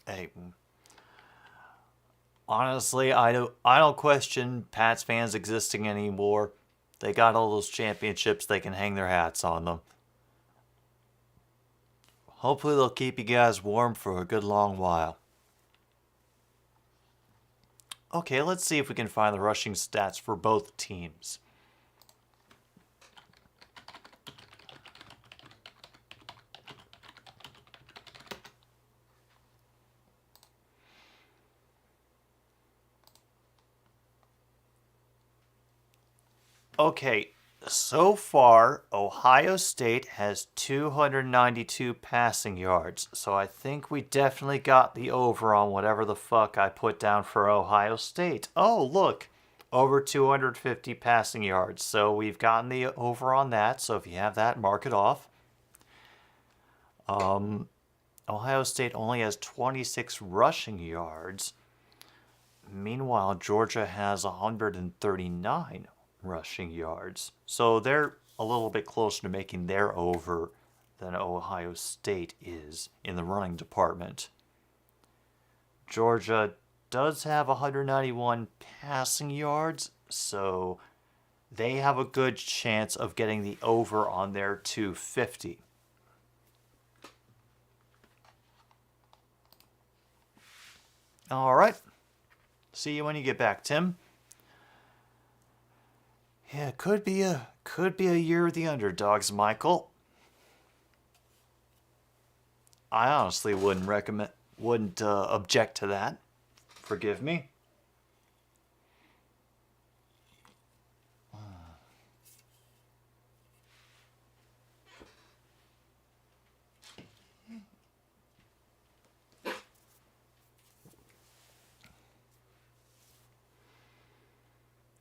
hey. Honestly, I don't question Pats fans existing anymore. They got all those championships, they can hang their hats on them. Hopefully they'll keep you guys warm for a good long while. Okay, let's see if we can find the rushing stats for both teams. Okay, so far, Ohio State has 292 passing yards. So I think we definitely got the over on whatever the fuck I put down for Ohio State. Oh, look, over 250 passing yards. So we've gotten the over on that. So if you have that, mark it off. Ohio State only has 26 rushing yards. Meanwhile, Georgia has 139 rushing yards. So they're a little bit closer to making their over than Ohio State is in the running department. Georgia does have 191 passing yards, so they have a good chance of getting the over on their 250. All right. See you when you get back, Tim. Yeah, it could be a year of the underdogs, Michael. I honestly wouldn't object to that. Forgive me.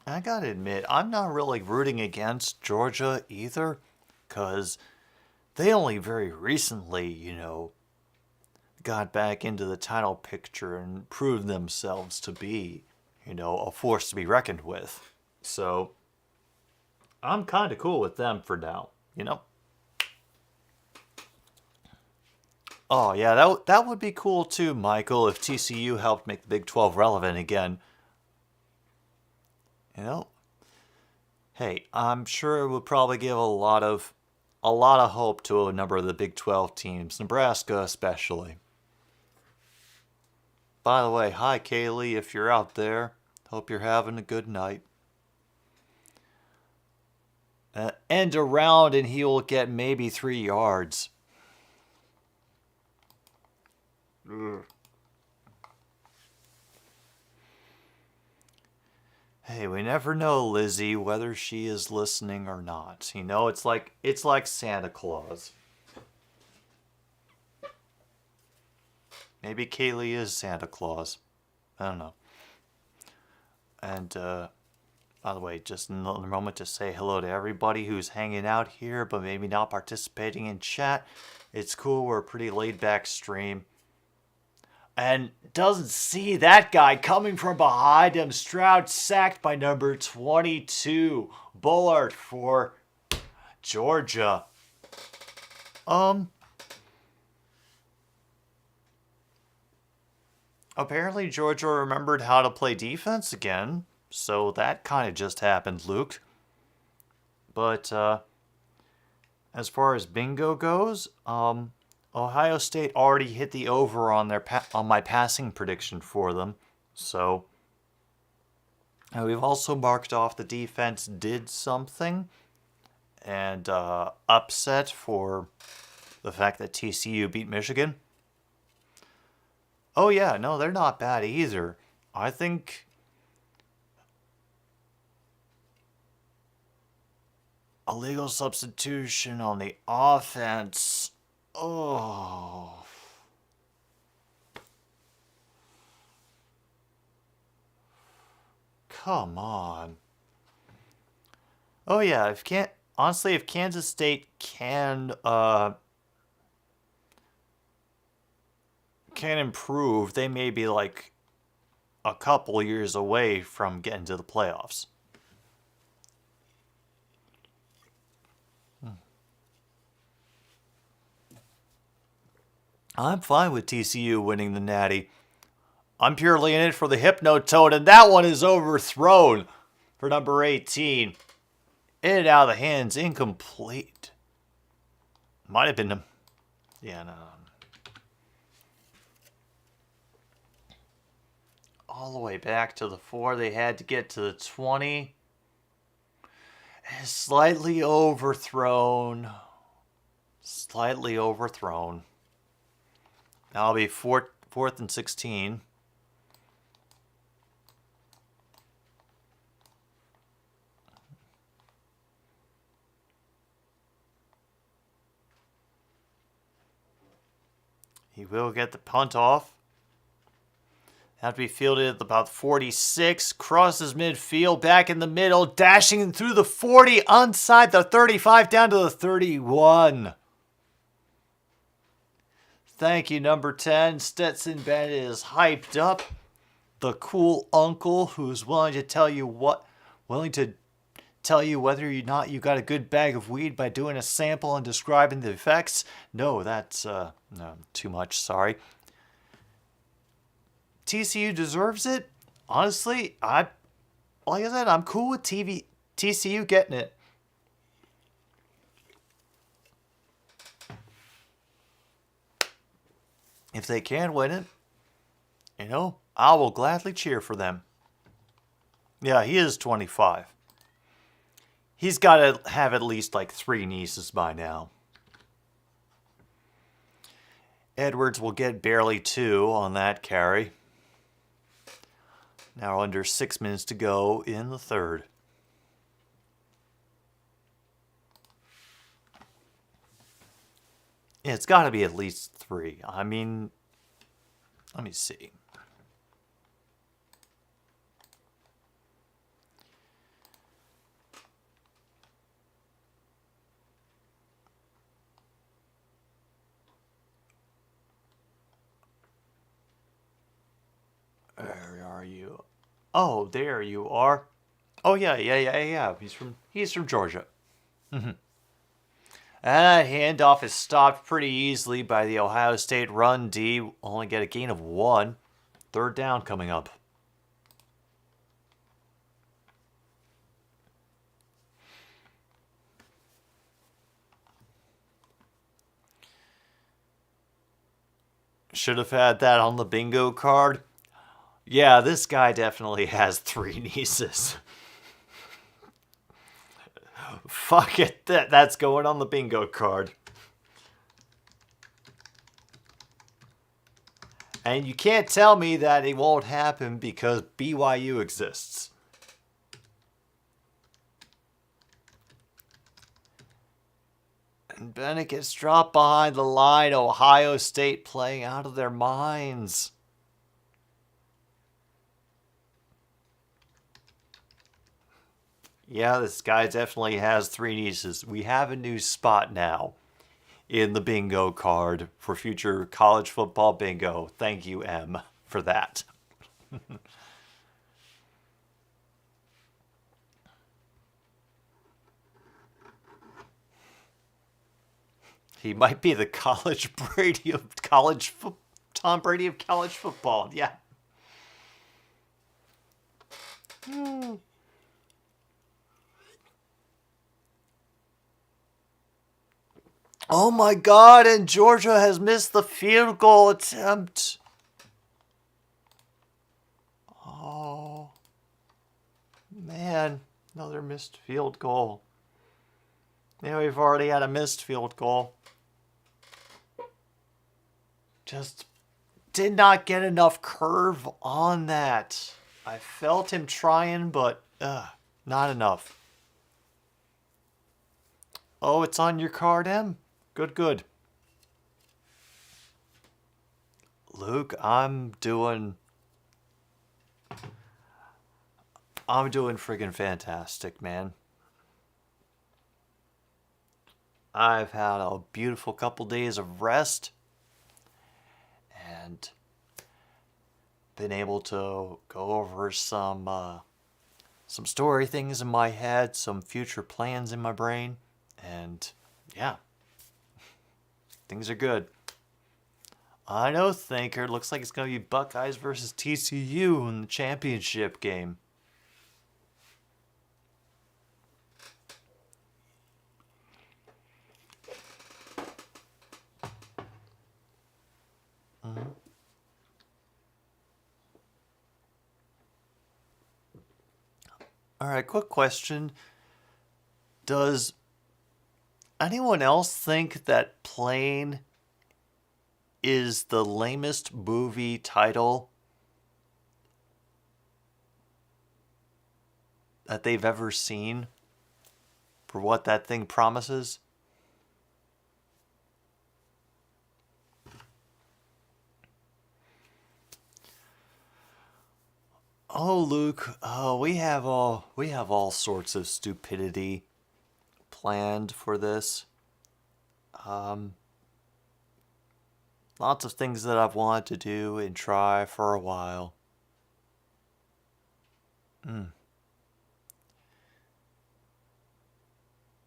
I gotta admit, I'm not really rooting against Georgia either, because they only very recently, got back into the title picture and proved themselves to be, a force to be reckoned with. So, I'm kind of cool with them for now, Oh, yeah, that would be cool too, Michael, if TCU helped make the Big 12 relevant again. Hey, I'm sure it would probably give a lot of hope to a number of the Big 12 teams, Nebraska especially. By the way, hi Kaylee, if you're out there. Hope you're having a good night. End around and he will get maybe 3 yards. Ugh. Hey, we never know, Lizzie, whether she is listening or not. It's like Santa Claus. Maybe Kaylee is Santa Claus. I don't know. And, by the way, just another moment to say hello to everybody who's hanging out here, but maybe not participating in chat. It's cool, we're a pretty laid-back stream. And doesn't see that guy coming from behind him. Stroud sacked by number 22. Bullard for Georgia. Apparently Georgia remembered how to play defense again. So that kind of just happened, Luke. But as far as bingo goes, Ohio State already hit the over on my passing prediction for them. So we've also marked off the defense did something and upset for the fact that TCU beat Michigan. Oh yeah, no, they're not bad either. I think illegal substitution on the offense Oh. Come on. Oh yeah, honestly, if Kansas State can improve, they may be like a couple years away from getting to the playoffs. I'm fine with TCU winning the Natty. I'm purely in it for the Hypnotoad, and that one is overthrown for number 18. In and out of the hands, incomplete. Might have been... Yeah, no. All the way back to the 4. They had to get to the 20. And slightly overthrown. Slightly overthrown. Now it'll be fourth and 16. He will get the punt off. Have to be fielded at about 46. Crosses midfield, back in the middle, dashing through the 40, onside the 35, down to the 31. Thank you, number 10. Stetson Bennett is hyped up. The cool uncle who's willing to tell you whether or not you got a good bag of weed by doing a sample and describing the effects. No, that's no, too much, sorry. TCU deserves it. Honestly, like I said, I'm cool with TCU getting it. If they can win it, I will gladly cheer for them. Yeah, he is 25. He's got to have at least like 3 nieces by now. Edwards will get barely 2 on that carry. Now under 6 minutes to go in the 3rd. Yeah, it's got to be at least 3. I mean, let me see. Where are you? Oh, there you are. Oh yeah. He's from Georgia. And that handoff is stopped pretty easily by the Ohio State run D. Only get a gain of 1. 3rd down coming up. Should have had that on the bingo card. Yeah, this guy definitely has 3 nieces. Fuck it, that's going on the bingo card. And you can't tell me that it won't happen because BYU exists. And Bennett gets dropped behind the line. Ohio State playing out of their minds. Yeah, this guy definitely has 3 nieces. We have a new spot now in the bingo card for future college football bingo. Thank you, M, for that. He might be the college Brady of Tom Brady of college football. Yeah. Oh my God, and Georgia has missed the field goal attempt. Oh, man, another missed field goal. Yeah, we've already had a missed field goal. Just did not get enough curve on that. I felt him trying, but not enough. Oh, it's on your card, M? Good. Luke, I'm doing friggin' fantastic, man. I've had a beautiful couple days of rest and been able to go over some story things in my head, some future plans in my brain, and yeah, things are good. I know, ThIIIrd. Looks like it's going to be Buckeyes versus TCU in the championship game. All right, quick question. Does anyone else think that Plane is the lamest movie title that they've ever seen for what that thing promises? Oh, Luke, we have all sorts of stupidity planned for this. Lots of things that I've wanted to do and try for a while.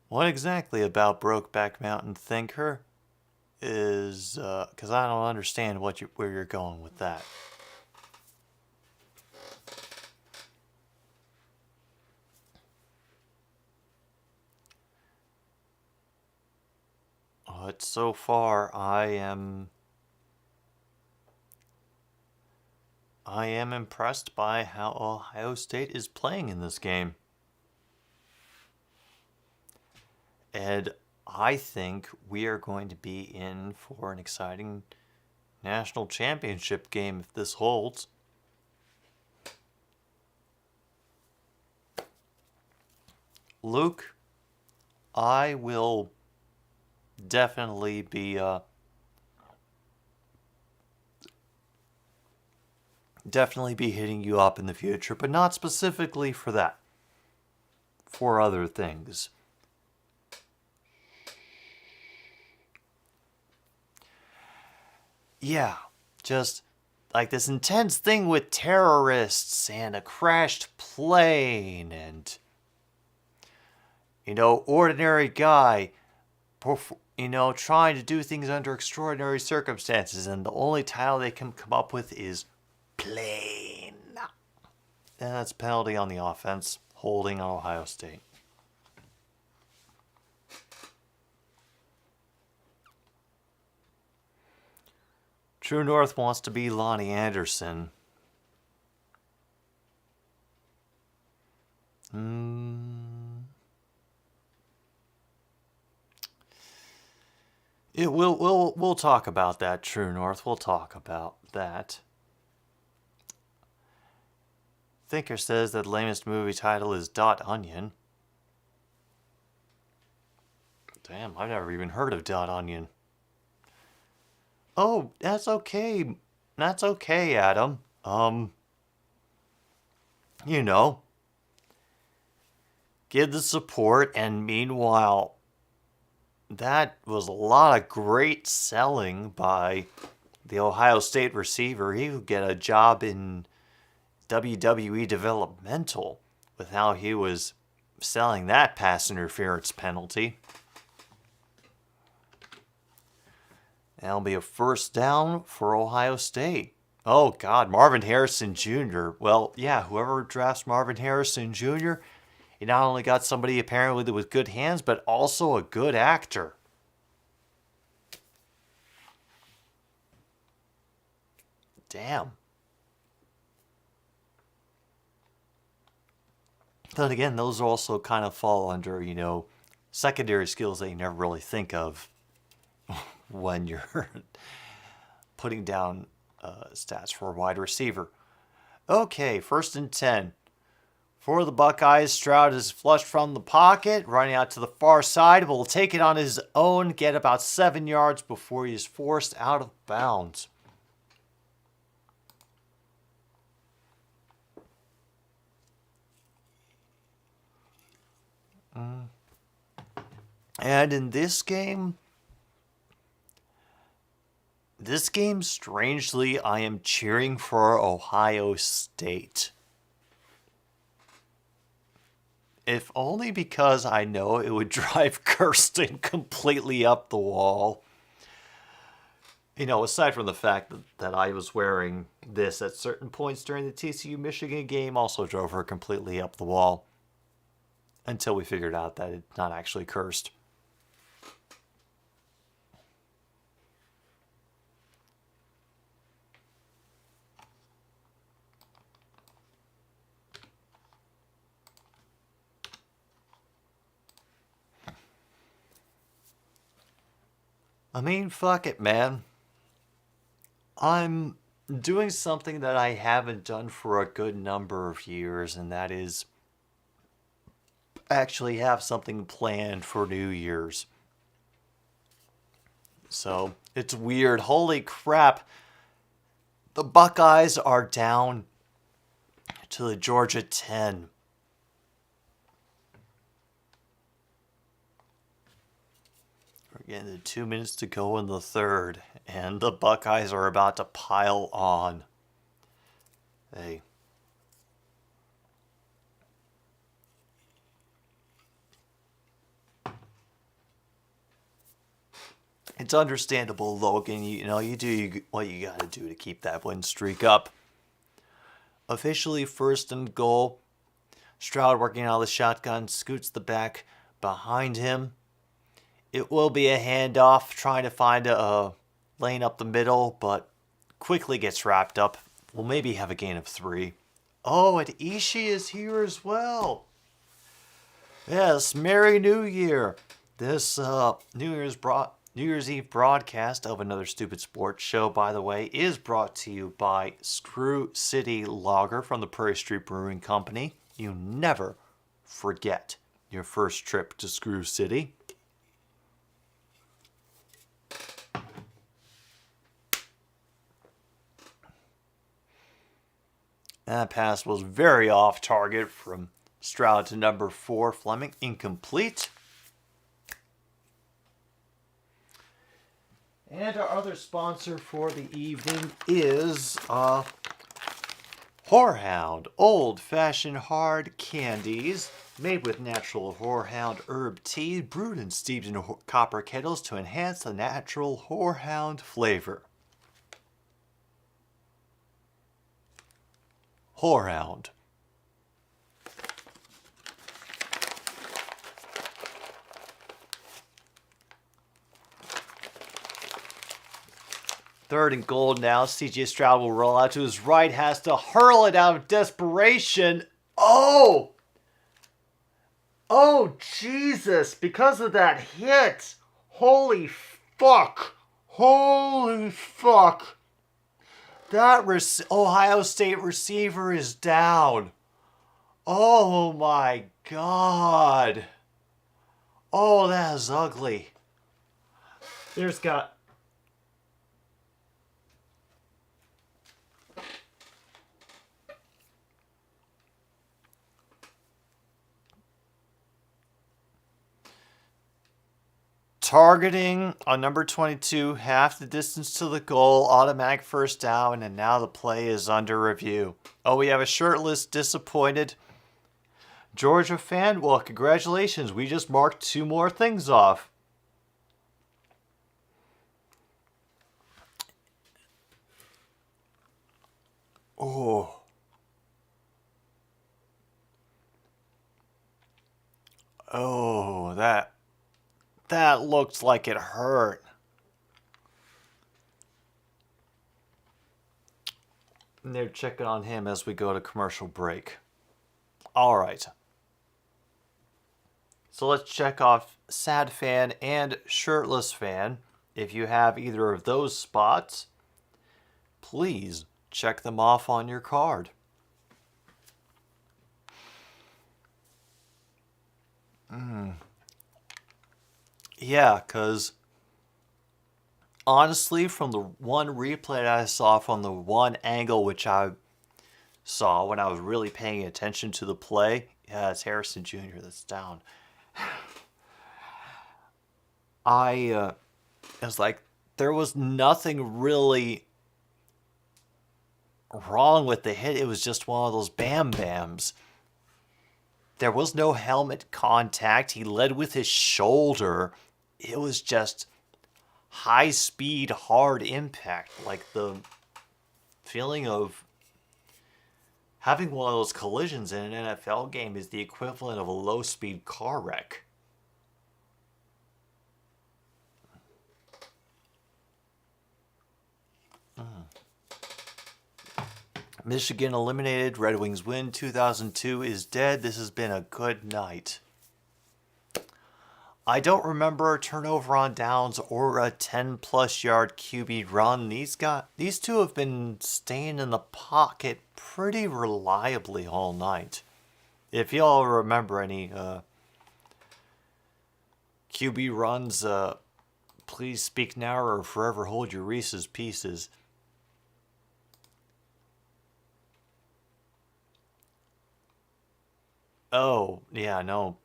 What exactly about Brokeback Mountain ThIIIrd is, because I don't understand where you're going with that. But so far, I am impressed by how Ohio State is playing in this game. And I think we are going to be in for an exciting national championship game if this holds. Luke, I will definitely be hitting you up in the future, but not specifically for that. For other things. Yeah, just like this intense thing with terrorists and a crashed plane and, ordinary guy, trying to do things under extraordinary circumstances, and the only title they can come up with is Plane. And that's a penalty on the offense, holding on Ohio State. True North wants to be Lonnie Anderson. We'll talk about that, True North. We'll talk about that. ThIIIrd says that the lamest movie title is Dot Onion. Damn, I've never even heard of Dot Onion. Oh, that's okay. That's okay, Adam. Give the support, and meanwhile, that was a lot of great selling by the Ohio State receiver. He would get a job in WWE developmental with how he was selling that pass interference penalty. That'll be a first down for Ohio State. Oh, God, Marvin Harrison Jr. Well, yeah, whoever drafts Marvin Harrison Jr., he not only got somebody apparently with good hands, but also a good actor. Damn. But again, those also kind of fall under, secondary skills that you never really think of when you're putting down stats for a wide receiver. Okay, 1st and 10. For the Buckeyes, Stroud is flushed from the pocket, running out to the far side, will take it on his own, get about 7 yards before he is forced out of bounds. And in this game, strangely, I am cheering for Ohio State. If only because I know it would drive Kirsten completely up the wall. You know, aside from the fact that I was wearing this at certain points during the TCU-Michigan game, also drove her completely up the wall. Until we figured out that it's not actually cursed. I mean, fuck it, man. I'm doing something that I haven't done for a good number of years, and that is actually have something planned for New Year's. So, it's weird. Holy crap. The Buckeyes are down to the Georgia 10. We're getting to 2 minutes to go in the third, and the Buckeyes are about to pile on. Hey. It's understandable, Logan. You do what you gotta do to keep that win streak up. Officially first and goal. Stroud working out of the shotgun, scoots the back behind him. It will be a handoff, trying to find a lane up the middle, but quickly gets wrapped up. We'll maybe have a gain of 3. Oh, and Ishii is here as well. Yes, Merry New Year. This New Year's Eve broadcast of Another Stupid Sports Show, by the way, is brought to you by Screw City Lager from the Prairie Street Brewing Company. You never forget your first trip to Screw City. That pass was very off target from Stroud to number 4, Fleming. Incomplete. And our other sponsor for the evening is Whorehound. Old-fashioned hard candies made with natural Whorehound herb tea, brewed and steeped in copper kettles to enhance the natural Whorehound flavor. Whorehound. Third and goal now. CJ Stroud will roll out to his right, has to hurl it out of desperation. Oh! Oh, Jesus! Because of that hit! Holy fuck! Holy fuck! That Ohio State receiver is down. Oh my God. Oh, that is ugly. There's got... Targeting on number 22, half the distance to the goal, automatic first down, and now the play is under review. Oh, we have a shirtless, disappointed Georgia fan. Well, congratulations, we just marked 2 more things off. Oh. Oh, that looked like it hurt. And they're checking on him as we go to commercial break. All right. So let's check off sad fan and shirtless fan. If you have either of those spots, please check them off on your card. Yeah, because honestly, from the one replay that I saw, from the one angle which I saw when I was really paying attention to the play, yeah, it's Harrison Jr. that's down. I was like, there was nothing really wrong with the hit. It was just one of those bam bams. There was no helmet contact. He led with his shoulder. It was just high speed, hard impact. Like the feeling of having one of those collisions in an NFL game is the equivalent of a low speed car wreck. Michigan eliminated. Red Wings win. 2002 is dead. This has been a good night. I don't remember a turnover on downs or a 10-plus yard QB run. These two have been staying in the pocket pretty reliably all night. If y'all remember any QB runs, please speak now or forever hold your Reese's Pieces. Oh, yeah, no.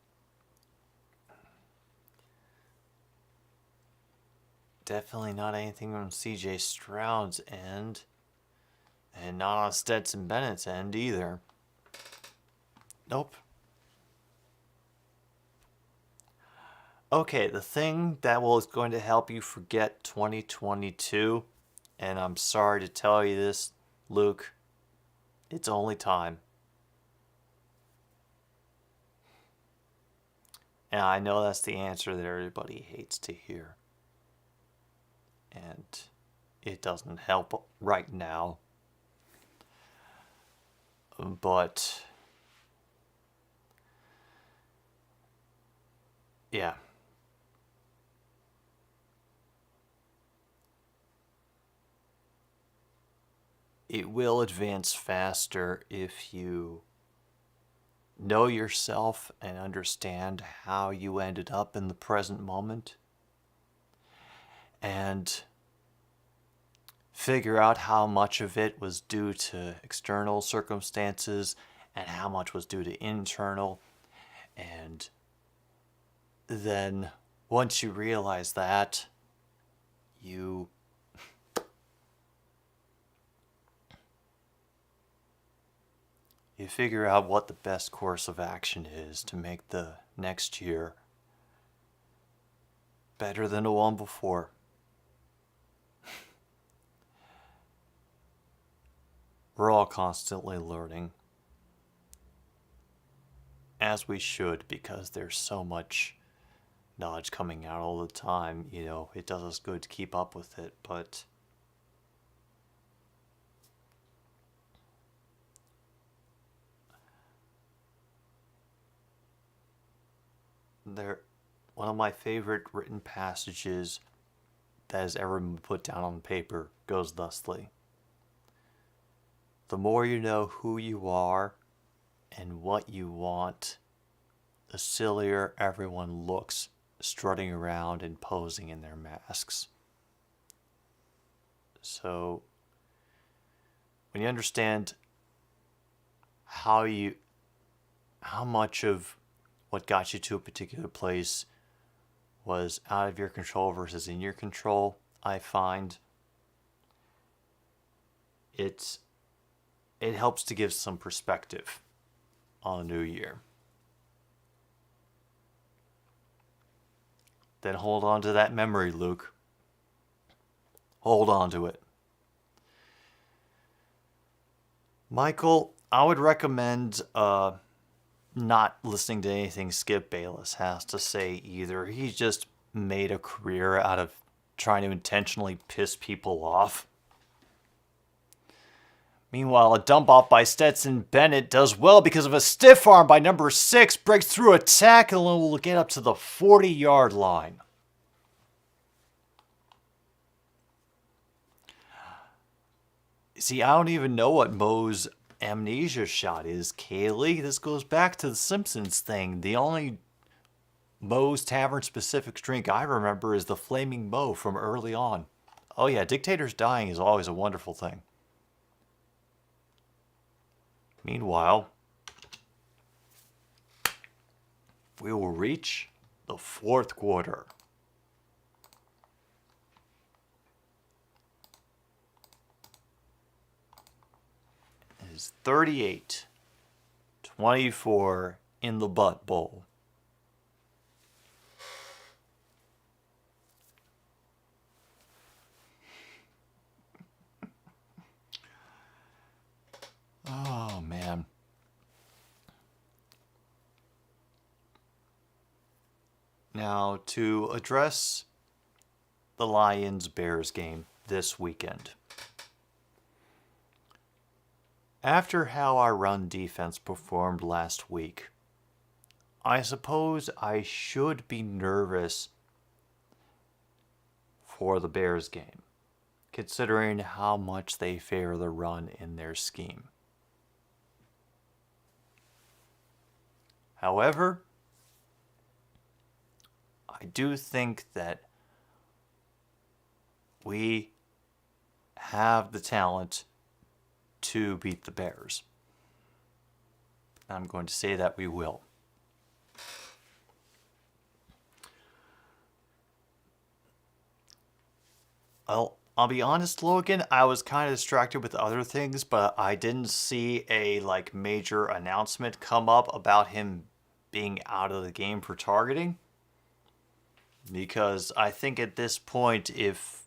Definitely not anything on CJ Stroud's end. And not on Stetson Bennett's end either. Nope. Okay, the thing that is going to help you forget 2022, and I'm sorry to tell you this, Luke, it's only time. And I know that's the answer that everybody hates to hear. And it doesn't help right now. But yeah. It will advance faster if you know yourself and understand how you ended up in the present moment, and figure out how much of it was due to external circumstances and how much was due to internal. And then once you realize that, you figure out what the best course of action is to make the next year better than the one before. We're all constantly learning, as we should, because there's so much knowledge coming out all the time. You know, it does us good to keep up with it, but one of my favorite written passages that has ever been put down on paper goes thusly: the more you know who you are and what you want, the sillier everyone looks strutting around and posing in their masks. So when you understand how much of what got you to a particular place was out of your control versus in your control, I find it helps to give some perspective on the new year. Then hold on to that memory, Luke. Hold on to it. Michael, I would recommend not listening to anything Skip Bayless has to say either. He's just made a career out of trying to intentionally piss people off. Meanwhile, a dump off by Stetson Bennett does well because of a stiff arm by number 6, breaks through a tackle and will get up to the 40-yard line. See, I don't even know what Moe's amnesia shot is, Kaylee. This goes back to the Simpsons thing. The only Moe's Tavern specific drink I remember is the Flaming Moe from early on. Oh yeah, dictators dying is always a wonderful thing. Meanwhile, we will reach the fourth quarter. It is 38-24 in the Butt Bowl. Oh, man. Now, to address the Lions-Bears game this weekend. After how our run defense performed last week, I suppose I should be nervous for the Bears game, considering how much they favor the run in their scheme. However, I do think that we have the talent to beat the Bears. I'm going to say that we will. I'll be honest, Logan, I was kind of distracted with other things, but I didn't see a major announcement come up about him being out of the game for targeting. Because I think at this point, if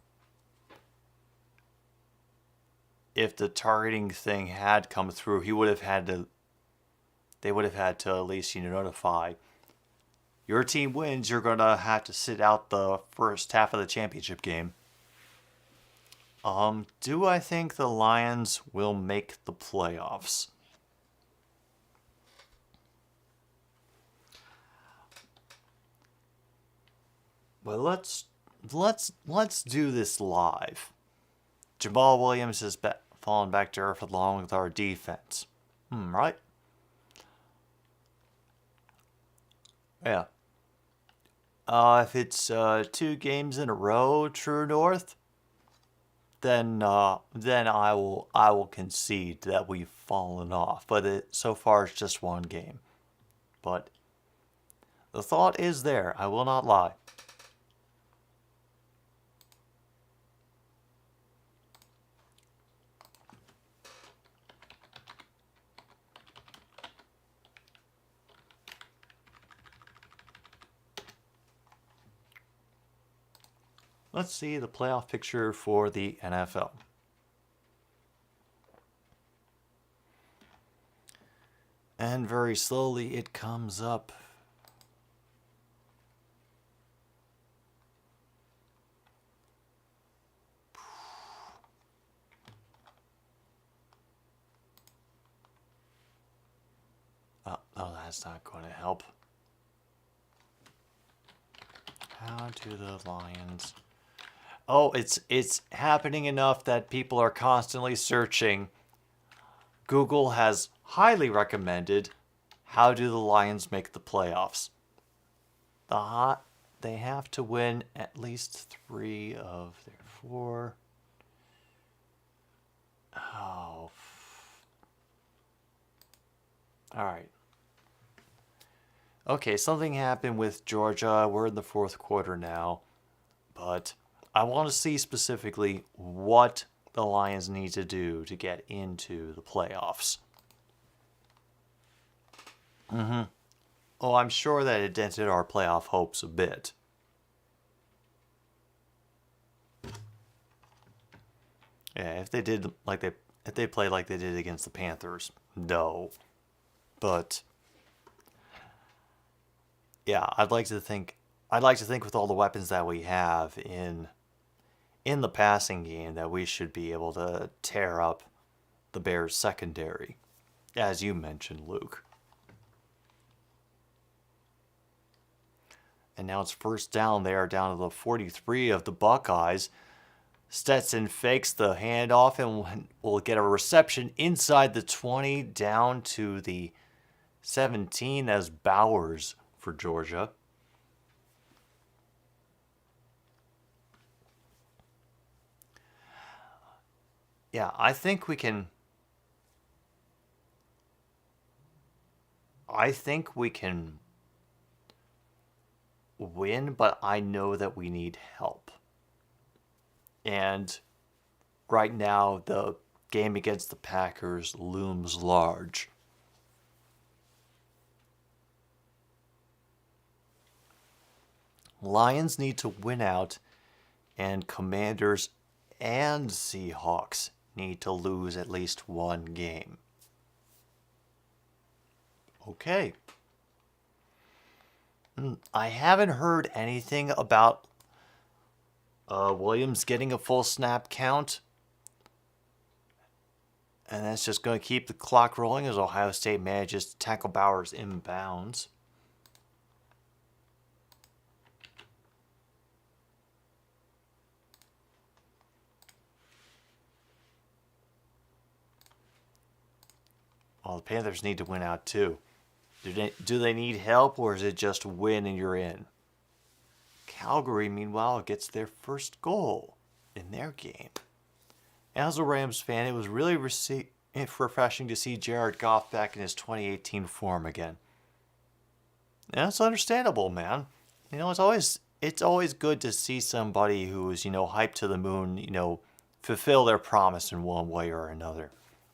the targeting thing had come through, they would have had to at least notify. Your team wins, you're going to have to sit out the first half of the championship game. Do I think the Lions will make the playoffs? Well, let's do this live. Jamal Williams has fallen back to earth along with our defense. Right? Yeah. If it's 2 games in a row, true north, then I will concede that we've fallen off. But so far it's just 1 game. But the thought is there. I will not lie. Let's see the playoff picture for the NFL. And very slowly it comes up. Oh, that's not going to help. How do the Lions... Oh, it's happening enough that people are constantly searching. Google has highly recommended, how do the Lions make the playoffs? They have to win at least 3 of their 4. Oh. Alright. Okay, something happened with Georgia. We're in the 4th quarter now. But I want to see specifically what the Lions need to do to get into the playoffs. Oh, I'm sure that it dented our playoff hopes a bit. Yeah, if they played like they did against the Panthers, no. But yeah, I'd like to think with all the weapons that we have in the passing game that we should be able to tear up the Bears secondary, as you mentioned, Luke. And now it's first down there, down to the 43 of the Buckeyes. Stetson fakes the handoff and will get a reception inside the 20 down to the 17 as Bowers for Georgia. Yeah, I think we can win, but I know that we need help. And right now, the game against the Packers looms large. Lions need to win out, and Commanders and Seahawks need to lose at least one game. Okay. I haven't heard anything about Williams getting a full snap count. And that's just going to keep the clock rolling as Ohio State manages to tackle Bowers inbounds. Well, the Panthers need to win out too. Do they need help, or is it just win and you're in? Calgary, meanwhile, gets their first goal in their game. As a Rams fan, it was really refreshing to see Jared Goff back in his 2018 form again. And that's understandable, man. You know, it's always good to see somebody who's, hyped to the moon, fulfill their promise in one way or another.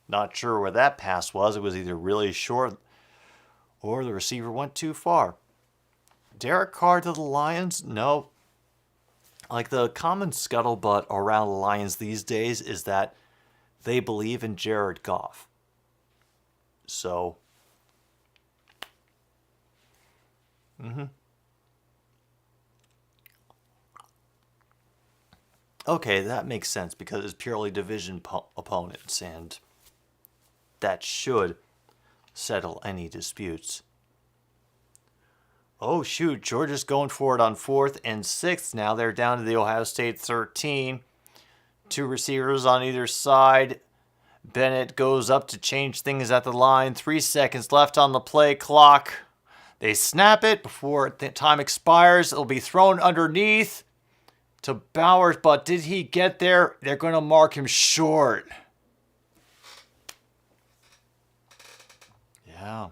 Not sure where that pass was. It was either really short or the receiver went too far. Derek Carr to the Lions? No. Like, the common scuttlebutt around the Lions these days is that they believe in Jared Goff. So, okay, that makes sense because it's purely division opponents, and that should settle any disputes. Oh, shoot, Georgia's going for it on 4th and 6th. Now they're down to the Ohio State 13. 2 receivers on either side. Bennett goes up to change things at the line. 3 seconds left on the play clock. They snap it before the time expires. It'll be thrown underneath to Bowers, but did he get there? They're going to mark him short. Yeah.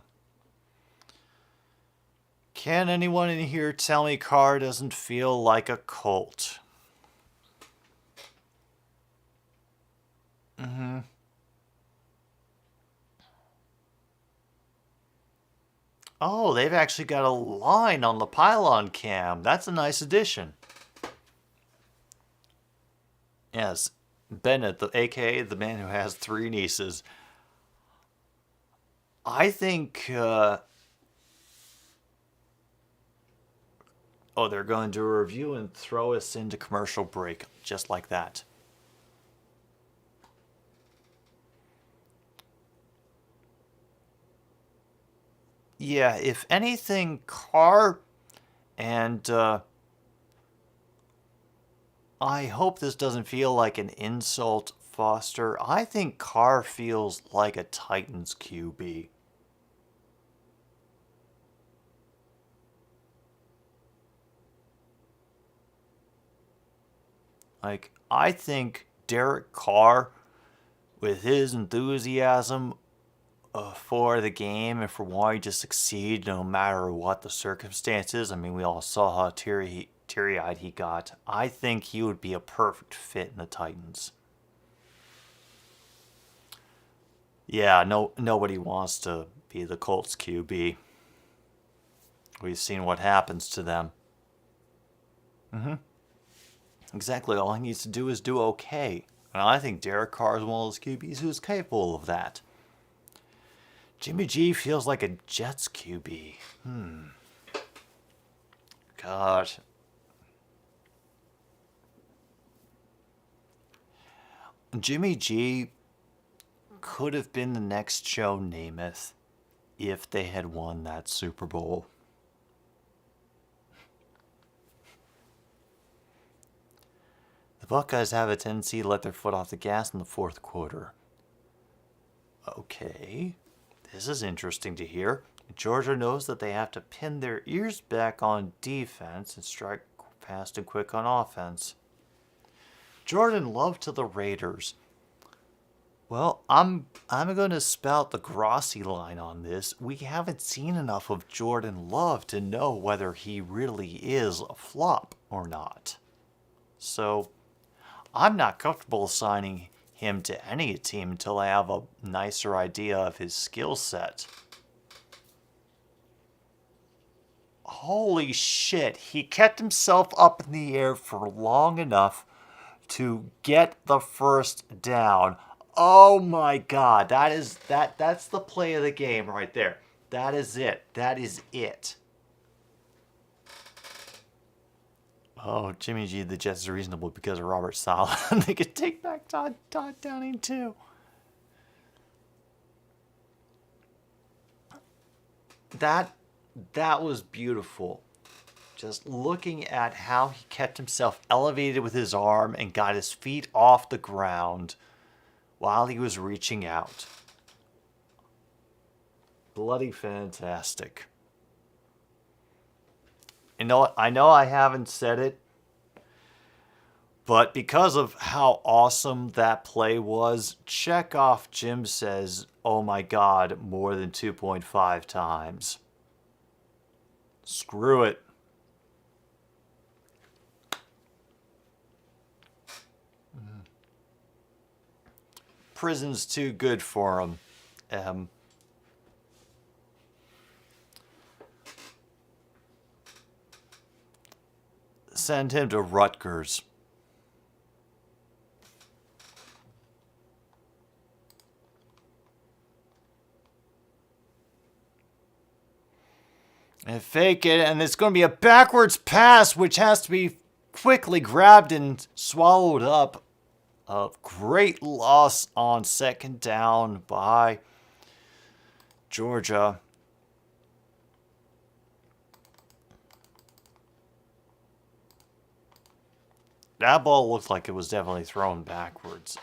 Can anyone in here tell me Carr doesn't feel like a Colt? Oh, they've actually got a line on the pylon cam. That's a nice addition. Yes, Bennett, aka the man who has 3 nieces. I think... Oh, they're going to review and throw us into commercial break, just like that. Yeah, if anything, Carr and I hope this doesn't feel like an insult, Foster. I think Carr feels like a Titans QB. Like, I think Derek Carr, with his enthusiasm for the game and for wanting to succeed no matter what the circumstances, I mean, we all saw how teary-eyed he got. I think he would be a perfect fit in the Titans. Yeah, nobody wants to be the Colts QB. We've seen what happens to them. Exactly. All he needs to do is do okay. And I think Derek Carr is one of those QBs who's capable of that. Jimmy G feels like a Jets QB. God. Jimmy G could have been the next Joe Namath if they had won that Super Bowl. The Buckeyes have a tendency to let their foot off the gas in the 4th quarter. Okay, this is interesting to hear. Georgia knows that they have to pin their ears back on defense and strike fast and quick on offense. Jordan Love to the Raiders. Well, I'm going to spout the Grossi line on this. We haven't seen enough of Jordan Love to know whether he really is a flop or not. So, I'm not comfortable assigning him to any team until I have a nicer idea of his skill set. Holy shit, he kept himself up in the air for long enough to get the first down. Oh my god, that's the play of the game right there. That is it. That is it. Oh, Jimmy G, the Jets are reasonable because of Robert Saleh. They could take back Todd Downing too. That was beautiful. Just looking at how he kept himself elevated with his arm and got his feet off the ground while he was reaching out. Bloody fantastic. You know what? I know I haven't said it, but because of how awesome that play was, check off Jim says, oh my god, more than 2.5 times. Screw it. Prison's too good for him. Send him to Rutgers. And fake it, and it's going to be a backwards pass, which has to be quickly grabbed and swallowed up. A great loss on second down by Georgia. That ball looked like it was definitely thrown backwards,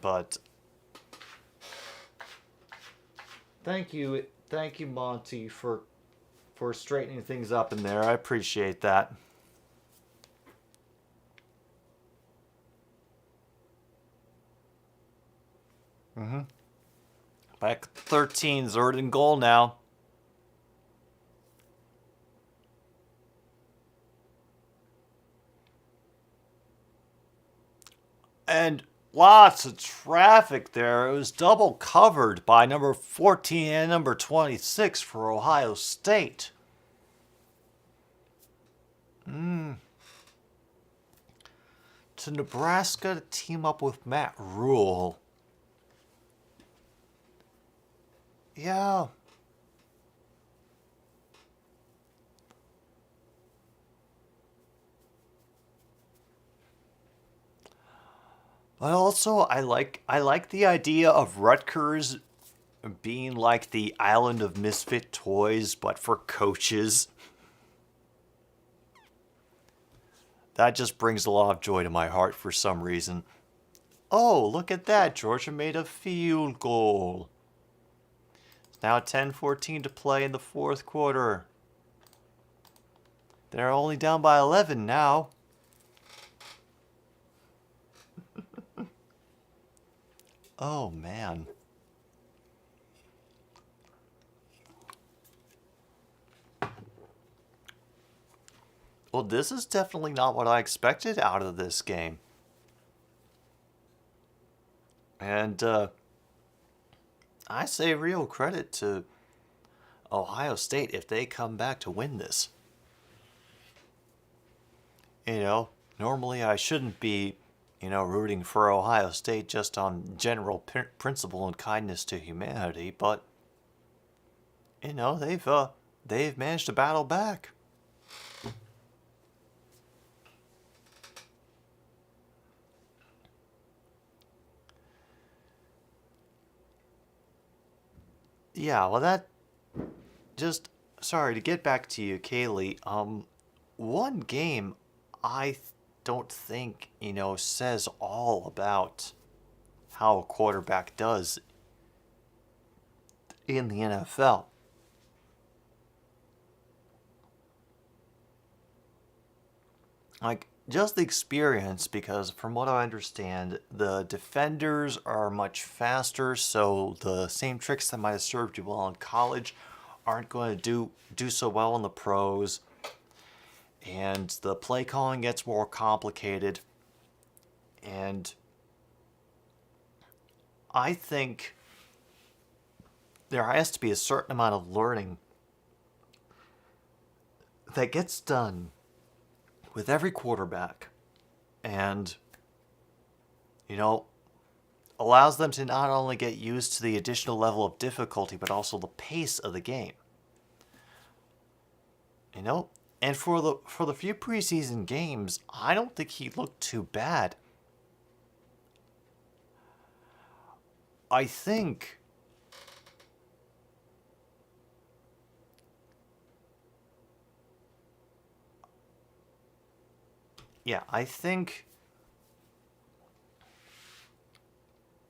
but thank you, Monty, for straightening things up in there. I appreciate that. Back 13, 3rd and goal now. And lots of traffic there. It was double covered by number 14 and number 26 for Ohio State. To Nebraska to team up with Matt Rule. Yeah. But also, I like the idea of Rutgers being like the island of misfit toys, but for coaches. That just brings a lot of joy to my heart for some reason. Oh, look at that. Georgia made a field goal. It's now 10-14 to play in the 4th quarter. They're only down by 11 now. Oh, man. Well, this is definitely not what I expected out of this game. And I say real credit to Ohio State if they come back to win this. You know, normally I shouldn't be, rooting for Ohio State just on general principle and kindness to humanity, but, they've managed to battle back. Yeah, well, that just sorry to get back to you, Kaylee. One game I don't think says all about how a quarterback does in the NFL. Like just the experience, because from what I understand, the defenders are much faster, so the same tricks that might have served you well in college aren't going to do so well in the pros, and the play calling gets more complicated, and I think there has to be a certain amount of learning that gets done with every quarterback, and allows them to not only get used to the additional level of difficulty, but also the pace of the game. And for the few preseason games, I don't think he looked too bad. I think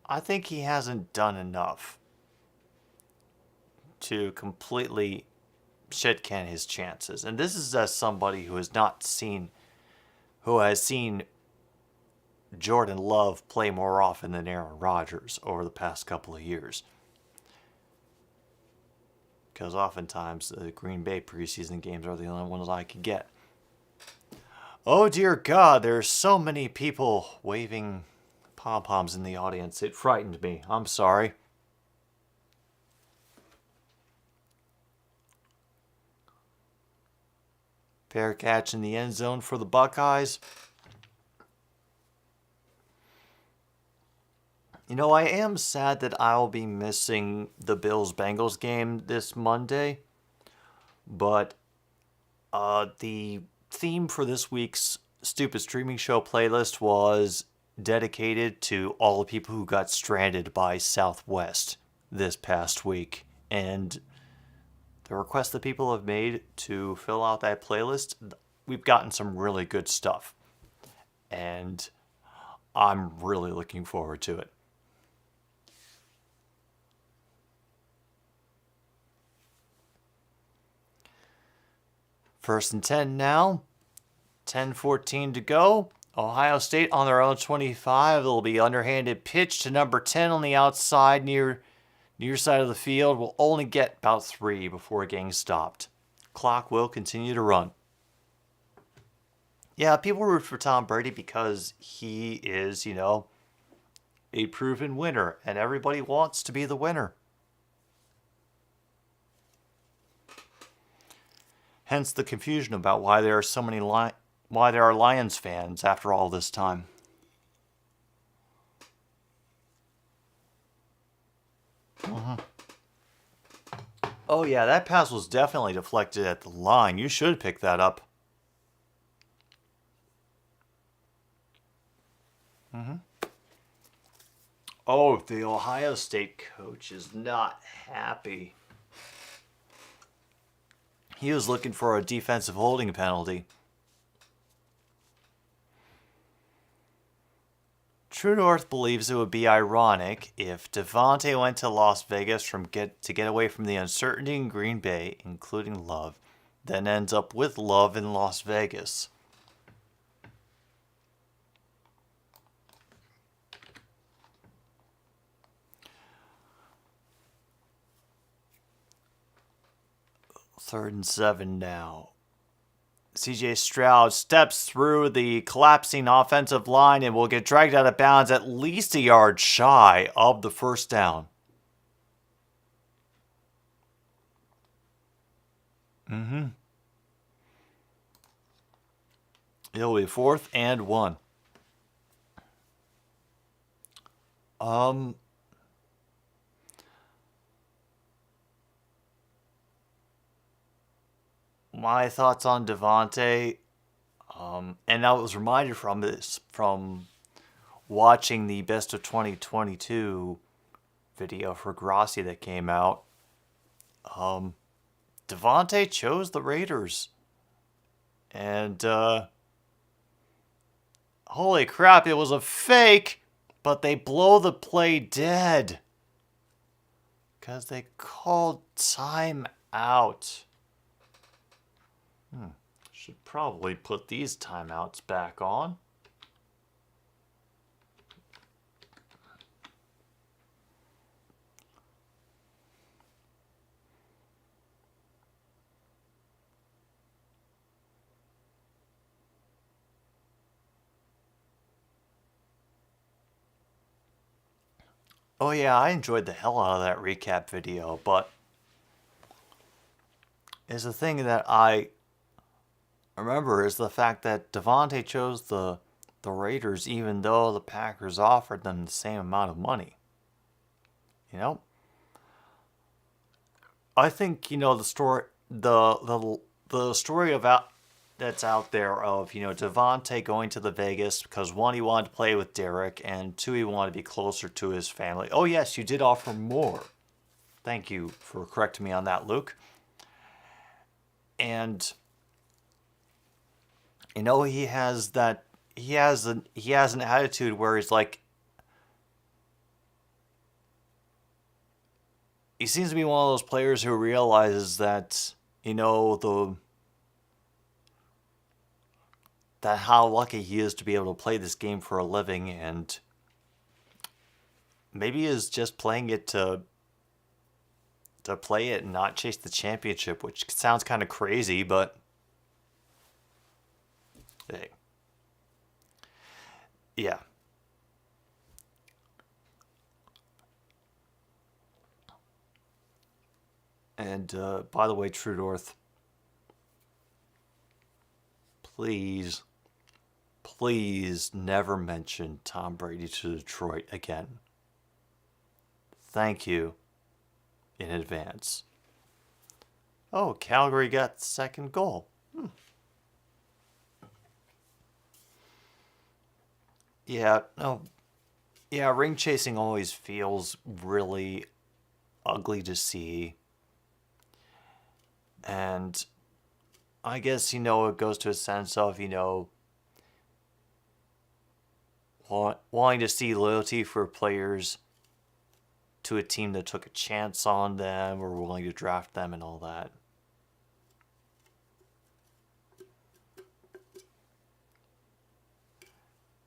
I think he hasn't done enough to completely shit can his chances. And this is as somebody who has seen Jordan Love play more often than Aaron Rodgers over the past couple of years. Because oftentimes the Green Bay preseason games are the only ones I could get. Oh dear God, there's so many people waving pom-poms in the audience. It frightened me. I'm sorry. Fair catch in the end zone for the Buckeyes. I am sad that I'll be missing the Bills-Bengals game this Monday. But the theme for this week's Stupid Streaming Show playlist was dedicated to all the people who got stranded by Southwest this past week. And the requests that people have made to fill out that playlist, we've gotten some really good stuff. And I'm really looking forward to it. First and 10 now. 10:14 to go. Ohio State on their own 25. It'll be underhanded pitch to number 10 on the outside near side of the field. Will only get about 3 before getting stopped. Clock will continue to run. Yeah, people root for Tom Brady because he is, a proven winner, and everybody wants to be the winner. Hence the confusion about why there are Lions fans after all this time. Oh yeah, that pass was definitely deflected at the line. You should pick that up. Oh, the Ohio State coach is not happy. He was looking for a defensive holding penalty. True North believes it would be ironic if Devontae went to Las Vegas to get away from the uncertainty in Green Bay, including Love, then ends up with Love in Las Vegas. Third and 7 now. CJ Stroud steps through the collapsing offensive line and will get dragged out of bounds at least a yard shy of the first down. It'll be 4th and 1. My thoughts on Devontae, and I was reminded from watching the Best of 2022 video for Grassi that came out. Devontae chose the Raiders. And, holy crap, it was a fake, but they blow the play dead. Because they called time out. Should probably put these timeouts back on. Oh yeah, I enjoyed the hell out of that recap video, but is the thing that I remember is the fact that Devontae chose the Raiders even though the Packers offered them the same amount of money. You know? I think, the story the story about that's out there of, Devontae going to the Vegas because one, he wanted to play with Derek, and two, he wanted to be closer to his family. Oh yes, you did offer more. Thank you for correcting me on that, Luke. And he has an attitude where he's like, he seems to be one of those players who realizes that, that how lucky he is to be able to play this game for a living, and maybe is just playing it to play it and not chase the championship, which sounds kind of crazy, but hey. Yeah. And by the way, True North, please never mention Tom Brady to Detroit again. Thank you in advance. Oh, Calgary got the second goal. Yeah, no. Yeah, ring chasing always feels really ugly to see. And I guess, it goes to a sense of, wanting to see loyalty for players to a team that took a chance on them or willing to draft them and all that.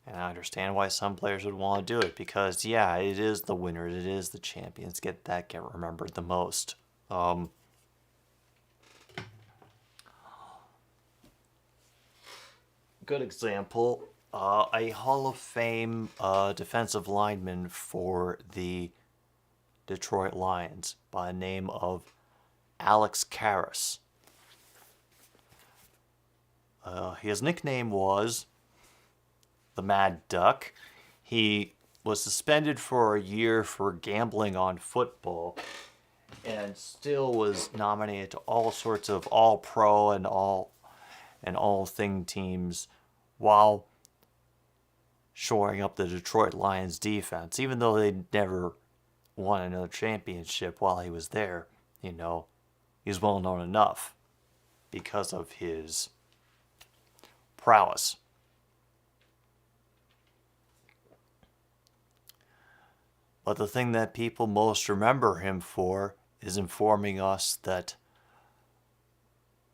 And I understand why some players would want to do it because, yeah, it is the winners, it is the champions get remembered the most. Good example, a Hall of Fame defensive lineman for the Detroit Lions by the name of Alex Karras. His nickname was the Mad Duck. He was suspended for a year for gambling on football and still was nominated to all sorts of all-pro and all-thing teams while shoring up the Detroit Lions defense, even though they never won another championship while he was there. He was well known enough because of his prowess. But the thing that people most remember him for is informing us that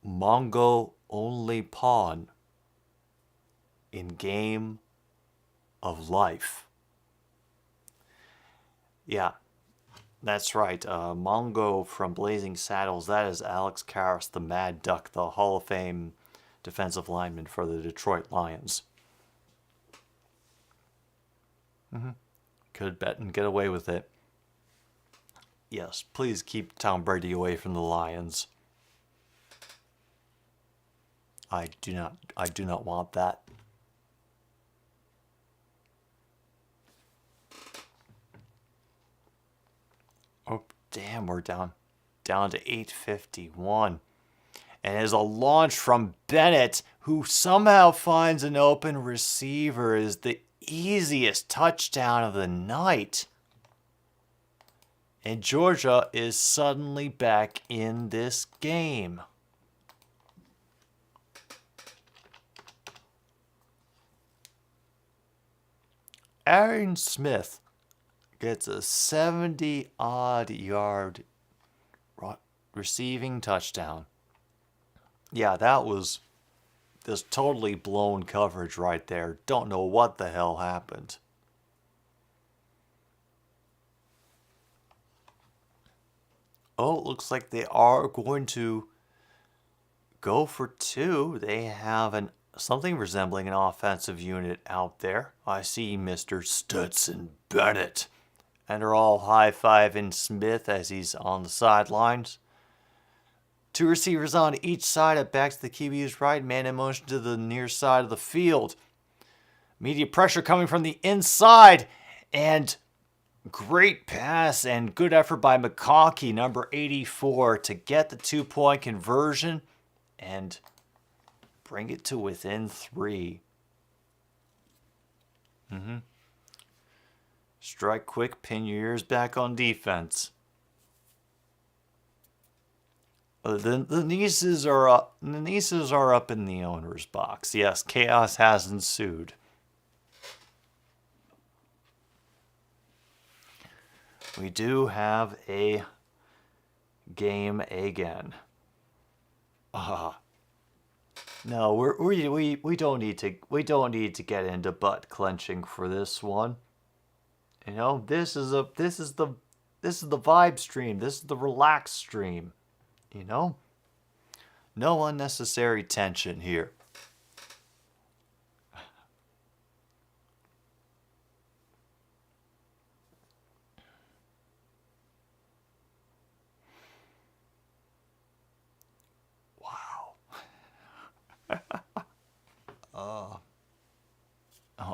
Mongo only pawn in Game of Life. Yeah, that's right. Mongo from Blazing Saddles. That is Alex Karras, the Mad Duck, the Hall of Fame defensive lineman for the Detroit Lions. Could bet and get away with it. Yes, please keep Tom Brady away from the Lions. I do not want that. Oh, damn, we're down to 8:51. And as a launch from Bennett, who somehow finds an open receiver, is the easiest touchdown of the night. And Georgia is suddenly back in this game. Aaron Smith gets a 70-odd yard receiving touchdown. Yeah, that was Just totally blown coverage right there. Don't know what the hell happened. Oh, it looks like they are going to go for two. They have something resembling an offensive unit out there. I see Mr. Stetson Bennett. And they're all high-fiving Smith as he's on the sidelines. Two receivers on each side. It backs the QB's right. Man in motion to the near side of the field. Immediate pressure coming from the inside. And great pass and good effort by McConkey, number 84, to get the 2-point conversion and bring it to within 3. Strike quick, pin your ears back on defense. The nieces are up. The nieces are up in the owner's box. Yes, chaos has ensued. We do have a game again. No, we don't need to get into butt clenching for this one. You know, this is the vibe stream. This is the relaxed stream. You know? No unnecessary tension here. Wow.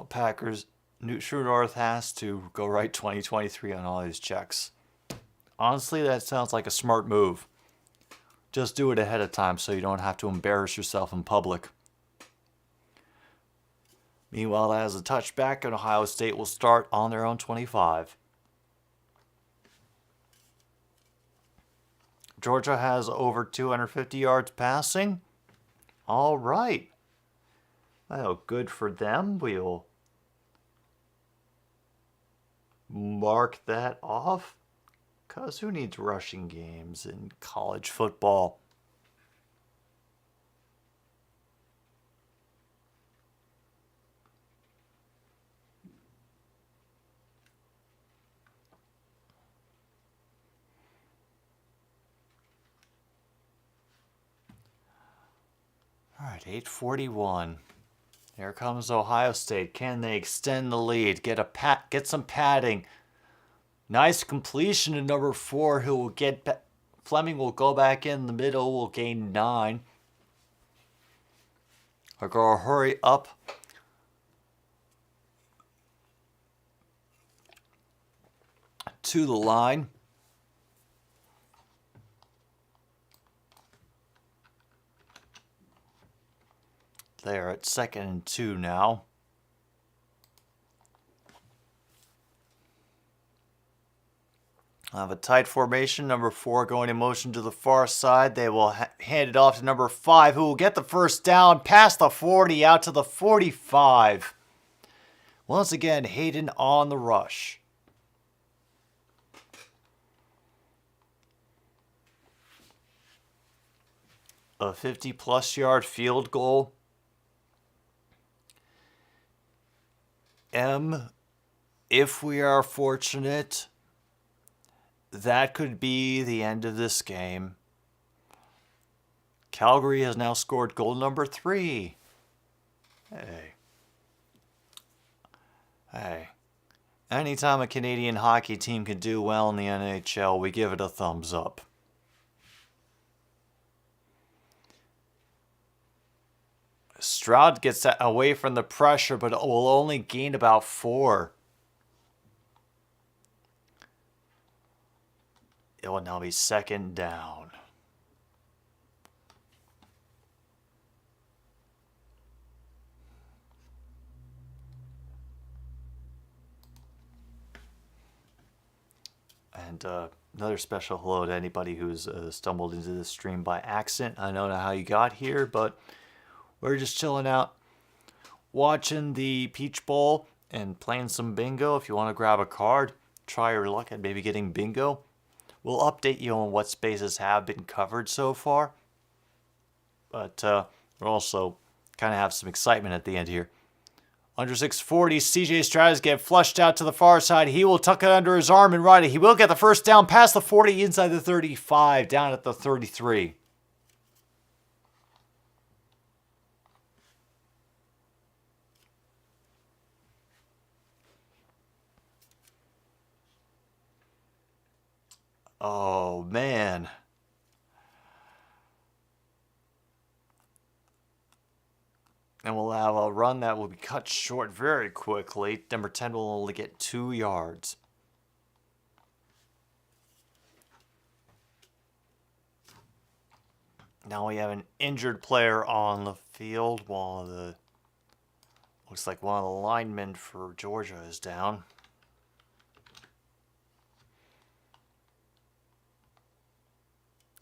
Packers, True North has to go right 2023 on all these checks. Honestly, that sounds like a smart move. Just do it ahead of time so you don't have to embarrass yourself in public. Meanwhile, as a touchback, and Ohio State will start on their own 25. Georgia has over 250 yards passing. All right. Well, good for them. We'll mark that off. Because who needs rushing games in college football? All right, 8:41. Here comes Ohio State. Can they extend the lead? Get some padding. Nice completion to number 4, who will get Fleming will go back in the middle, will gain 9. I gotta hurry up. To the line. They're at 2nd and 2 now. I have a tight formation. Number 4 going in motion to the far side. They will hand it off to number 5, who will get the first down past the 40 out to the 45. Once again, Hayden on the rush. A 50-plus yard field goal. If we are fortunate, that could be the end of this game. Calgary has now scored goal number 3. Hey. Anytime a Canadian hockey team can do well in the NHL, we give it a thumbs up. Stroud gets away from the pressure, but will only gain about 4. It will now be 2nd down. And another special hello to anybody who's stumbled into this stream by accident. I don't know how you got here, but we're just chilling out, watching the Peach Bowl and playing some bingo. If you want to grab a card, try your luck at maybe getting bingo. We'll update you on what spaces have been covered so far. But we're also kind of have some excitement at the end here. Under 640, CJ Stroud's get flushed out to the far side. He will tuck it under his arm and ride it. He will get the first down past the 40, inside the 35, down at the 33. Oh, man. And we'll have a run that will be cut short very quickly. Number 10 will only get 2 yards. Now we have an injured player on the field while looks like one of the linemen for Georgia is down.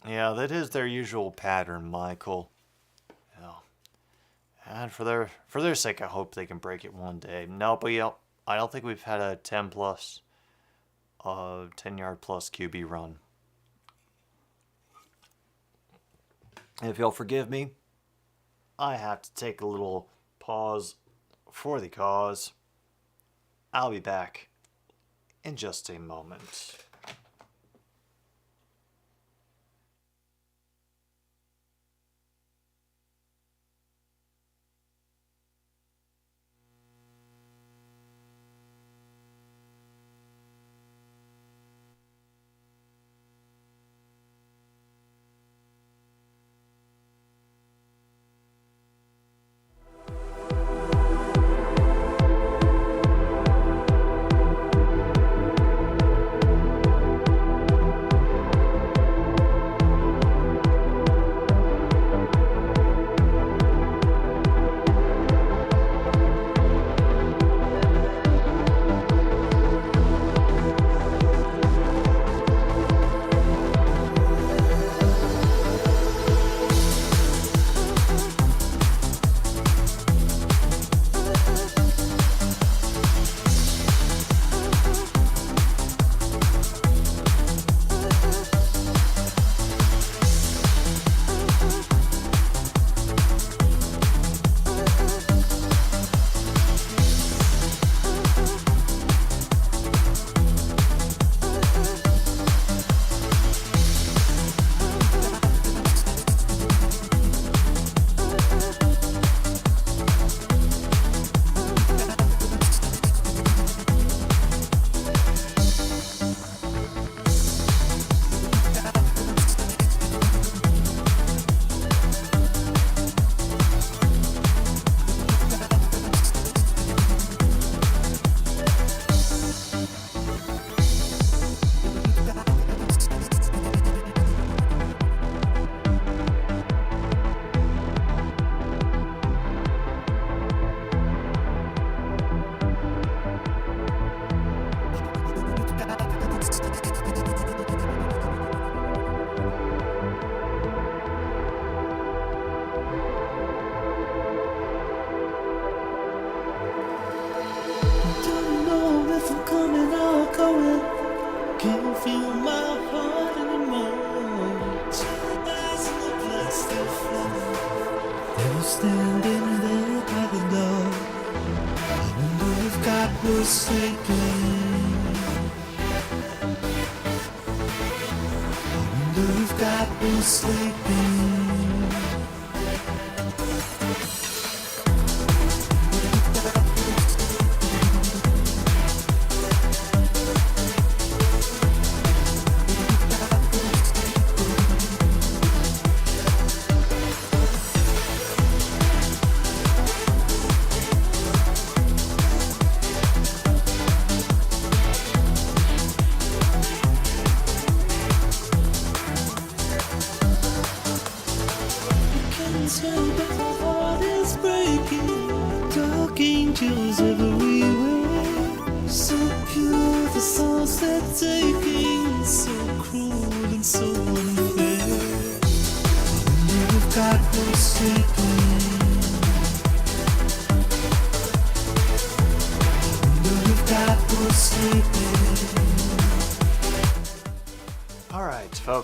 Yeah, that is their usual pattern, Michael. And for their sake, I hope they can break it one day. No, but yeah, I don't think we've had a 10 yard plus QB run. If you'll forgive me, I have to take a little pause for the cause. I'll be back in just a moment.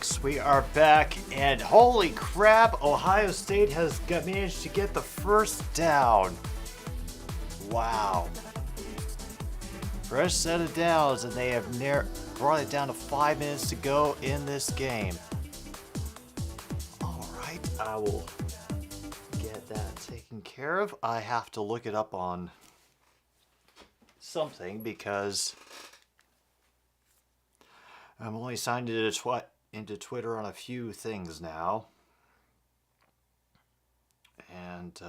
folks, we are back, and holy crap, Ohio State has managed to get the first down. Wow. Fresh set of downs, and they have brought it down to 5 minutes to go in this game. Alright, I will get that taken care of. I have to look it up on something because I'm only signed into Twitter on a few things now. And,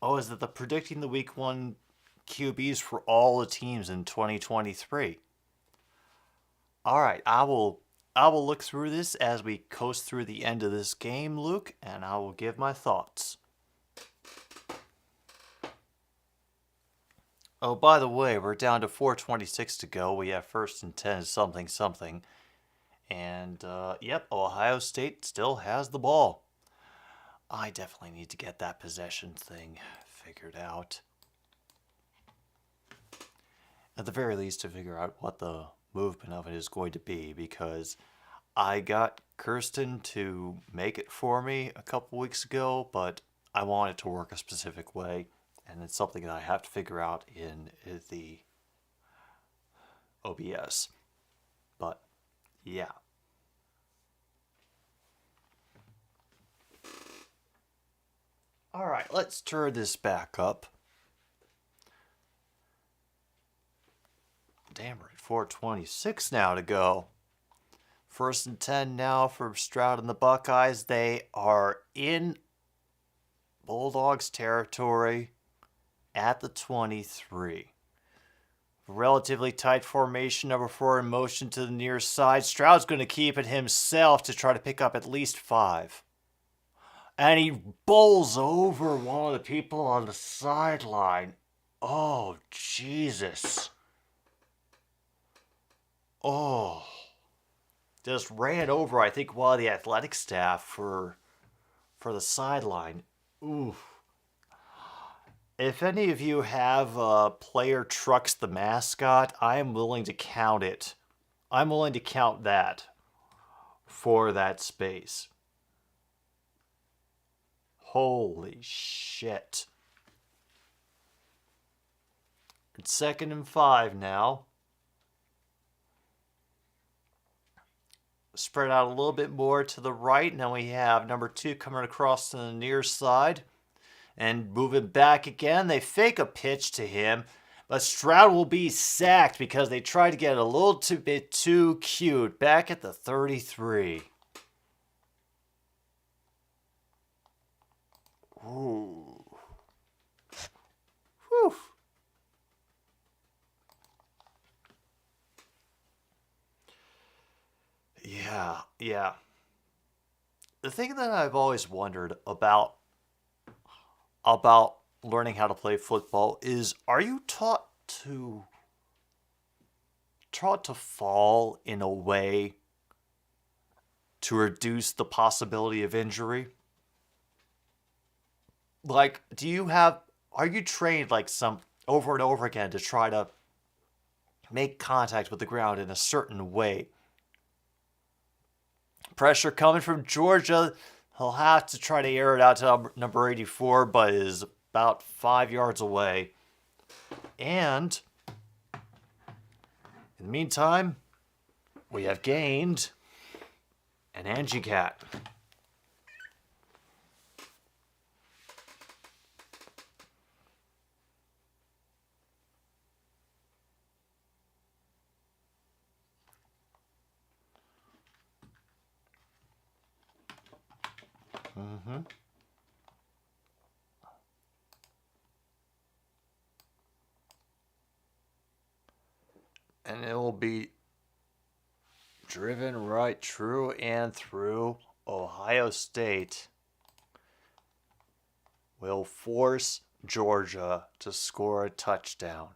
oh, is it the predicting the week 1 QBs for all the teams in 2023? Alright, I will look through this as we coast through the end of this game, Luke, and I will give my thoughts. Oh, by the way, we're down to 4:26 to go. We have 1st and 10 something. And, yep, Ohio State still has the ball. I definitely need to get that possession thing figured out. At the very least, to figure out what the movement of it is going to be, because I got Kirsten to make it for me a couple weeks ago, but I want it to work a specific way, and it's something that I have to figure out in the OBS. But yeah. Alright, let's turn this back up. Damn, we're at 4:26 now to go. 1st and 10 now for Stroud and the Buckeyes. They are in Bulldogs territory at the 23. Relatively tight formation, number 4 in motion to the near side. Stroud's going to keep it himself to try to pick up at least 5. And he bowls over one of the people on the sideline. Oh, Jesus. Oh. Just ran over, I think, one of the athletic staff for the sideline. Ooh. If any of you have player trucks the mascot, I am willing to count it. I'm willing to count that for that space. Holy shit. It's 2nd and 5 now. Spread out a little bit more to the right. Now we have number 2 coming across to the near side. And moving back again. They fake a pitch to him. But Stroud will be sacked because they tried to get a little bit too cute. Back at the 33. Ooh. Whew. Yeah. The thing that I've always wondered about learning how to play football is, are you taught to fall in a way to reduce the possibility of injury? Like, are you trained like some over and over again to try to make contact with the ground in a certain way? Pressure coming from Georgia. He'll have to try to air it out to number 84, but is about 5 yards away. And in the meantime, we have gained an Angie Cat. And it will be driven right true and through. Ohio State will force Georgia to score a touchdown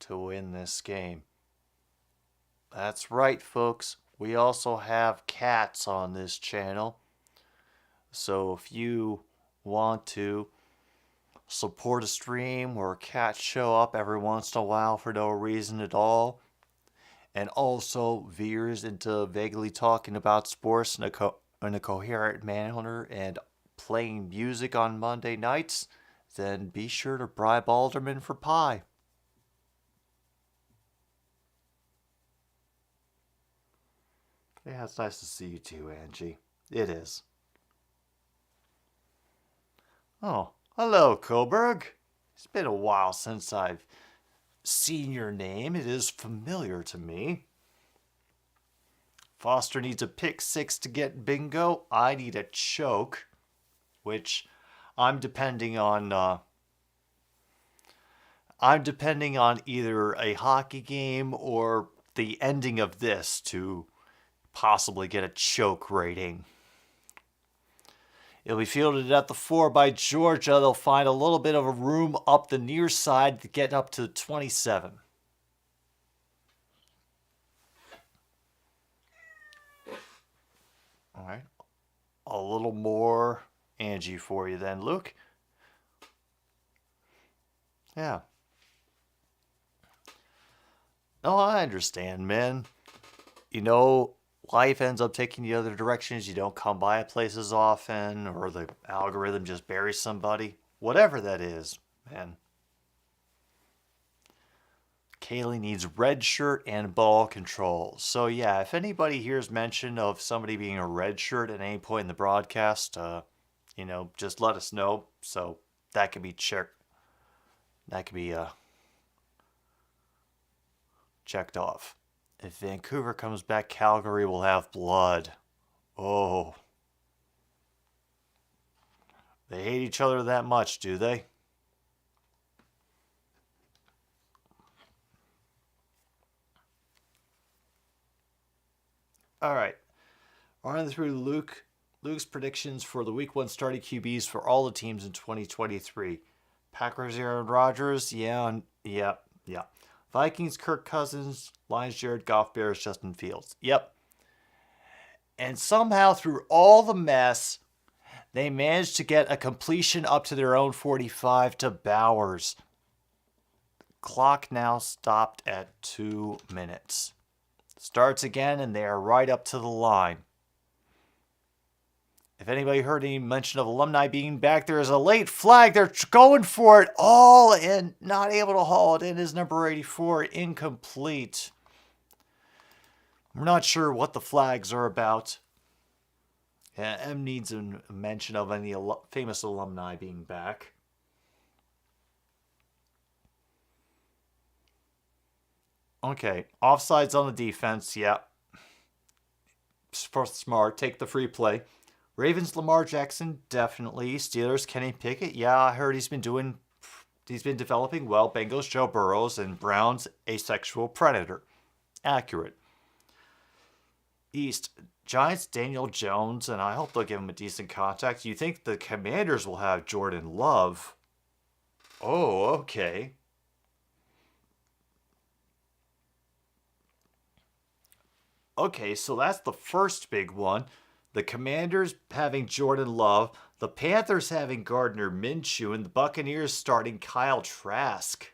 to win this game. That's right, folks. we also have cats on this channel. So if you want to support a stream where cats show up every once in a while for no reason at all, and also veers into vaguely talking about sports in a coherent manner and playing music on Monday nights, then be sure to bribe Alderman for pie. Yeah, it's nice to see you too, Angie. It is. Oh, hello, Coburg. It's been a while since I've seen your name. It is familiar to me. Foster needs a pick 6 to get bingo. I need a choke, which I'm depending on either a hockey game or the ending of this to possibly get a choke rating. It'll be fielded at the 4 by Georgia. They'll find a little bit of a room up the near side to get up to 27. All right. A little more Angie for you then, Luke. Yeah. Oh, I understand, man. You know, life ends up taking you other directions. You don't come by places often, or the algorithm just buries somebody. Whatever that is, man. Kaylee needs red shirt and ball control. So yeah, if anybody hears mention of somebody being a red shirt at any point in the broadcast, just let us know. So that can be checked. That can be checked off. If Vancouver comes back, Calgary will have blood. Oh. They hate each other that much, do they? All right. Running through Luke's predictions for the Week 1 starting QBs for all the teams in 2023. Packers, Aaron Rodgers. Yeah. Vikings, Kirk Cousins. Lions, Jared Goff. Bears, Justin Fields. Yep. And somehow through all the mess, they managed to get a completion up to their own 45 to Bowers. Clock now stopped at 2 minutes. Starts again, and they are right up to the line. If anybody heard any mention of alumni being back, there is a late flag. They're going for it all and not able to haul it in is number 84, incomplete. I'm not sure what the flags are about. Yeah, M needs a mention of any famous alumni being back. Okay, offsides on the defense, yeah. Smart, take the free play. Ravens, Lamar Jackson, definitely. Steelers, Kenny Pickett, yeah, I heard he's been developing well. Bengals, Joe Burrows, and Browns, asexual predator. Accurate. East, Giants, Daniel Jones, and I hope they'll give him a decent contract. You think the Commanders will have Jordan Love? Oh, okay. Okay, so that's the first big one. The Commanders having Jordan Love, the Panthers having Gardner Minshew, and the Buccaneers starting Kyle Trask.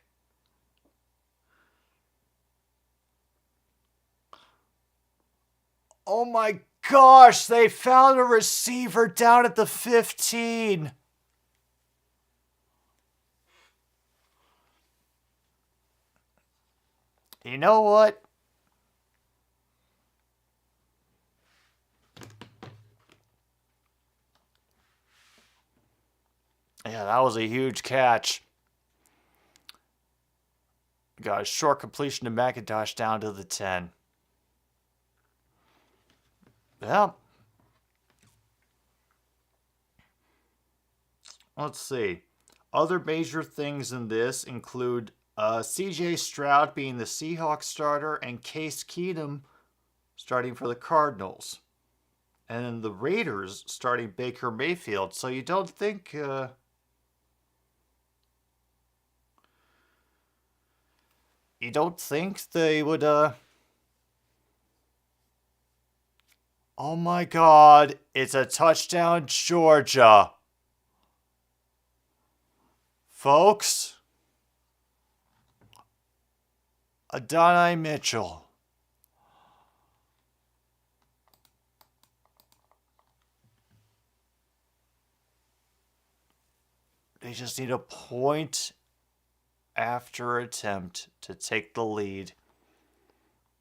Oh my gosh, they found a receiver down at the 15. You know what? Yeah, that was a huge catch. Got a short completion to McIntosh down to the 10. Yeah. Let's see. Other major things in this include CJ Stroud being the Seahawks starter and Case Keenum starting for the Cardinals. And then the Raiders starting Baker Mayfield. So you don't think... You don't think they would Oh my God, it's a touchdown, Georgia. Folks, Adonai Mitchell. They just need a point after attempt to take the lead.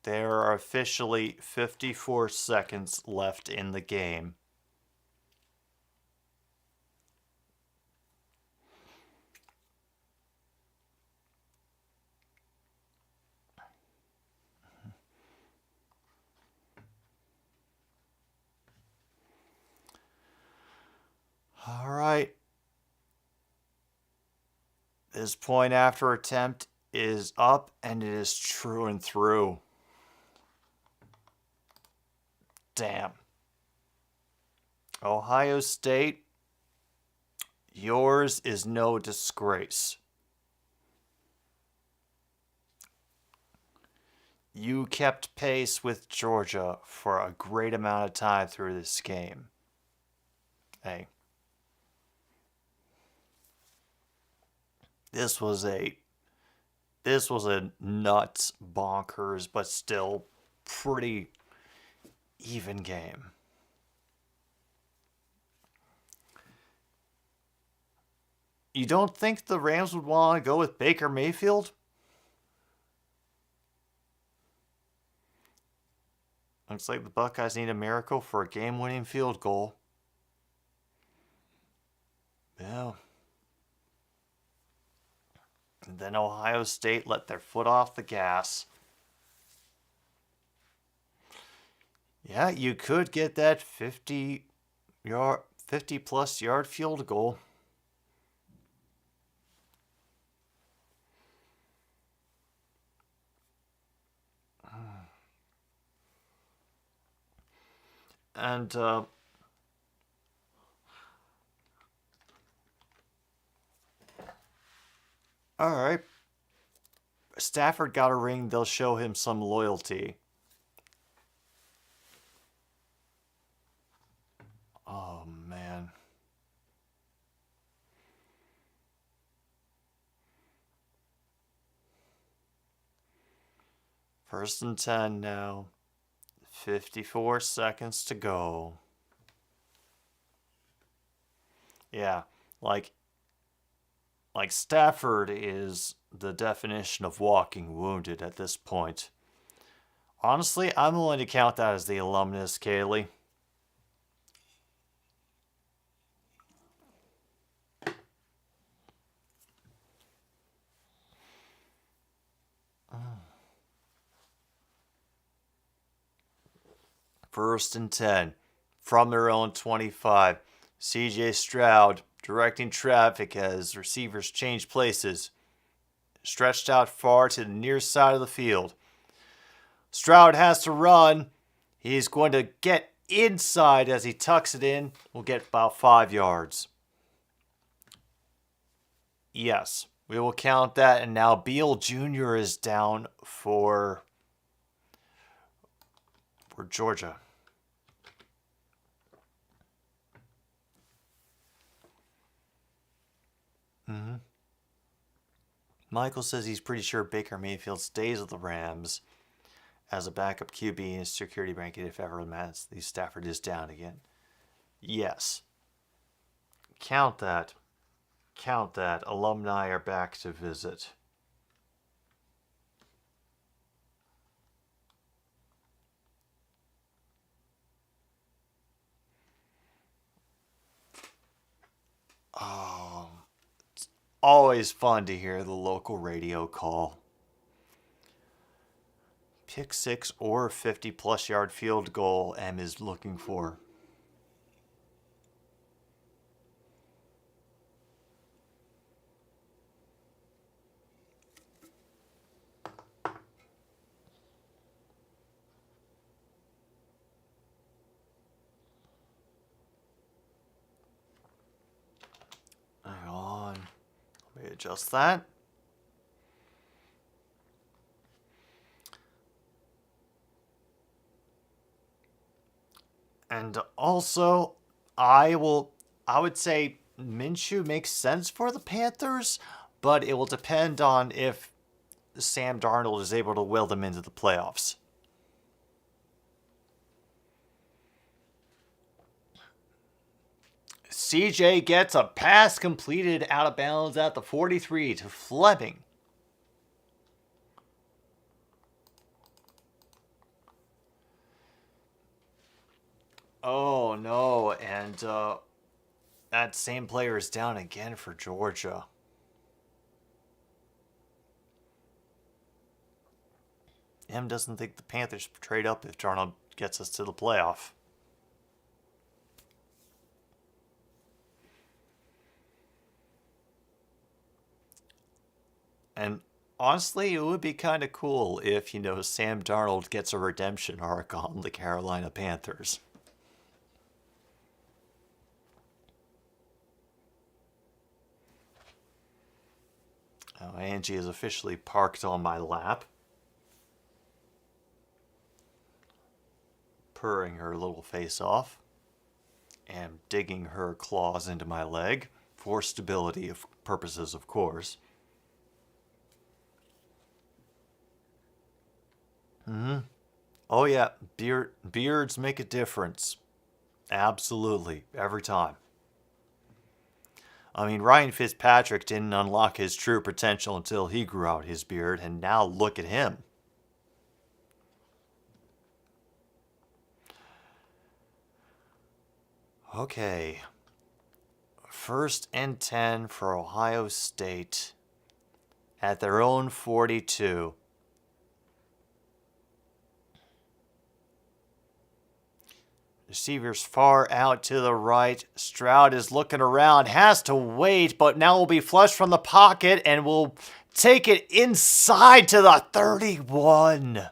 There are officially 54 seconds left in the game. All right. This point after attempt is up, and it is true and through. Damn. Ohio State, yours is no disgrace. You kept pace with Georgia for a great amount of time through this game. Hey. This was a nuts, bonkers, but still pretty even game. You don't think the Rams would want to go with Baker Mayfield? Looks like the Buckeyes need a miracle for a game-winning field goal. Yeah. And then Ohio State let their foot off the gas. Yeah, you could get that 50-plus yard field goal. And all right. Stafford got a ring. They'll show him some loyalty. Oh, man. First and 10 now. 54 seconds to go. Yeah, like Stafford is the definition of walking wounded at this point. Honestly, I'm willing to count that as the alumnus, Kaylee. First and 10 from their own 25. CJ Stroud directing traffic as receivers change places. Stretched out far to the near side of the field. Stroud has to run. He's going to get inside as he tucks it in. We'll get about 5 yards. Yes, we will count that. And now Beal Jr. is down for Georgia. Michael says he's pretty sure Baker Mayfield stays with the Rams as a backup QB in his security blanket if ever Matthew Stafford is down again. Yes. Count that. Count that. Alumni are back to visit. Oh, it's always fun to hear the local radio call. Pick 6 or 50-plus yard field goal M is looking for. Hang on. Let me adjust that. And also, I would say Minshew makes sense for the Panthers, but it will depend on if Sam Darnold is able to will them into the playoffs. CJ gets a pass completed out of bounds at the 43 to Fleming. Oh no, and that same player is down again for Georgia. M doesn't think the Panthers trade up if Darnold gets us to the playoff. And honestly, it would be kind of cool if, Sam Darnold gets a redemption arc on the Carolina Panthers. Oh, Angie is officially parked on my lap, purring her little face off and digging her claws into my leg for stability purposes, of course. Oh yeah, beards make a difference. Absolutely, every time. I mean, Ryan Fitzpatrick didn't unlock his true potential until he grew out his beard, and now look at him. Okay. 1st and 10 for Ohio State at their own 42. Receivers far out to the right. Stroud is looking around, has to wait, but now will be flushed from the pocket and will take it inside to the 31.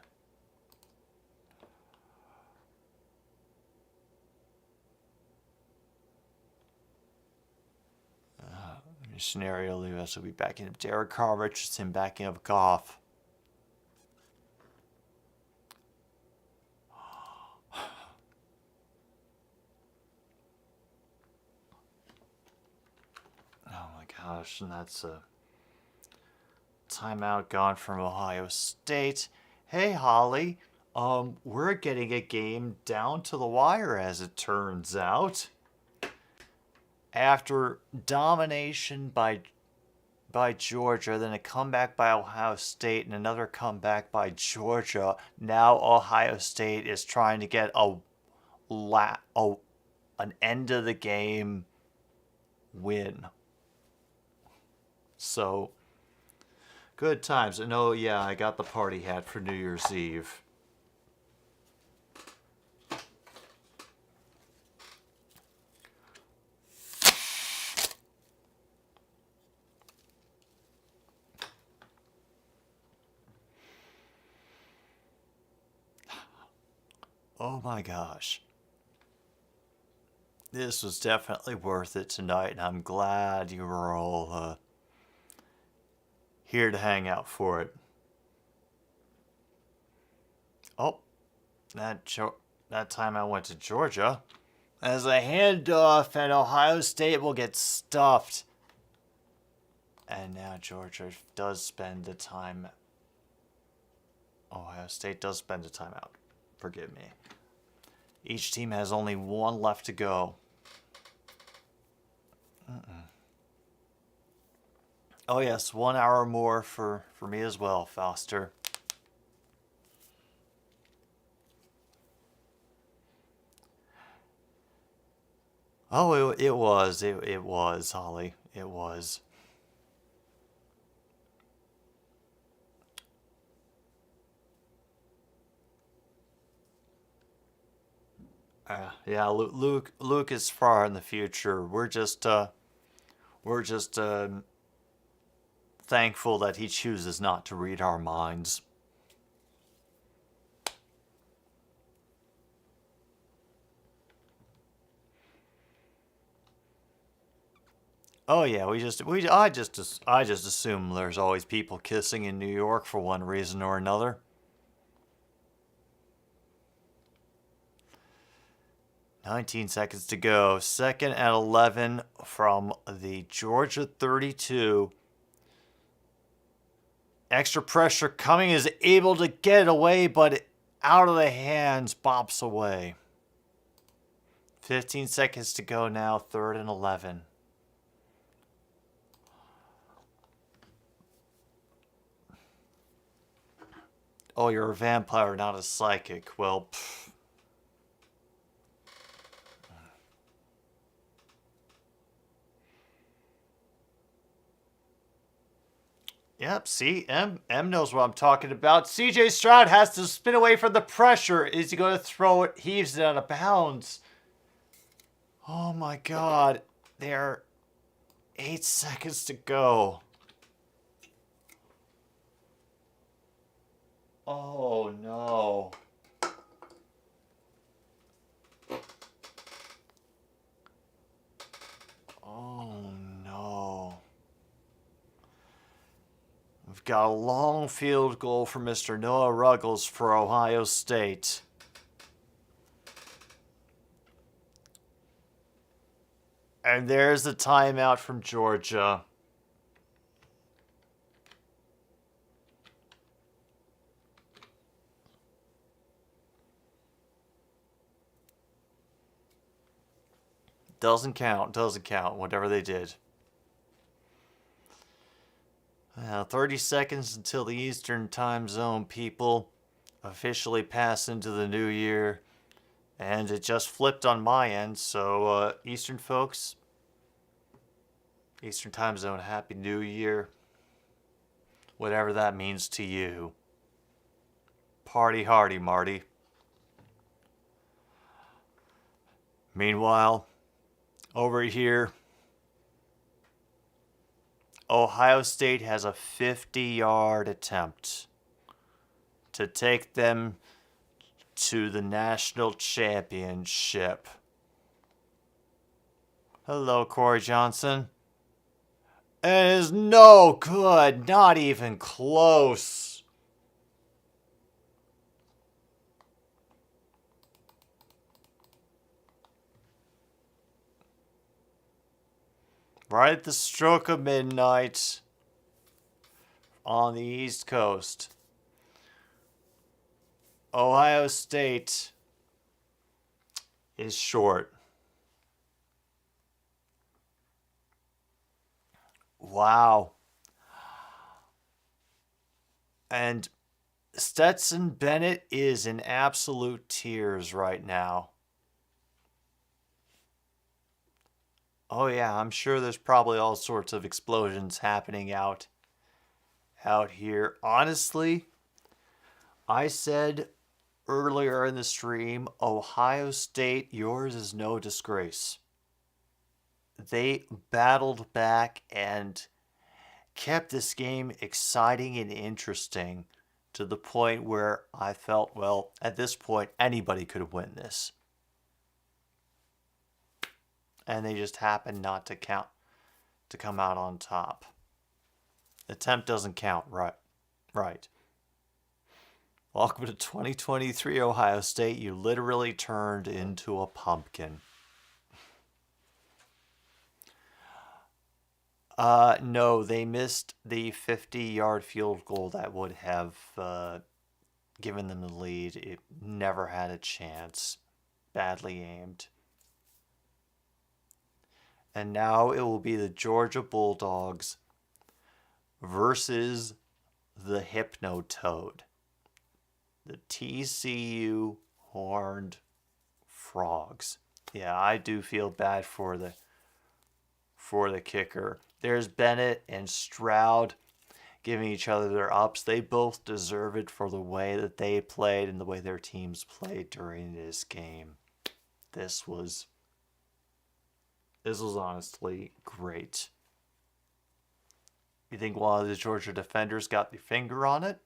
Scenario, Lewis will be backing up Derek Carr, Richardson backing up Goff. Oh my gosh, and that's a timeout gone from Ohio State. Hey Holly, we're getting a game down to the wire as it turns out. After domination by Georgia, then a comeback by Ohio State, and another comeback by Georgia, now Ohio State is trying to get an end of the game win. So, good times. And oh yeah, I got the party hat for New Year's Eve. Oh my gosh. This was definitely worth it tonight, and I'm glad you were all here to hang out for it. Oh, that time I went to Georgia. As a handoff, and Ohio State will get stuffed. And now Georgia does spend the time. Ohio State does spend the time out. Forgive me. Each team has only one left to go. Oh yes, 1 hour more for me as well, Foster. Oh, it was, Holly. It was. Yeah, Luke is far in the future. We're just thankful that he chooses not to read our minds. Oh yeah, I just assume there's always people kissing in New York for one reason or another. 19 seconds to go. Second and 11 from the Georgia 32. Extra pressure coming, is able to get it away, but out of the hands, bops away. 15 seconds to go now, third and 11. Oh, you're a vampire, not a psychic. Well, pfft. Yep, see, M knows what I'm talking about. CJ Stroud has to spin away from the pressure. Is he going to throw it? Heaves it out of bounds. Oh my God. There are 8 seconds to go. Oh no. Oh no. We've got a long field goal for Mr. Noah Ruggles for Ohio State. And there's the timeout from Georgia. Doesn't count, whatever they did. 30 seconds until the Eastern time zone, people. Officially pass into the new year. And it just flipped on my end, so Eastern folks, Eastern time zone, Happy New Year. Whatever that means to you. Party hardy, Marty. Meanwhile, over here, Ohio State has a 50-yard attempt to take them to the national championship. Hello, Corey Johnson. It is no good, not even close. Right at the stroke of midnight on the East Coast, Ohio State is short. Wow. And Stetson Bennett is in absolute tears right now. Oh yeah, I'm sure there's probably all sorts of explosions happening out here. Honestly, I said earlier in the stream, Ohio State, yours is no disgrace. They battled back and kept this game exciting and interesting to the point where I felt, well, at this point, anybody could win this. And they just happened not to come out on top. Attempt doesn't count, right. Welcome to 2023 Ohio State. You literally turned into a pumpkin. No, they missed the 50-yard field goal that would have given them the lead. It never had a chance. Badly aimed. And now it will be the Georgia Bulldogs versus the Hypnotoad. The TCU Horned Frogs. Yeah, I do feel bad for the kicker. There's Bennett and Stroud giving each other their ups. They both deserve it for the way that they played and the way their teams played during this game. This was honestly great. You think one of the Georgia defenders got the finger on it?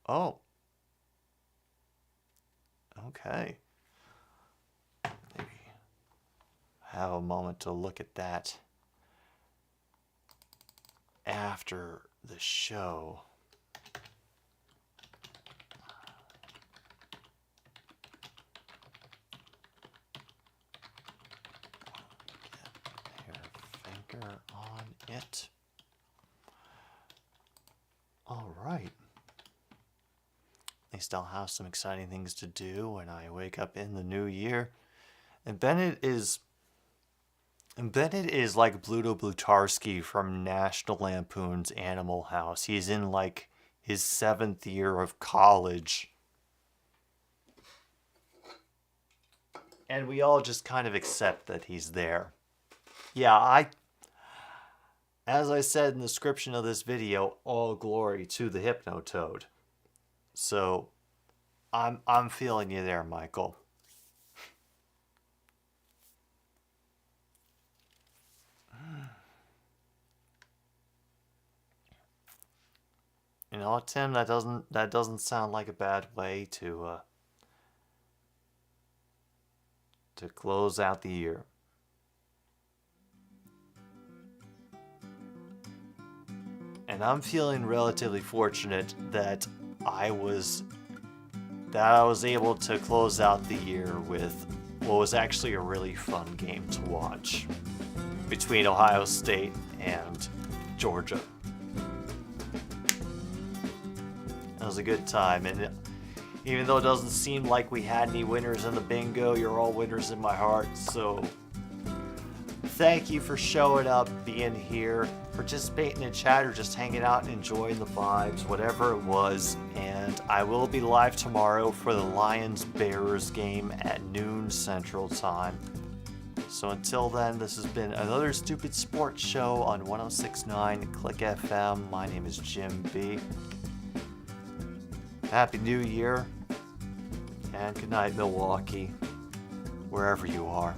Oh. Okay. Maybe have a moment to look at that after the show. All right. At least I'll have some exciting things to do when I wake up in the new year. And Bennett is like Bluto Blutarski from National Lampoon's Animal House. He's in like his 7th year of college. And we all just kind of accept that he's there. Yeah, as I said in the description of this video, all glory to the Hypnotoad. So, I'm feeling you there, Michael. You know what, Tim? That doesn't sound like a bad way to close out the year. And I'm feeling relatively fortunate that I was able to close out the year with what was actually a really fun game to watch between Ohio State and Georgia. It was a good time, and even though it doesn't seem like we had any winners in the bingo, you're all winners in my heart. So thank you for showing up, being here, participating in chat, or just hanging out and enjoying the vibes, whatever it was. And I will be live tomorrow for the Lions-Bears game at noon Central Time. So until then, this has been another Stupid Sports Show on 106.9 Click FM. My name is Jim B. Happy New Year, and good night, Milwaukee, wherever you are.